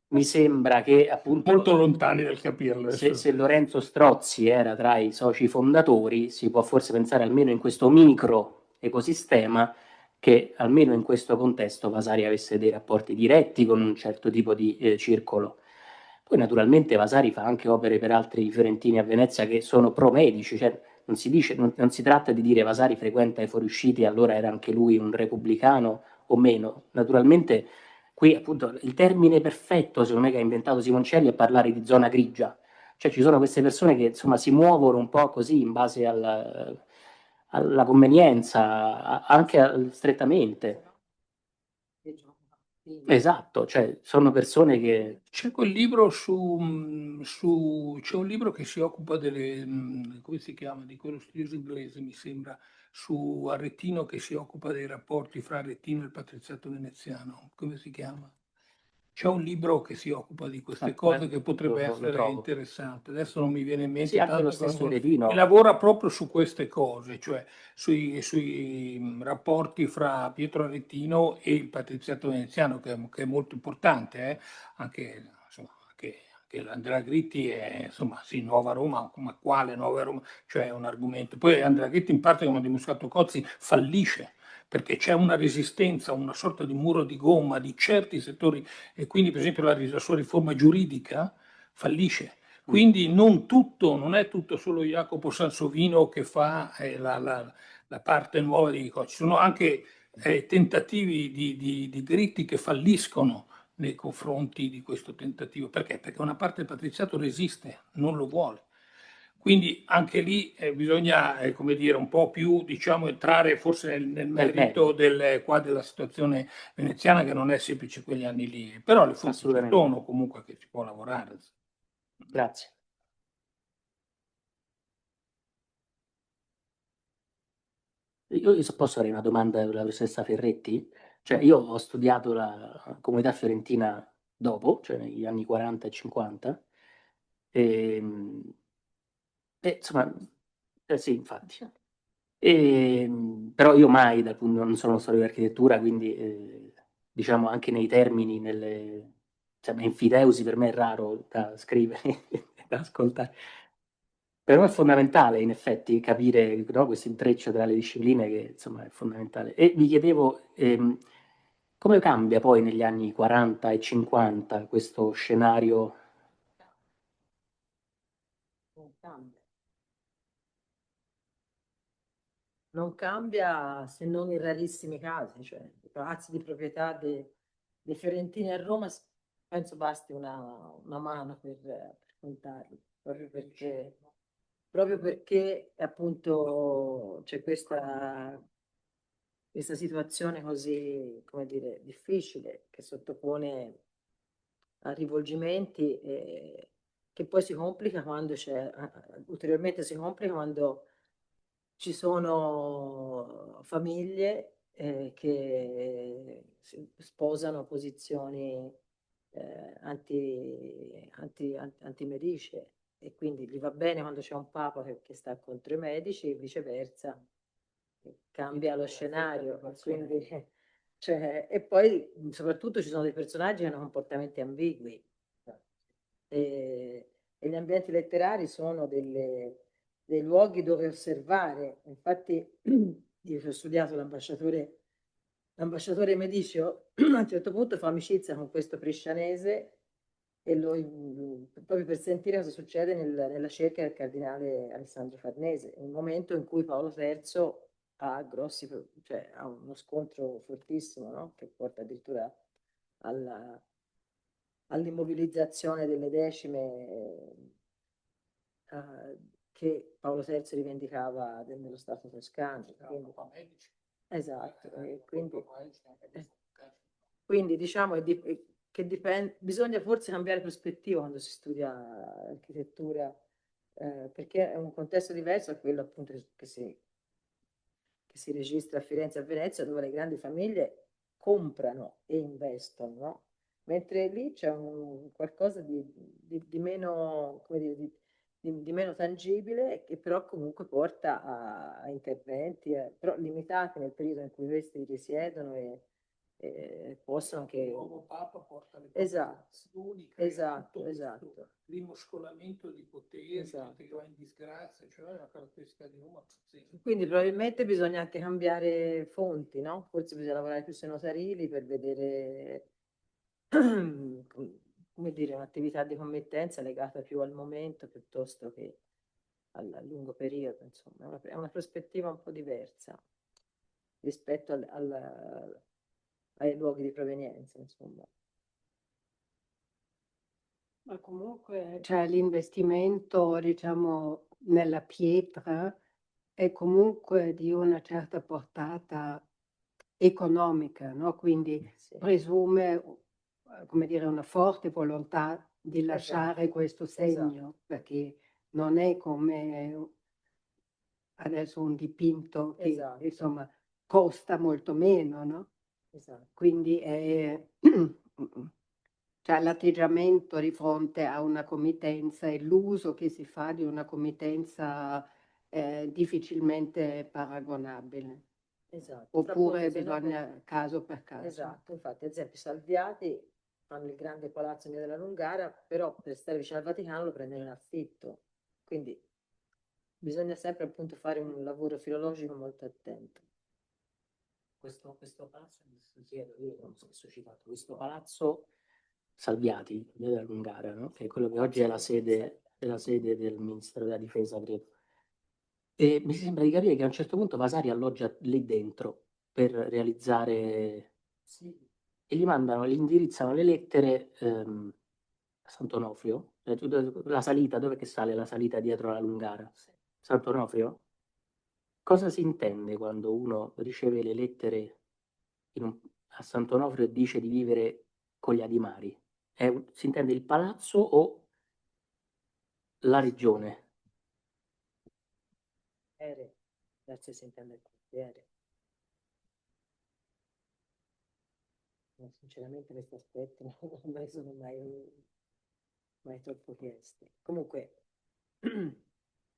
mi sembra che appunto molto lontani dal capirlo. se Lorenzo Strozzi era tra i soci fondatori, si può forse pensare almeno in questo micro ecosistema che almeno in questo contesto Vasari avesse dei rapporti diretti con un certo tipo di circolo. Poi naturalmente Vasari fa anche opere per altri fiorentini a Venezia che sono pro-medici, cioè non si tratta di dire Vasari frequenta i fuoriusciti e allora era anche lui un repubblicano o meno. Naturalmente qui appunto il termine perfetto secondo me che ha inventato Simoncelli è parlare di zona grigia, cioè ci sono queste persone che insomma si muovono un po' così in base alla convenienza, anche strettamente. Esatto, cioè sono persone che... C'è quel libro c'è un libro che si occupa come si chiama, di quello studioso inglese, mi sembra, su Aretino che si occupa dei rapporti fra Aretino e il patriziato veneziano. Come si chiama? C'è un libro che si occupa di queste cose che potrebbe lo essere trovo. interessante. Adesso non mi viene in mente Sì, anche lo tante stesso cose. Aretino. E lavora proprio su queste cose, cioè sui rapporti fra Pietro Aretino e il patriziato veneziano, che è molto importante. Anche, insomma, anche l'Andrea Gritti è, insomma, sì, Nuova Roma, ma quale Nuova Roma? Cioè è un argomento. Poi Andrea Gritti, in parte, come ha dimostrato Cozzi, fallisce perché c'è una resistenza, una sorta di muro di gomma di certi settori e quindi per esempio la sua riforma giuridica fallisce. Quindi non è tutto solo Jacopo Sansovino che fa la parte nuova di cose, ci sono anche tentativi di diritti che falliscono nei confronti di questo tentativo. Perché? Perché una parte del patriziato resiste, non lo vuole. Quindi anche lì bisogna, come dire, un po' più, diciamo, entrare forse nel merito della situazione veneziana, che non è semplice quegli anni lì, però le fonti ci sono comunque che si può lavorare. Grazie. Io posso fare una domanda alla professoressa Ferretti? Cioè, io ho studiato la comunità fiorentina dopo, cioè negli anni 40 e 50, e, insomma, sì, infatti. Però io mai, non sono storico di architettura, quindi diciamo anche nei termini, cioè, enfiteusi per me è raro da scrivere e da ascoltare. Per me è fondamentale, in effetti, capire, no, questo intreccio tra le discipline che insomma è fondamentale. E vi chiedevo come cambia poi negli anni 40 e 50 questo scenario? Non cambia se non in rarissimi casi, cioè i palazzi di proprietà dei fiorentini a Roma penso basti una mano per contarli, proprio perché appunto c'è questa situazione così, come dire, difficile che sottopone a rivolgimenti che poi si complica quando ulteriormente si complica quando ci sono famiglie che sposano posizioni antimedici e quindi gli va bene quando c'è un papa che sta contro i medici e viceversa cambia lo scenario, quindi, cioè, e poi soprattutto ci sono dei personaggi che hanno comportamenti ambigui. E gli ambienti letterari sono dei luoghi dove osservare. Infatti, io ho studiato l'ambasciatore Medicio, a un certo punto fa amicizia con questo priscianese e proprio per sentire cosa succede nella cerca del cardinale Alessandro Farnese, un momento in cui Paolo III cioè, ha uno scontro fortissimo, no? Che porta addirittura all'immobilizzazione delle decime che Paolo III rivendicava nello Stato toscano. Esatto, quindi diciamo che bisogna forse cambiare prospettiva quando si studia architettura, perché è un contesto diverso da quello appunto che si registra a Firenze e a Venezia, dove le grandi famiglie comprano e investono, no? Mentre lì c'è qualcosa di meno, come dire, di meno tangibile, che però comunque porta a interventi, però limitati nel periodo in cui questi risiedono e possono anche... Il nuovo Papa porta le Esatto, popolazioni, esatto. rimoscolamento di poteri, Esatto. gente che va in disgrazia, cioè è una caratteristica di Roma pazzesca. Quindi probabilmente bisogna anche cambiare fonti, no? Forse bisogna lavorare più sui notarili per vedere, come dire, un'attività di committenza legata più al momento piuttosto che al lungo periodo, insomma, è una prospettiva un po' diversa rispetto ai luoghi di provenienza, insomma. Ma comunque, cioè, l'investimento, diciamo, nella pietra è comunque di una certa portata economica, no? Quindi Sì. presume, come dire, una forte volontà di lasciare questo segno, perché non è come adesso un dipinto che Esatto. insomma costa molto meno, no? Esatto. Quindi è cioè, l'atteggiamento di fronte a una committenza e l'uso che si fa di una committenza difficilmente paragonabile. Esatto. Oppure bisogna caso per caso. Esatto, infatti ad esempio Salviati fanno il grande palazzo in via della Lungara, però per stare vicino al Vaticano lo prendono in affitto, quindi bisogna sempre appunto fare un lavoro filologico molto attento. Questo palazzo, io l'ho spesso citato, questo palazzo Salviati, in via della Lungara, no? Che è quello che oggi è la sede del Ministero della Difesa, credo. E mi sembra di capire che a un certo punto Vasari alloggia lì dentro per realizzare... E gli indirizzano le lettere a Sant'Onofrio, la salita, dove che sale la salita dietro la Lungara? Sant'Onofrio? Cosa si intende quando uno riceve le lettere a Sant'Onofrio e dice di vivere con gli Adimari? Si intende il palazzo o la regione? Grazie, si intende il quartiere. No, sinceramente questi aspetti non mi sono mai troppo chiesti. Comunque,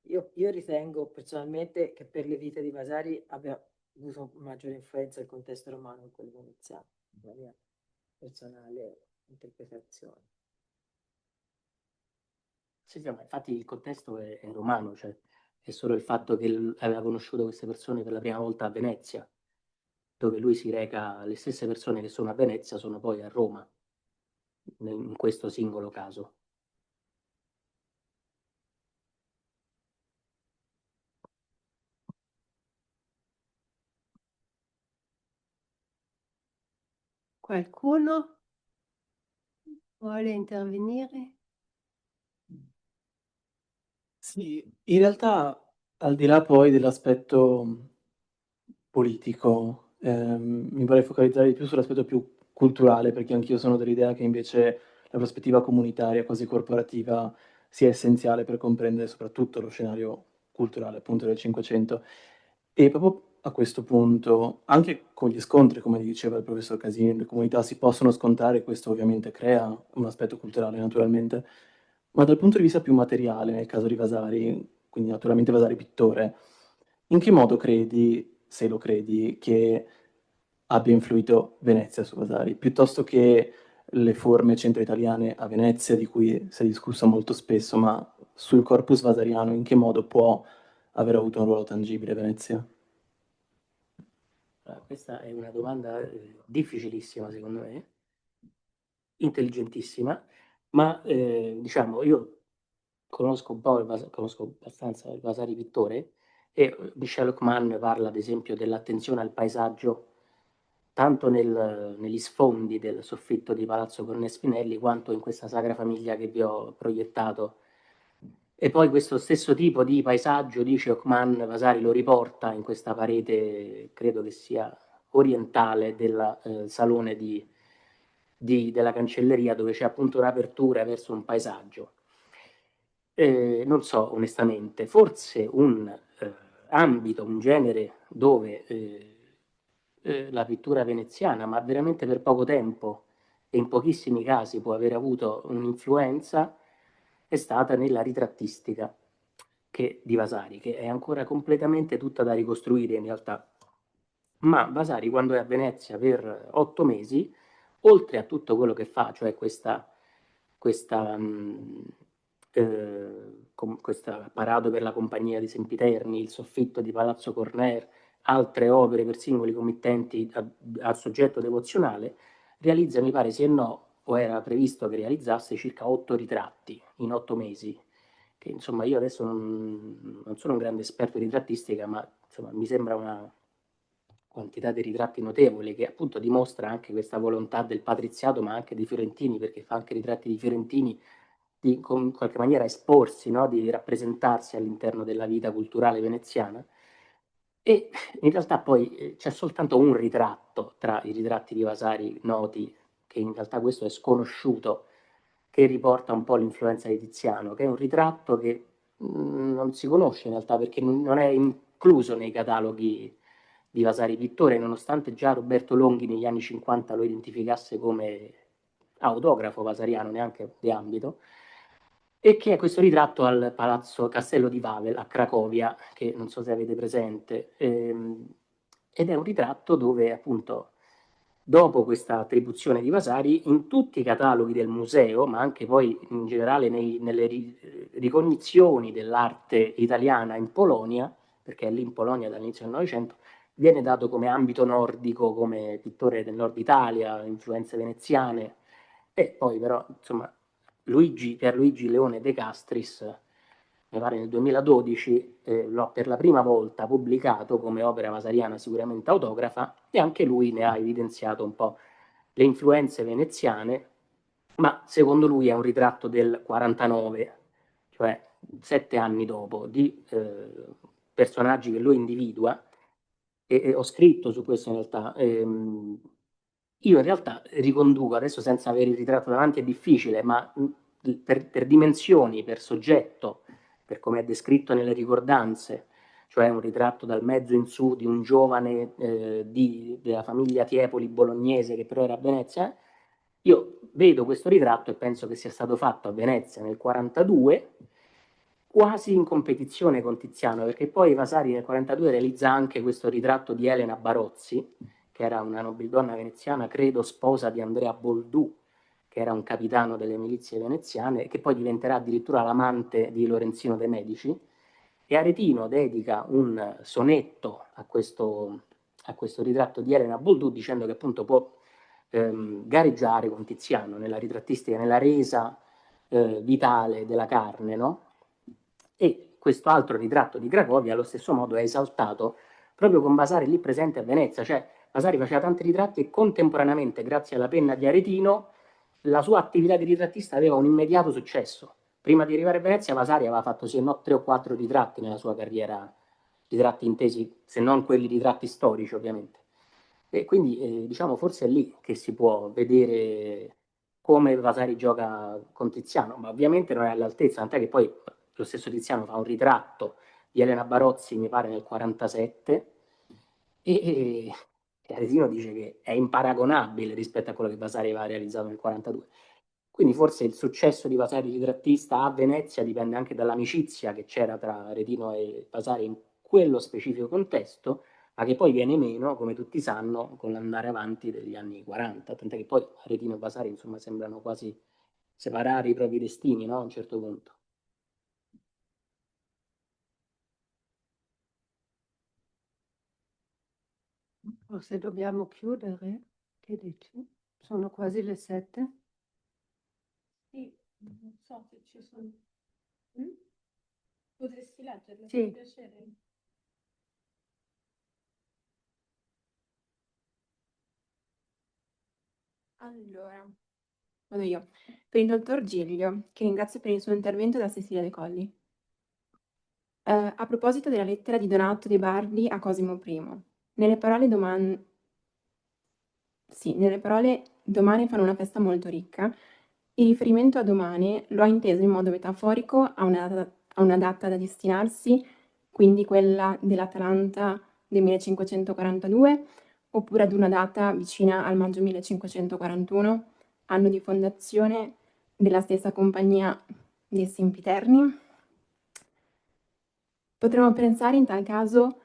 io ritengo personalmente che per le vite di Vasari abbia avuto maggiore influenza il contesto romano in quello veneziano, la mia personale interpretazione. Sì, ma infatti il contesto è romano, cioè è solo il fatto che aveva conosciuto queste persone per la prima volta a Venezia, dove lui si reca, le stesse persone che sono a Venezia sono poi a Roma, in questo singolo caso. Qualcuno vuole intervenire? Sì, in realtà al di là poi dell'aspetto politico, mi vorrei focalizzare di più sull'aspetto più culturale, perché anch'io sono dell'idea che invece la prospettiva comunitaria, quasi corporativa, sia essenziale per comprendere soprattutto lo scenario culturale appunto del Cinquecento. E proprio a questo punto, anche con gli scontri, come diceva il professor Casini, le comunità si possono scontrare, questo ovviamente crea un aspetto culturale naturalmente, ma dal punto di vista più materiale, nel caso di Vasari, quindi naturalmente Vasari pittore, in che modo credi se lo credi, che abbia influito Venezia su Vasari, piuttosto che le forme centro-italiane a Venezia, di cui si è discusso molto spesso, ma sul corpus vasariano in che modo può aver avuto un ruolo tangibile Venezia? Questa è una domanda difficilissima secondo me, intelligentissima, ma diciamo io conosco un po', conosco abbastanza il Vasari pittore e Michel Ockman parla ad esempio dell'attenzione al paesaggio tanto negli sfondi del soffitto di Palazzo Corne Spinelli quanto in questa Sagra Famiglia che vi ho proiettato. E poi questo stesso tipo di paesaggio, dice Ockman, Vasari lo riporta in questa parete, credo che sia orientale del salone della cancelleria, dove c'è appunto un'apertura verso un paesaggio. Non so onestamente, forse un ambito, un genere dove la pittura veneziana, ma veramente per poco tempo e in pochissimi casi può aver avuto un'influenza, è stata nella ritrattistica di Vasari, che è ancora completamente tutta da ricostruire in realtà. Ma Vasari, quando è a Venezia per 8 mesi, oltre a tutto quello che fa, cioè questa apparato per la Compagnia di Sempiterni, il soffitto di Palazzo Corner, altre opere per singoli committenti al soggetto devozionale, realizza, mi pare sì e no, o era previsto che realizzasse circa 8 ritratti in 8 mesi, che insomma io adesso non sono un grande esperto di ritrattistica, ma insomma mi sembra una quantità di ritratti notevoli che appunto dimostra anche questa volontà del patriziato, ma anche dei fiorentini, perché fa anche ritratti di fiorentini di in qualche maniera esporsi, no? Di rappresentarsi all'interno della vita culturale veneziana. E in realtà poi c'è soltanto un ritratto tra i ritratti di Vasari noti, che in realtà questo è sconosciuto, che riporta un po' l'influenza di Tiziano, che è un ritratto che non si conosce in realtà perché non è incluso nei cataloghi di Vasari pittore, nonostante già Roberto Longhi negli anni 50 lo identificasse come autografo vasariano, neanche di ambito, e che è questo ritratto al Palazzo Castello di Wawel a Cracovia, che non so se avete presente, ed è un ritratto dove appunto dopo questa attribuzione di Vasari, in tutti i cataloghi del museo, ma anche poi in generale nelle ricognizioni dell'arte italiana in Polonia, perché è lì in Polonia dall'inizio del Novecento, viene dato come ambito nordico, come pittore del nord Italia, influenze veneziane, e poi però, insomma, Pierluigi Leone De Castris, mi pare nel 2012, l'ho per la prima volta pubblicato come opera vasariana sicuramente autografa, e anche lui ne ha evidenziato un po' le influenze veneziane, ma secondo lui è un ritratto del 49, cioè 7 anni dopo, di personaggi che lui individua, e ho scritto su questo in realtà. Io in realtà riconduco, adesso senza avere il ritratto davanti è difficile, ma per dimensioni, per soggetto, per come è descritto nelle ricordanze, cioè un ritratto dal mezzo in su di un giovane della famiglia Tiepoli bolognese che però era a Venezia, io vedo questo ritratto e penso che sia stato fatto a Venezia nel 42, quasi in competizione con Tiziano, perché poi Vasari nel 42 realizza anche questo ritratto di Elena Barozzi, che era una nobildonna veneziana, credo sposa di Andrea Boldù, che era un capitano delle milizie veneziane, e che poi diventerà addirittura l'amante di Lorenzino de' Medici. E Aretino dedica un sonetto a questo ritratto di Elena Boldù, dicendo che appunto può gareggiare con Tiziano nella ritrattistica, nella resa vitale della carne, no? E questo altro ritratto di Cracovia allo stesso modo è esaltato proprio con Vasari lì presente a Venezia, cioè Vasari faceva tanti ritratti e contemporaneamente, grazie alla penna di Aretino, la sua attività di ritrattista aveva un immediato successo. Prima di arrivare a Venezia Vasari aveva fatto sì o no 3 o 4 ritratti nella sua carriera, ritratti intesi, se non quelli ritratti storici ovviamente. E quindi diciamo forse è lì che si può vedere come Vasari gioca con Tiziano, ma ovviamente non è all'altezza, tant'è che poi lo stesso Tiziano fa un ritratto di Elena Barozzi, mi pare nel 47, e Aretino dice che è imparagonabile rispetto a quello che Vasari aveva realizzato nel 42. Quindi forse il successo di Vasari ritrattista a Venezia dipende anche dall'amicizia che c'era tra Aretino e Vasari in quello specifico contesto, ma che poi viene meno, come tutti sanno, con l'andare avanti degli anni 40, tant'è che poi Aretino e Vasari, insomma, sembrano quasi separare i propri destini, no? A un certo punto. Forse dobbiamo chiudere? Che dici? Sono quasi le 7. Sì, non so se ci sono. Mm? Potresti leggerle, Sì. per piacere? Allora, vado io. Per il dottor Giglio, che ringrazio per il suo intervento, da Cecilia De Colli. A proposito della lettera di Donato De Bardi a Cosimo I, nelle parole domane fanno una festa molto ricca, il riferimento a domane lo ha inteso in modo metaforico a una data da destinarsi, quindi quella dell'Atalanta del 1542, oppure ad una data vicina al maggio 1541, anno di fondazione della stessa compagnia dei Sempiterni. Potremmo pensare in tal caso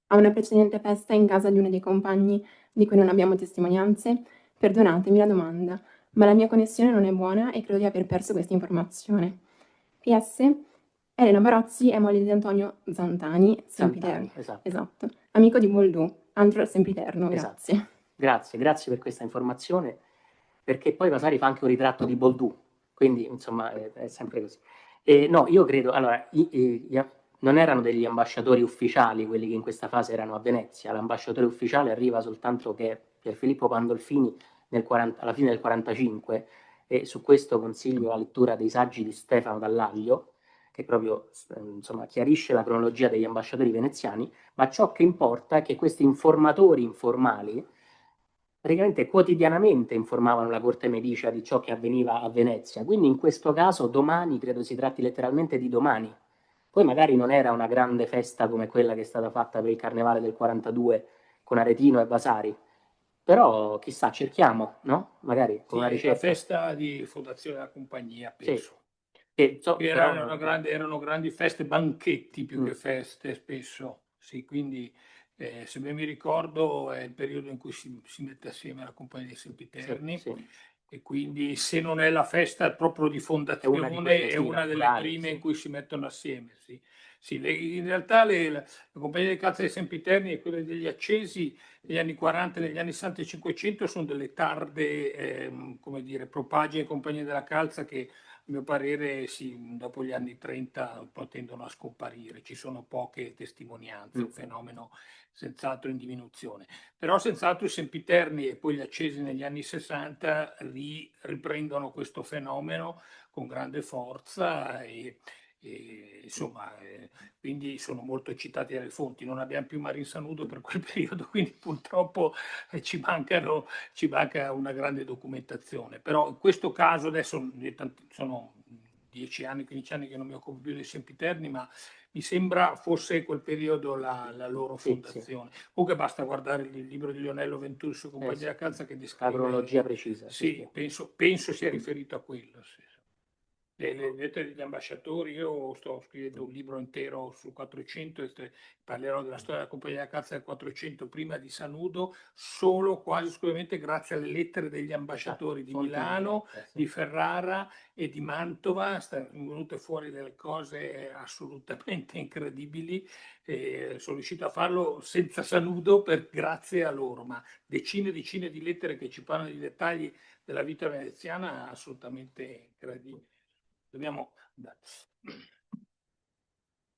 a una precedente festa in casa di uno dei compagni di cui non abbiamo testimonianze? Perdonatemi la domanda, ma la mia connessione non è buona e credo di aver perso questa informazione. PS. Elena Barozzi è moglie di Antonio Zantani, Sempiterno. Esatto. Amico di Boldù, altro Sempiterno, grazie. Esatto. Grazie per questa informazione, perché poi Vasari fa anche un ritratto di Boldù, quindi insomma è sempre così. No, io credo, allora, non erano degli ambasciatori ufficiali quelli che in questa fase erano a Venezia, l'ambasciatore ufficiale arriva soltanto che è Pierfilippo Pandolfini alla fine del 45, e su questo consiglio la lettura dei saggi di Stefano Dall'Aglio, che proprio insomma, chiarisce la cronologia degli ambasciatori veneziani, ma ciò che importa è che questi informatori informali praticamente quotidianamente informavano la corte medicea di ciò che avveniva a Venezia, quindi in questo caso domani credo si tratti letteralmente di domani. Poi magari non era una grande festa come quella che è stata fatta per il Carnevale del 42 con Aretino e Vasari, però chissà, cerchiamo, no? Magari con una Sì, ricetta. la festa di fondazione della compagnia, penso. Sì. Erano grandi feste, banchetti più che feste spesso, sì, quindi se ben mi ricordo è il periodo in cui si mette assieme la compagnia dei Sempiterni, Sì. e quindi se non è la festa proprio di fondazione è una delle prime in cui si mettono assieme, sì. Sì, in realtà la compagnia del calza dei Sempiterni e quelle degli Accesi negli anni 40, negli anni 60 e 500 sono delle tarde, come dire, propagine e compagnie della calza che a mio parere dopo gli anni 30 un po' tendono a scomparire, ci sono poche testimonianze, un fenomeno senz'altro in diminuzione. Però senz'altro i Sempiterni e poi gli Accesi negli anni 60 riprendono questo fenomeno con grande forza e insomma, quindi sono molto citati dalle fonti. Non abbiamo più Marin Sanudo per quel periodo, quindi purtroppo ci manca una grande documentazione. Però in questo caso adesso sono 10 anni, 15 anni che non mi occupo più dei Sempiterni, ma mi sembra fosse quel periodo la loro fondazione. Comunque basta guardare il libro di Lionello Venturi su Compagnia della Calza che descrive la cronologia precisa. Sì, penso sia riferito a quello. Sì. Le lettere degli ambasciatori, io sto scrivendo un libro intero sul 400 e parlerò della storia della Compagnia della Calza del 400 prima di Sanudo, solo quasi esclusivamente grazie alle lettere degli ambasciatori di Milano, di Ferrara e di Mantova. Sono venute fuori delle cose assolutamente incredibili. Sono riuscito a farlo senza Sanudo grazie a loro, ma decine e decine di lettere che ci parlano di dettagli della vita veneziana assolutamente incredibili. Dobbiamo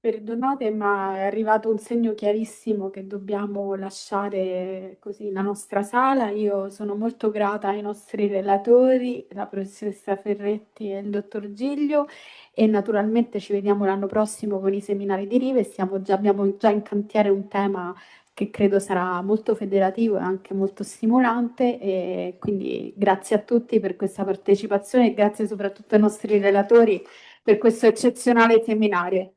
Perdonate, ma è arrivato un segno chiarissimo che dobbiamo lasciare così la nostra sala. Io sono molto grata ai nostri relatori, la professoressa Ferretti e il dottor Giglio, e naturalmente ci vediamo l'anno prossimo con i seminari di Rive. Abbiamo già in cantiere un tema che credo sarà molto federativo e anche molto stimolante, e quindi grazie a tutti per questa partecipazione e grazie soprattutto ai nostri relatori per questo eccezionale seminario.